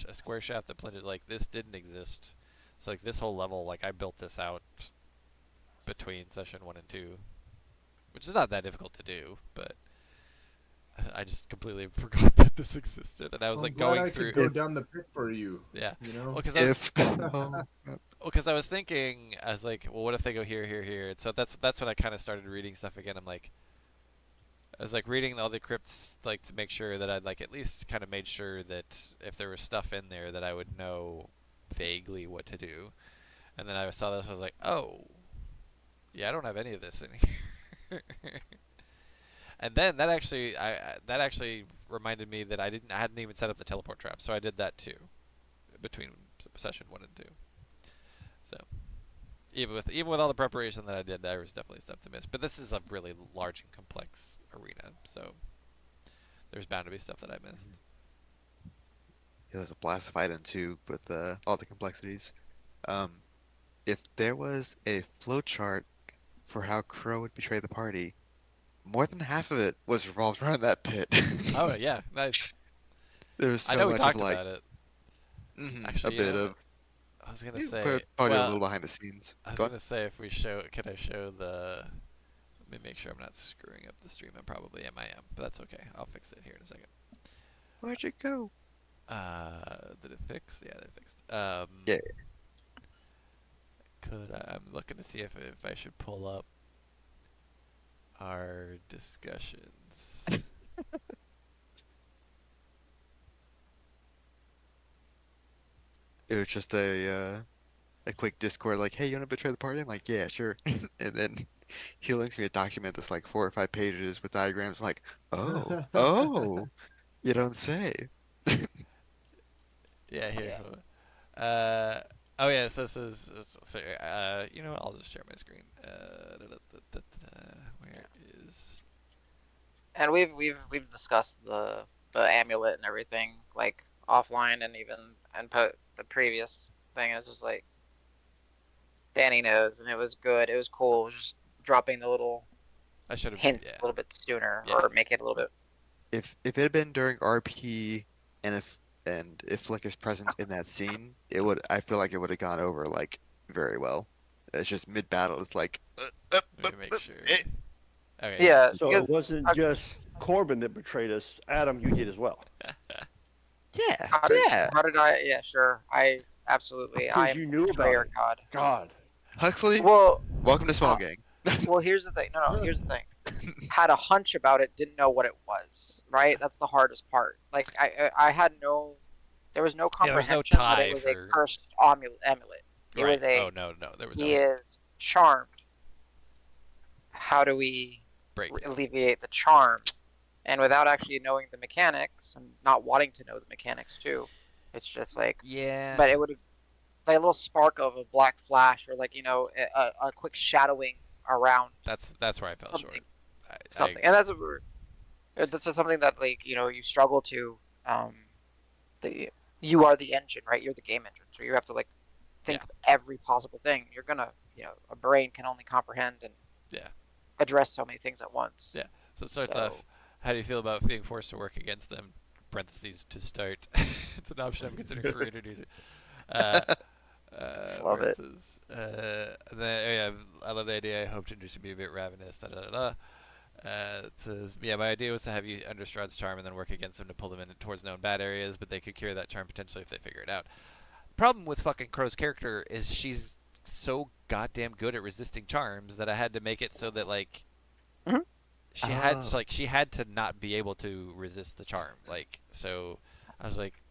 a square shaft that plunges like this didn't exist. So like this whole level, like I built this out between session 1 and 2, which is not that difficult to do, but I just completely forgot that this existed, and I was I'm like glad going I through. could go down the pit for you. Yeah, You well, know. because If oh, I was thinking, I was like, well, what if they go here, here, here? And so that's when I kind of started reading stuff again. I was like reading all the crypts like to make sure that I'd like at least kind of made sure that if there was stuff in there that I would know vaguely what to do. And then I saw this, I was like, oh, yeah, I don't have any of this in here. And then that actually reminded me that I hadn't even set up the teleport trap, so I did that too between session 1 and 2. So even with all the preparation that I did, there was definitely stuff to miss. But this is a really large and complex arena, so there's bound to be stuff that I missed. it was a blast to fight into with all the complexities. Um, if there was a flowchart for how Crow would betray the party, more than half of it was revolved around that pit. Oh yeah, nice. There was I so know we much of talked like about it. a Actually, bit of I was gonna you know, say, probably a well, little behind the scenes. I was Go on. gonna say if we show, can I show the? Let me make sure I'm not screwing up the stream. I probably am. I am, but that's okay. I'll fix it here in a second. Where'd you go? Did it fix? Yeah, it fixed. Yeah, I'm looking to see if I should pull up our discussions. it was just a quick Discord like, hey, you want to betray the party? I'm like, yeah, sure. And then he links me a document that's like 4 or 5 pages with diagrams. I'm like, oh, you don't say. Yeah, here. Yeah. Hold on. Oh yeah. So this is. You know what? I'll just share my screen. Where is? And we've discussed the amulet and everything like offline and even and put the previous thing. And it's just like Danny knows, and it was good. It was cool. It was just dropping the little I should have. hints Yeah. a little bit sooner, Yeah. or make it a little bit. If it had been during RP and if Flick is present in that scene, it would I feel like it would have gone over like very well. It's just mid battle. It's like, Let me make sure. eh. Okay. Yeah. Yeah, So because it wasn't just Corbin that betrayed us. Adam, you did as well. Yeah, how did yeah. how did I? Yeah, sure. I absolutely. I Because am you the knew about betrayer it. god. God. Huxley, Well, welcome to Small uh, Gang. well, here's the thing. No, here's the thing. Had a hunch about it, didn't know what it was. Right? That's the hardest part. Like I had no, there was no Yeah. There was no comprehension that it tie was a for. cursed amulet. It Right. was a Oh no, no. There was no he hint. is charmed. How do we Break it. alleviate the charm? And without actually knowing the mechanics and not wanting to know the mechanics too, it's just like, Yeah. but it would have like a little spark of a black flash or like a quick shadowing around That's where I fell something short. something, and that's just something that like you struggle to the you are the engine, right? You're the game engine, so you have to like think Yeah. of every possible thing. You're gonna a brain can only comprehend and Yeah. address so many things at once. Yeah. So it starts So off. How do you feel about being forced to work against them? Parentheses to start. It's an option I'm considering for introducing. Uh, love where it it. says, and then, oh yeah, I love the idea. I hope to introduce you to be a bit ravenous. Da, da, da, da. It says, yeah, my idea was to have you under Strahd's charm and then work against them to pull them in towards known bad areas, but they could cure that charm potentially if they figure it out. The problem with fucking Crow's character is she's so goddamn good at resisting charms that I had to make it so that like Mhm. Oh, she had to not be able to resist the charm. Like so, I was like,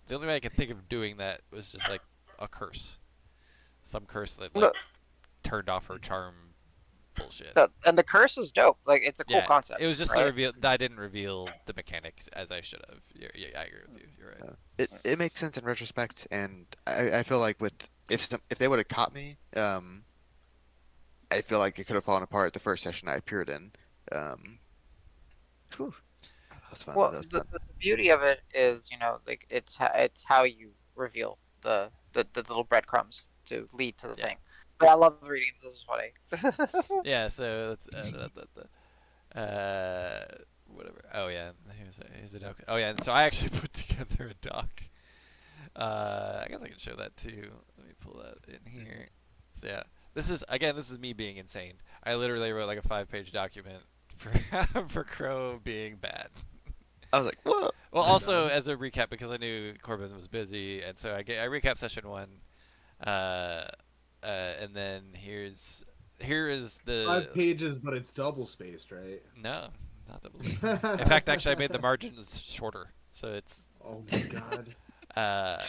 the only way I could think of doing that was just like a curse, some curse that like No, turned off her charm bullshit. and the curse is dope. Like it's a cool Yeah, concept, it was just the right? reveal. I didn't reveal the mechanics as I should have. Yeah, I agree with you. You're right. it makes sense in retrospect, and I feel like with if they would have caught me, I feel like it could have fallen apart the first session I appeared in. Um, whew, that was fun. That Well, was the, fun. the beauty of it is, like it's how you reveal the little breadcrumbs to lead to the Yeah. thing. But I love reading. This is funny. Yeah. So that's whatever. Oh yeah. Here's a doc. Oh yeah. And so I actually put together a doc. I guess I can show that too. Let me pull that in here. So yeah, this is me being insane. I literally wrote like a 5-page document for for Crow being bad. I was like, "Whoa!" Well, My also bad. as a recap because I knew Corbin was busy, and so I recapped session one, uh, and then here is 5 pages, but it's double spaced, right? no, not double spaced. In fact, actually, I made the margins shorter, so it's Oh my god. uh,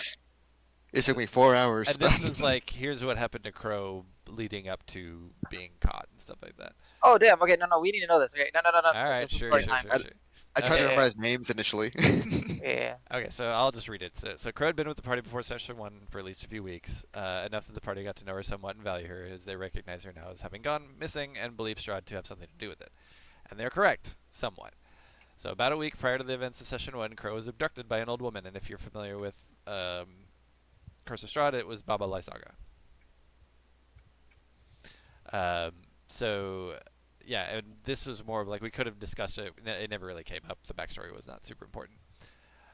It s took me 4 hours. and this was like here's what happened to Crow leading up to being caught and stuff like that. Oh damn. Okay, no, we need to know this. Okay, no. All right, This is sure, story sure, time. sure, I, sure. I tried to Okay. Yeah, memorize names initially. yeah. Okay, so I'll just read it. So Crow had been with the party before session one for at least a few weeks, enough that the party got to know her somewhat and value her, as they recognize her now as having gone missing and believe Strahd to have something to do with it. And they're correct, somewhat. So about a week prior to the events of session one, Crow was abducted by an old woman, and if you're familiar with Curse of Strahd, it was Baba Lysaga. Um, so yeah, and this was more of like we could have discussed it. It never really came up. The backstory was not super important.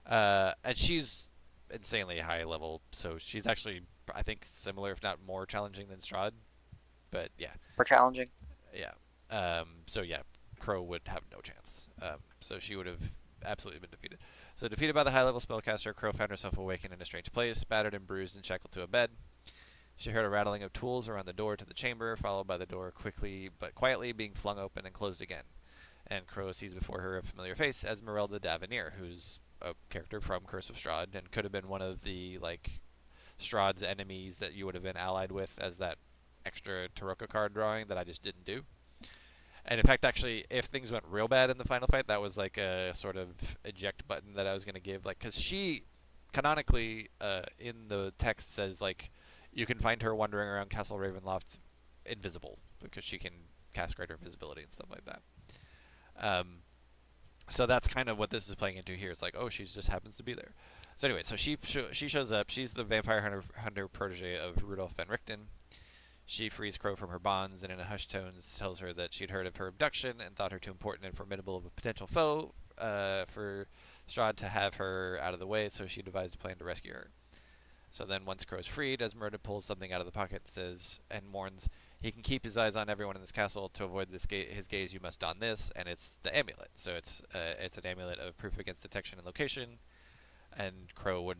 And she's insanely high level, so she's actually I think similar, if not more challenging than Strahd. But yeah, For challenging. yeah. So yeah, Crow would have no chance. So she would have absolutely been defeated. So defeated by the high level spellcaster, Crow found herself awakened in a strange place, battered and bruised and shackled to a bed. She heard a rattling of tools around the door to the chamber, followed by the door quickly but quietly being flung open and closed again. And Crow sees before her a familiar face, Esmeralda Davenir, who's a character from Curse of Strahd and could have been one of the like Strahd's enemies that you would have been allied with as that extra Taroka card drawing that I just didn't do. And in fact, actually, if things went real bad in the final fight, that was like a sort of eject button that I was going to give, like, because she canonically in the text says like you can find her wandering around Castle Ravenloft invisible because she can cast greater invisibility and stuff like that. Um, so that's kind of what this is playing into here. It's like, oh, she just happens to be there. So anyway, so she shows up. She's the vampire hunter protege of Rudolph van Richten. She frees Crow from her bonds and in a hushed tone tells her that she'd heard of her abduction and thought her too important and formidable of a potential foe for Strahd to have her out of the way, so she devised a plan to rescue her. So then once Crow's freed, Esmeralda pulls something out of the pocket and warns, he can keep his eyes on everyone in this castle. To avoid his gaze, you must don this, and it's the amulet. So it's an amulet of proof against detection and location, and Crow would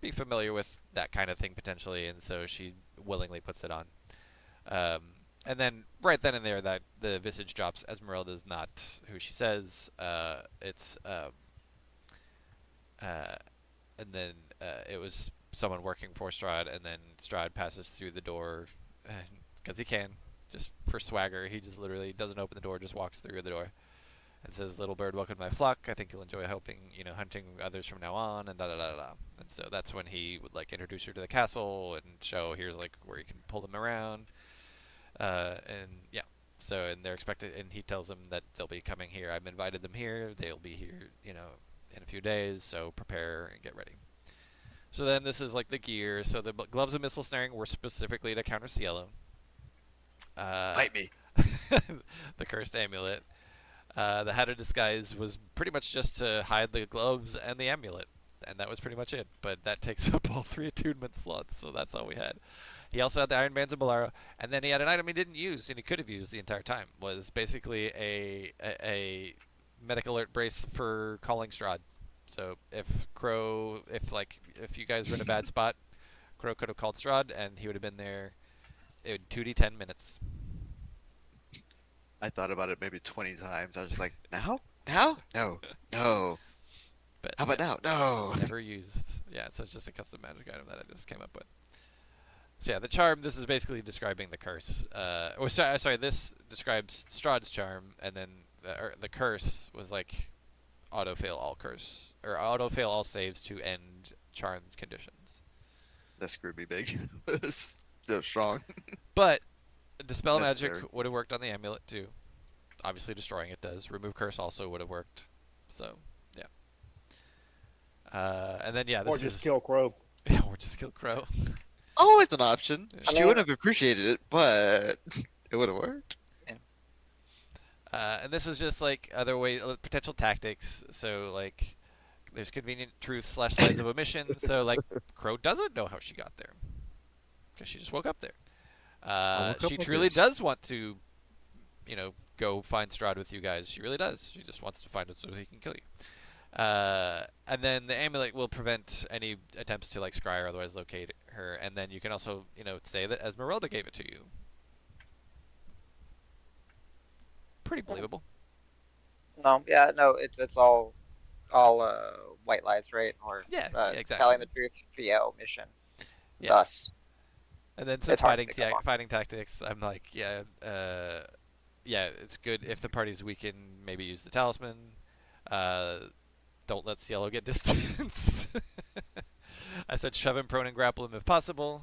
be familiar with that kind of thing potentially, and so she willingly puts it on. Um, and then right then and there, that the visage drops. Esmeralda is not who she says. And then it was someone working for Strahd, and then Strahd passes through the door because he can, just for swagger. He just literally doesn't open the door, just walks through the door and says, "Little bird, welcome to my flock. I think you'll enjoy hunting others from now on." And da da da da. And so that's when he would like introduce her to the castle and show here's like where you can pull them around. And yeah, so and they're expected, and he tells them that they'll be coming here. I've invited them here. They'll be here, in a few days. So prepare and get ready. So then this is like the gear. So the gloves of missile snaring were specifically to counter Cielo. Fight me. The cursed amulet. The hat of disguise was pretty much just to hide the gloves and the amulet, and that was pretty much it. But that takes up all 3 attunement slots, so that's all we had. He also had the Iron Bands of Bolaro, and then he had an item he didn't use, and he could have used the entire time. Was basically a medic alert brace for calling Strahd. So if you guys were in a bad spot, Crow could have called Strahd, and he would have been there in 2d10 minutes. I thought about it maybe 20 times. I was just like, now? Now? No. No. But How about now? No. never used. Yeah, so it's just a custom magic item that I just came up with. So yeah, the charm. This is basically describing the curse. Sorry. This describes Strahd's charm, and then the curse was like autofail all curse or autofail all saves to end charmed conditions. That screwed me big. It's so strong. But dispel Necessary. magic would have worked on the amulet too. Obviously, destroying it does. Remove curse also would have worked. So yeah. And then yeah, this Or just is kill Crow. yeah, or just kill Crow. Always an option. I She mean- wouldn't have appreciated it, but it would have worked. And this is just like other ways, potential tactics. So like, there's convenient truth / lies of omission. So like, Crow doesn't know how she got there because she just woke up there. woke up She like truly this. does want to, go find Strahd with you guys. She really does. She just wants to find it so he can kill you. And then the amulet will prevent any attempts to like scry or otherwise locate her. And then you can also, say that Esmeralda gave it to you. Pretty Mm, believable. no, yeah, no, it's all white lies, right? Or Yeah, yeah, telling exactly. the truth via omission. Yeah. Thus, And then some it's hard to pick up on. fighting tactics. I'm like, yeah, it's good if the party's weakened. Maybe use the talisman. Uh, don't let Cielo get distance. I said shove him prone and grapple him if possible.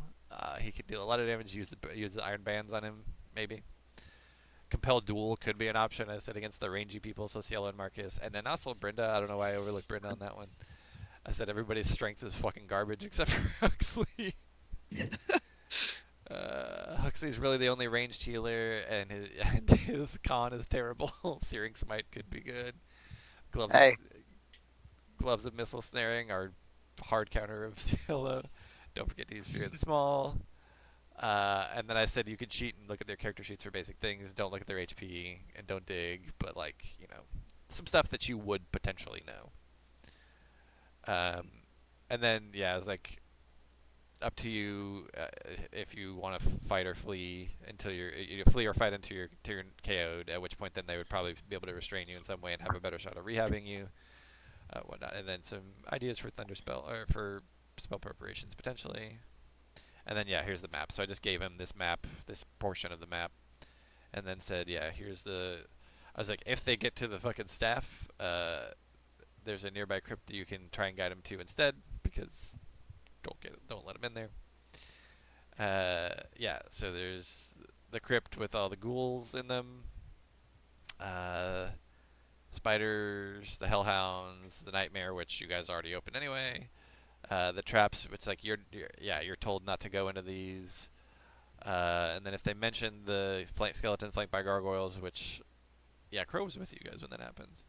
He could deal a lot of damage. Use the iron bands on him. Maybe compel duel could be an option. I said against the rangy people, so Cielo and Marcus, and then also Brenda. I don't know why I overlooked Brenda on that one. I said everybody's strength is fucking garbage except for Huxley. Huxley's really the only ranged healer, and his con is terrible. Searing Smite could be good. Gloves of Hey, Gloves of Missile Snaring are hard counter of Cielo. Don't forget to use Fear of the Small. And then I said you could cheat and look at their character sheets for basic things. Don't look at their HP and don't dig, but some stuff that you would potentially know. Um, and then I was like, up to you if you want to fight or flee until you flee or fight until you're KO'd. At which point, then they would probably be able to restrain you in some way and have a better shot of rehabbing you, whatnot. And then some ideas for thunderspell or for spell preparations potentially. And then here's the map. So I just gave him this map, this portion of the map, and then said, here's the. I was like, if they get to the fucking staff, there's a nearby crypt that you can try and guide them to instead, because don't let them in there. So there's the crypt with all the ghouls in them, uh, spiders, the hellhounds, the nightmare, which you guys already opened anyway. The traps, it's like you're told not to go into these. And then if they mention the skeleton flanked by gargoyles, which Crow was with you guys when that happens.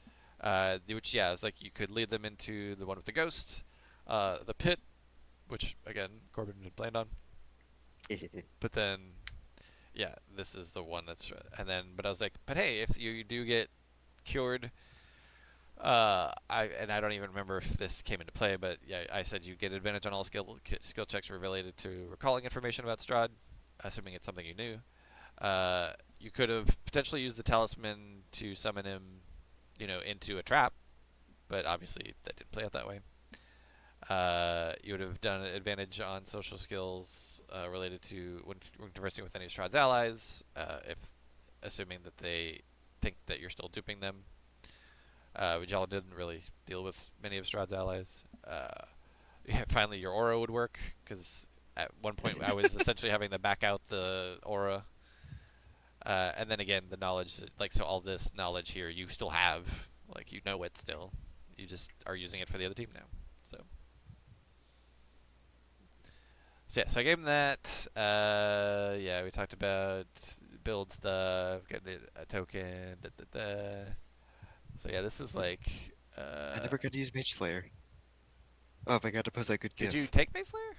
Which it's like you could lead them into the one with the ghost, the pit, which again Corbin had planned on. But then this is the one that's but I was like, but hey, if you do get cured, I don't even remember if this came into play, but I said you get advantage on all skill checks related to recalling information about Strahd, assuming it's something you knew. You could have potentially used the talisman to summon him, into a trap, but obviously that didn't play out that way. You would have done an advantage on social skills related to when conversing with any of Strahd's allies, if assuming that they think that you're still duping them. Y'all didn't really deal with many of Strahd's allies. Finally, your aura would work, because at one point I was essentially having to back out the aura. And then again, the knowledge, so all this knowledge here you still have, you know it still. You just are using it for the other team now. So I gave him that. We talked about build stuff, get a token. So this is like. I never got to use Mage Slayer. Oh, if I got to post that good Did gift. you take Mace Slayer?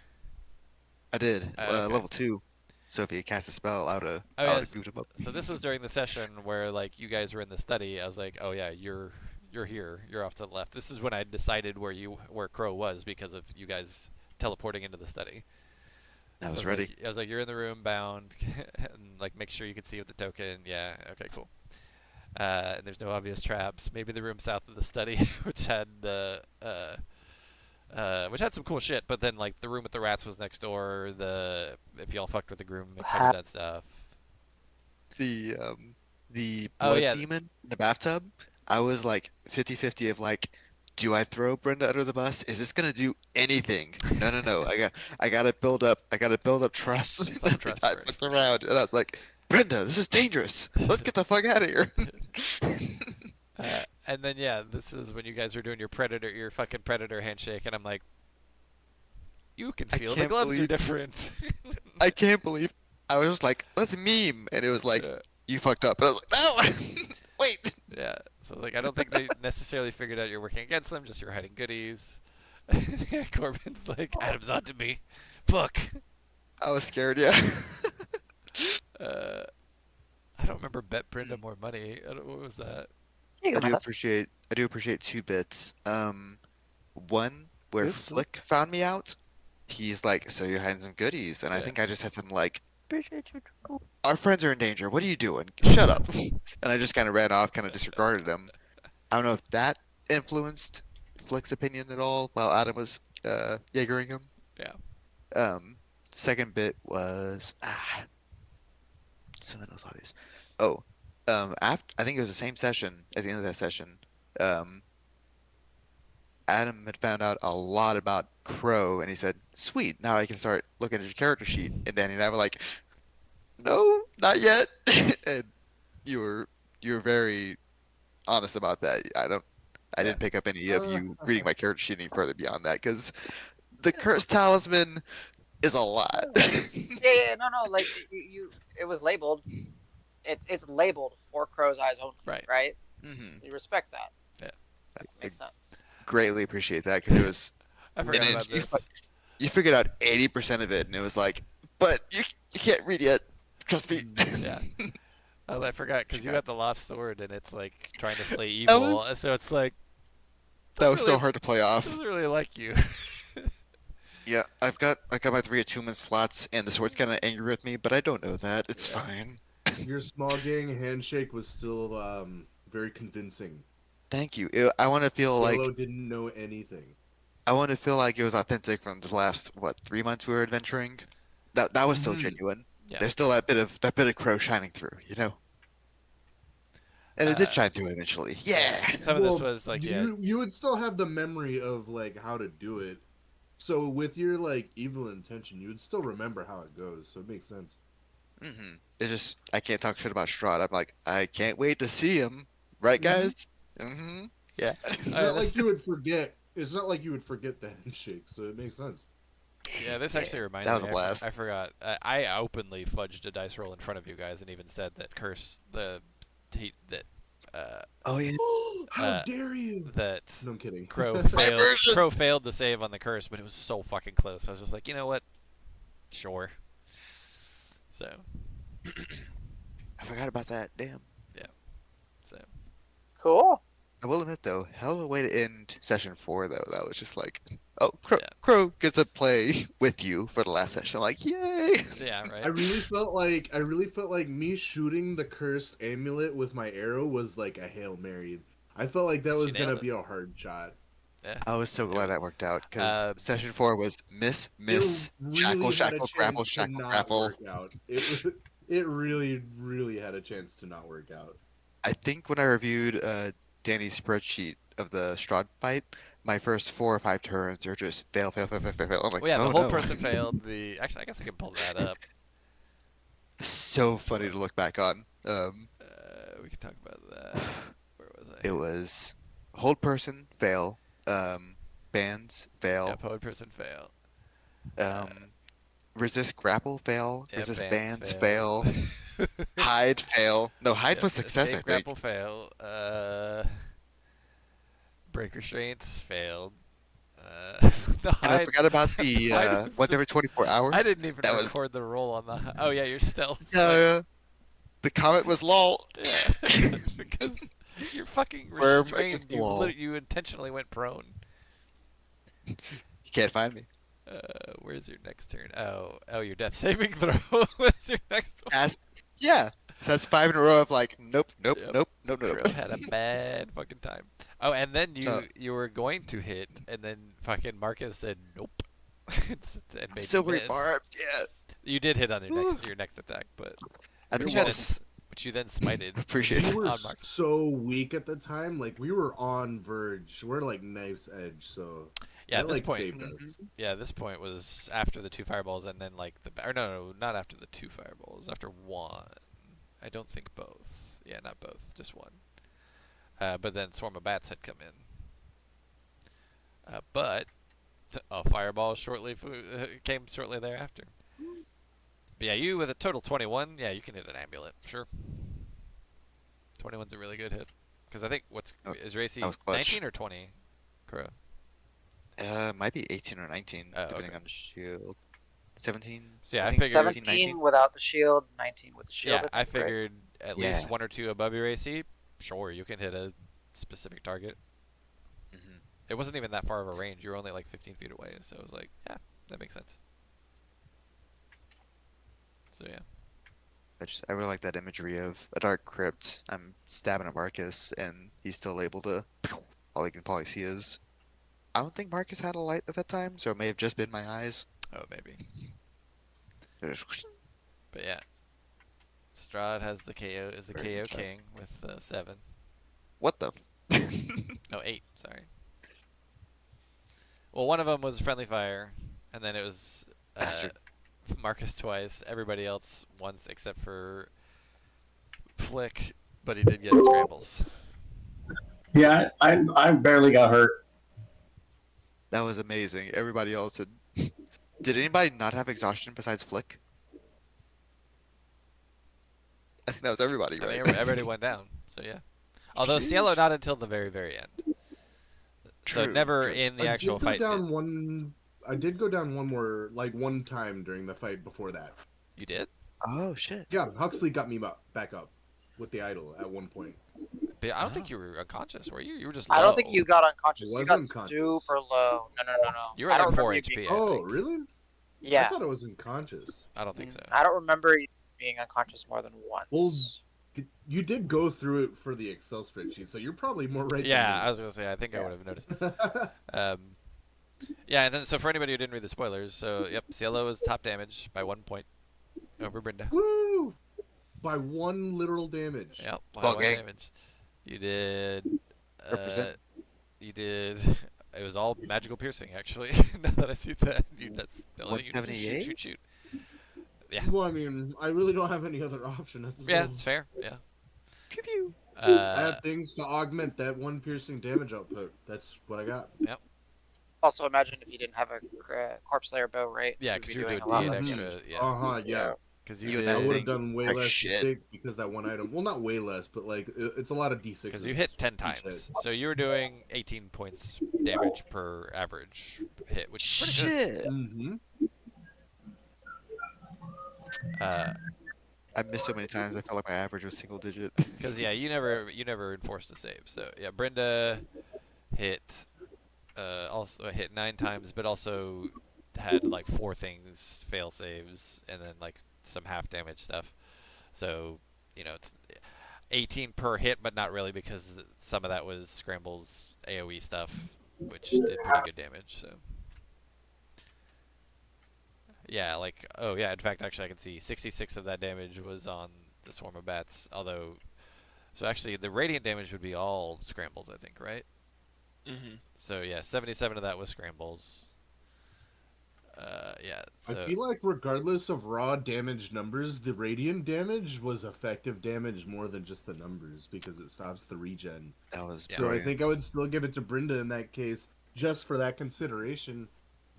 I did. Okay. Level 2. So if you cast a spell, I would have goofed him up. So this was during the session where you guys were in the study. I was like, oh yeah, you're here. You're off to the left. This is when I decided where Crow was because of you guys teleporting into the study. I was ready. I was like, you're in the room, bound, and make sure you can see with the token. Yeah, okay, cool. And there's no obvious traps. Maybe the room south of the study, which had which had some cool shit. But then the room with the rats was next door. If y'all fucked with the groom, it could have done stuff. The blood demon in the bathtub. I was 50-50 of do I throw Brenda under the bus? Is this gonna do anything? No. I gotta build up trust. Trust I looked around and I was like, Brenda, this is dangerous. Let's get the fuck out of here. And then this is when you guys are doing your fucking predator handshake, and I'm like, you can feel the gloves are different. I can't believe I was just like, let's meme, and it was like, you fucked up. And I was like, no, wait. Yeah, so I was like, I don't think they necessarily figured out you're working against them, just you're hiding goodies. Corbin's like, Adam's onto me. Fuck. I was scared, yeah. I don't remember bet Brenda more money. What was that? You I can do that. appreciate two bits. One where Good. Flick found me out. He's like, "So you're hiding some goodies," and I Yeah. think I just had something like, Appreciate you. Cool. "Our friends are in danger. What are you doing? Shut up!" And I just kind of ran off, kind of disregarded him. I don't know if that influenced Flick's opinion at all while Adam was Jaegering him. Yeah. Um, second bit was some of those audios. Oh, after I think it was the same session. At the end of that session, um, Adam had found out a lot about Crow, and he said, "Sweet, now I can start looking at your character sheet." And Danny and I were like, "No, not yet." And you were you were very honest about that. I Yeah. didn't pick up any of you reading my character sheet any further beyond that because the cursed talisman is a lot. Yeah, no, like it was labeled. It's labeled for Crow's Eyes only, Right. right? hmm You respect that. Yeah. So it I makes sense. greatly appreciate that because it was I an forgot inch. about this. You figured out 80% of it, and it was like, but you can't read yet. Trust me. Yeah. Oh, I forgot because you got the lost sword and it's like trying to slay That evil. was So it's like that doesn't was so really hard to play off. doesn't really like you. Yeah, I got my 3 attunement slots, and the sword's kind of angry with me, but I don't know that. It's Yeah. fine. Your small gang handshake was still very convincing. Thank you. I want to feel like Yellow didn't know anything. it was authentic from the last 3 months we were adventuring. That was still Mhm. genuine. Yeah. There's still that bit of crow shining through, and it did Uh, shine through eventually. yeah. Yeah. Some of this Well, was like you would still have the memory of like how to do it. So with your like evil intention, you would still remember how it goes. So it makes sense. It's just I can't talk shit about Strahd. I'm like, I can't wait to see him. Right, Mhm. guys? Mm-hmm. Yeah. It's Oh, yeah, not like this you would forget. It's not like you would forget the handshake. So it makes sense. yeah this Yeah, actually reminds that was me. a blast. I forgot. I openly fudged a dice roll in front of you guys and even said that curse that uh Oh yeah. How uh dare you? that No, I'm kidding. My version. Crow failed to save on the curse, but it was so fucking close. I was just like, you know what? Sure. So I forgot about that. Damn. so Cool. I will admit though, hell of a way to end session 4 though. That was just like, oh, Crow, Yeah. Crow gets to play with you for the last session. I'm like, yay! yeah, right. I really felt like me shooting the cursed amulet with my arrow was like a Hail Mary. I felt like that She was gonna nailed it. be a hard shot. Yeah. I was so glad that worked out because Uh, session 4 was miss, It shackle, really had a shackle, grapple, chance to shackle, not grapple. work out. It really had a chance to not work out. I think when I reviewed Danny's spreadsheet of the Strahd fight, my first 4 or 5 turns are just fail, fail, fail, fail, fail, fail. I'm like, well, yeah, the oh whole no. person failed. Actually, I guess I can pull that up. So If you funny want. to look back on. We can talk about that. Where was I? It was hold person fail, bands Yeah, fail, poet person fail. um, resist grapple fail, Yeah, resist bands bands fail. fail, hide fail. No, hide Yep, was success, I escape think. grapple fail. Break restraints failed. The And I hide, forgot about the the hide was once every just. 24 I hours. didn't even That was record the roll on the. Oh yeah, you're stealth. the comment was lol. Yeah, because you're fucking Worm against restrained. the wall. You intentionally went prone. You can't find me. Where's your next turn? Oh, your death saving throw was your next one. Yeah. So that's 5 in a row of like, nope, nope, Yep. nope, nope, nope. Crow had a bad fucking time. Oh, and then So you were going to hit, and then fucking Marcus said nope, and made you silvery miss. barbs, yeah. You did hit on Whew. your next attack, but I It just which you had to then was which you then smited appreciate we it. were on Marcus. so weak at the time. Like we were on verge. We're like knife's edge. So Yeah, that at this like point, saved us. yeah, this point was after the 2 fireballs, and then like or no, not after the 2 fireballs, after one. I don't think both. Yeah, not both, just one. But then Swarm of Bats had come in. But a fireball came shortly thereafter. But yeah, you with a total 21, yeah, you can hit an amulet, sure. 21's a really good hit. Because I think Oh, is your AC that was clutch. 19 or 20, Crow? Might be 18 or 19, Oh, depending okay. on the shield. 17. So yeah, I think figured. 17, 19. 17 without the shield, 19 with the shield. Yeah, I I think, right? figured at Yeah. least 1 or 2 above your AC. Sure, you can hit a specific target. Hmm. It wasn't even that far of a range. You were only like 15 feet away, so it was like, yeah, that makes sense. So yeah. I really like that imagery of a dark crypt. I'm stabbing at Marcus, and he's still able to. All you can probably see is. I don't think Marcus had a light at that time, so it may have just been my eyes. Oh, maybe. There's- But yeah, Strahd has the KO is the Very good KO shot. king with 7. What the? No, 8. Sorry. Well, one of them was friendly fire, and then it was uh, Bastard. Marcus twice. Everybody else once except for Flick, but he did get scrambles. Yeah, I barely got hurt. That was amazing. Everybody else had. Did anybody not have exhaustion besides Flick? I think that was everybody, I think right? everybody went down. So yeah. Although Cielo Sheesh. not until the very very end. So True. never True. in the I actual did go fight. down one. I did go down one more, like one time during the fight before that. You did? Oh shit. Yeah, Huxley got me back up with the idol at one point. But I don't think Oh. you were unconscious, were you? You were just low. I don't think you got I unconscious. You was got unconscious. super low. No. You were I at don't like 4 remember you being. HP, I Oh, think. really? I Yeah. thought I was unconscious. I don't think so. I don't remember you being unconscious more than once. Well, you did go through it for the Excel spreadsheet, so you're probably more right. Yeah, I was gonna say I think I Yeah. would have noticed. than me. Yeah, and then so for anybody who didn't read the spoilers, so yep, Cielo is top damage by 1 point over Brenda. Woo! By 1 literal damage. Yep, by Well, 1 gang. damage. You did. Represent. You did. It was all magical piercing, actually. Now that I see that, that's the only thing you can do. Shoot, 178? shoot. Yeah. Well, I mean, I really don't have any other option at the Yeah, moment. it's fair. Yeah. Pew pew. I have things to augment that 1 piercing damage output. That's what I got. Also, imagine if you didn't have a Corpse Slayer bow, right? Yeah, You'd because be you're doing a lot D8 less Mhm. extra. Yeah. Uh-huh, yeah. Because You you and I that did. would have thing, done way like less shit. big because that 1 item. Well, not way less, but like it's a lot of d6s. Because you hit 10 each times. hit. So you were doing 18 points damage per average hit, which is pretty good. Shit. Mm-hmm. I missed so many times. I felt like my average was single digit. Because yeah, you never enforced a save. So yeah, Brenda hit also hit 9 times, but also had like 4 things fail saves, and then like some half damage stuff. So it's 18 per hit, but not really because some of that was Scramble's AOE stuff, which did pretty good damage. So yeah, like oh yeah, in fact actually I can see 66 of that damage was on the swarm of bats. Although, so actually the radiant damage would be all Scrambles, I think, right? Mm-hmm. So yeah, 77 of that was Scrambles. Yeah. So I feel like regardless of raw damage numbers, the radiant damage was effective damage more than just the numbers because it stops the regen. That was Yeah. So I brilliant. think I would still give it to Brenda in that case, just for that consideration.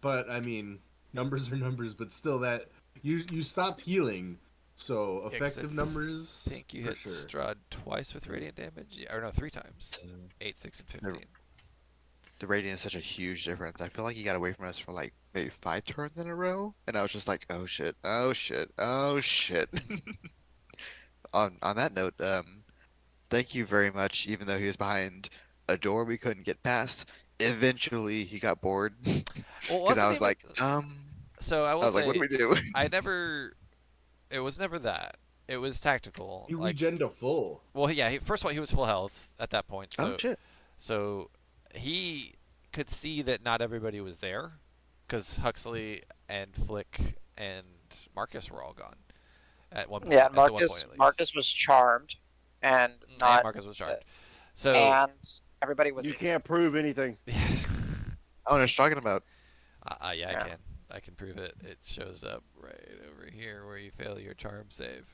But I mean, numbers are numbers, but still, that you stopped healing, so yeah, 'cause effective I numbers. think you for hit sure. Strahd twice with radiant damage. Yeah, or no, 3 times. So 8, 6, and the 15. the radiant is such a huge difference. I feel like he got away from us for like maybe 5 turns in a row, and I was just like, oh shit, oh shit, oh shit. On that note, thank you very much. Even though he was behind a door we couldn't get past, eventually he got bored Well, because I wasn't was even. like, So I will I was like, what say, do we do? I never. It was never that. It was tactical. You Like, regen to full. well, yeah. First of all, he was full health at that point, Oh shit. so he could see that not everybody was there, because Huxley and Flick and Marcus were all gone at one point. Yeah, At the one point Marcus. at least. Marcus was charmed, and And not, Marcus was charmed. So. and everybody was. You can't prove anything. Oh, they're talking about. Yeah, I Yeah. can. I can prove it. It shows up right over here where you fail your charm save.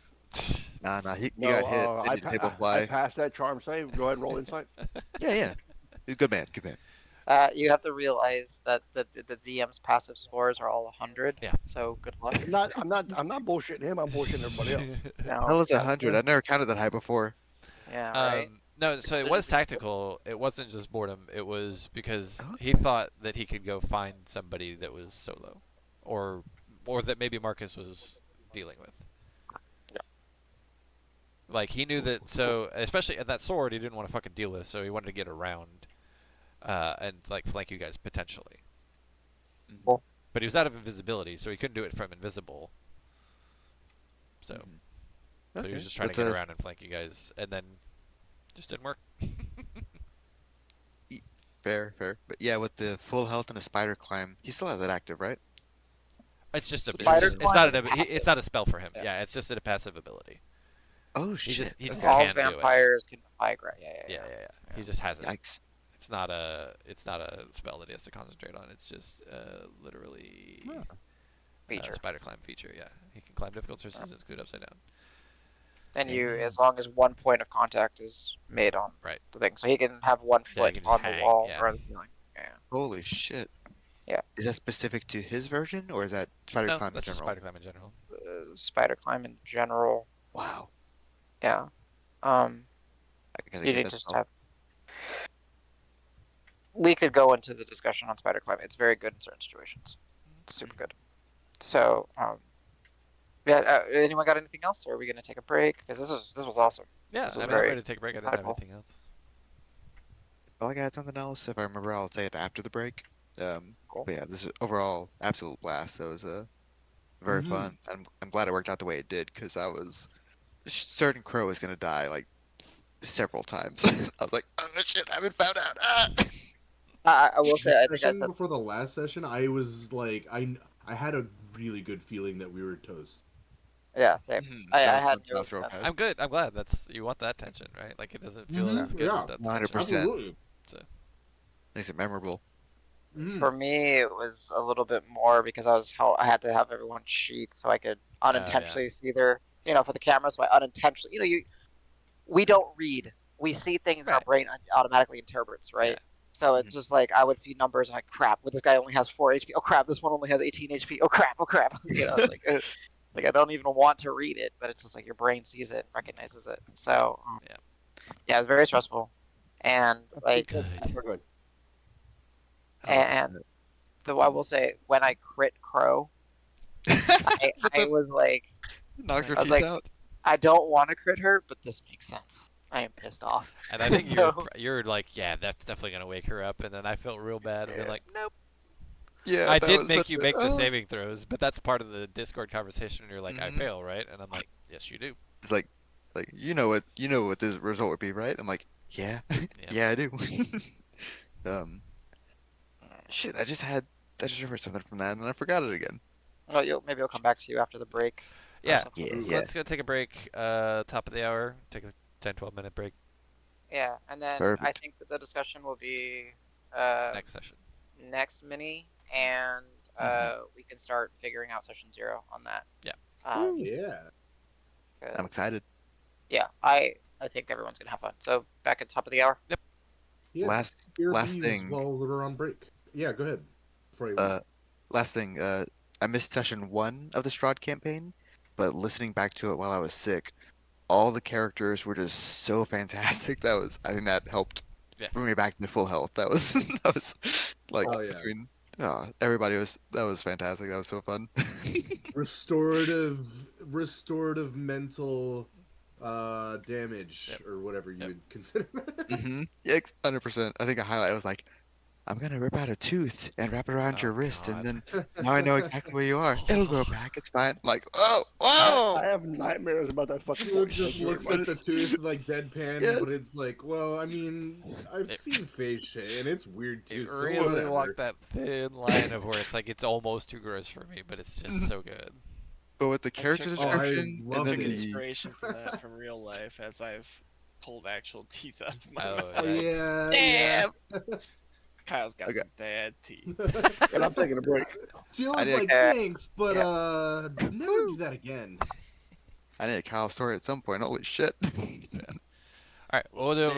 Nah, he No, got hit. I, They didn't table I fly. passed that charm save. Go ahead and roll insight. Yeah. He's a good man. Good man. You have to realize that the DM's passive scores are all 100. Yeah. So good luck. I'm not bullshitting him. I'm bullshitting everybody else. No, That was yeah, 100. I never counted that high before. Yeah, right. No, so it was tactical. It wasn't just boredom. It was because Okay. he thought that he could go find somebody that was solo, or that maybe Marcus was dealing with. Like he knew that. So especially at that sword, he didn't want to fucking deal with. So he wanted to get around, and like flank you guys potentially. Cool. But he was out of invisibility, so he couldn't do it from invisible. So, so he was just trying But to get the around and flank you guys, and then just didn't work. fair, fair. But yeah, with the full health and a spider climb, he still has that active, right? It's just a. It's Spider just. It's climb not is an. passive. It's not a spell for him. Yeah. Yeah, it's just a passive ability. Oh He shit. just. He just Okay. All can do it. vampires can defy Yeah, yeah. He just has it. Yikes. It's not a. It's not a spell that he has to concentrate on. It's just literally Huh. Feature. spider climb feature. Yeah, he can climb difficult surfaces and scoot upside down. And you, Damn. as long as one point of contact is made on Right. the thing, so he can have one Yeah, he foot can just on the hang, wall yeah. or the ceiling. Yeah. Holy shit. Yeah. Is that specific to his version, or is that spider No, climb in that's just general? spider climb in general. Spider climb in general. Wow. Yeah. I gotta You get need that to just spell. have. We could go into the discussion on spider climb. It's very good in certain situations. It's super good. So, yeah. Anyone got anything else, or are we gonna take a break? Because this was awesome. Yeah, This I was mean, I'm very ready to take a break. I didn't have insightful. anything else. Oh, I got something else. If I remember, I'll say it after the break. Cool. But yeah, this is overall absolute blast. That was very fun. I'm glad it worked out the way it did because I was certain Crow was gonna die like several times. I was like, oh shit, I haven't found out. Ah! I will say, This I think I session said before the last session, I was like, I had a really good feeling that we were toast. yeah, same. I That was had fun no to throw sense. I'm past. good. I'm glad. That's you want that tension, right? Like it doesn't feel as good Yeah, without the tension. 100%. absolutely. Makes it memorable. For me, it was a little bit more because I had to have everyone cheat so I could unintentionally see their, for the camera, so I unintentionally, we don't read. We see things and our Right. brain automatically interprets, Yeah. right? So it's just like I would see numbers and like, crap, well, this guy only has 4 HP. Oh crap, this one only has 18 HP. Oh crap, oh crap. It's like I don't even want to read it, but it's just like your brain sees it and recognizes it. So yeah, it's very stressful, and like, Good. Good. and I will say when I crit Crow, I was like, Knock your I was teeth like, out. I don't want to crit her, but this makes sense. I am pissed off. And I think So- you're like, yeah, that's definitely gonna wake her up. And then I felt real bad and been like, nope. Yeah, I that did was make such you a- make the oh. saving throws, but that's part of the Discord conversation. You're like, I Mhm. fail, right? And I'm like, yes, you do. It's like you know what this result would be, right? I'm like, yeah, yeah, I do. um, shit, I just remembered something from that, and then I forgot it again. Well, maybe I'll come back to you after the break. Yeah. something. Yeah, So yeah. let's go take a break. Top of the hour. Take a 10-12 minute break. Yeah, and then I Perfect. think that the discussion will be Next session. next mini, and we can start figuring out session 0 on that. Yeah. Yeah. 'Cause- I'm excited. Yeah, I think everyone's gonna have fun. So back at top of the hour. Yeah. Last Beers thing, while we're on break. Yeah, go ahead. Before I leave. last thing. I missed session 1 of the Strahd campaign, but listening back to it while I was sick, all the characters were just so fantastic. I think that helped bring me back to full health. That was that was like Oh, yeah. between everybody that was fantastic. That was so fun. restorative mental damage or whatever you would consider that. Yeah, 100%. I think a highlight was like, I'm gonna rip out a tooth and wrap it around your wrist, and then now I know exactly where you are. It'll grow back. It's fine. I'm like, oh, I whoa! have nightmares about that fucking It book. just looks But at the it's- tooth like deadpan, Yes. but it's like, well, I mean, I've It- seen face shit, and it's weird too. It So really whatever. walked that thin line of where it's like it's almost too gross for me, but it's just so good. But with the I character took- description I and then took it. inspiration from that from real life as I've pulled actual teeth out of my Oh, mouth. Oh, yikes. yeah. Kyle's got Okay. some bad teeth. And I'm taking a break. She was I did- like, thanks, but never do that again. I need a Kyle story at some point. Holy shit! All right, we'll do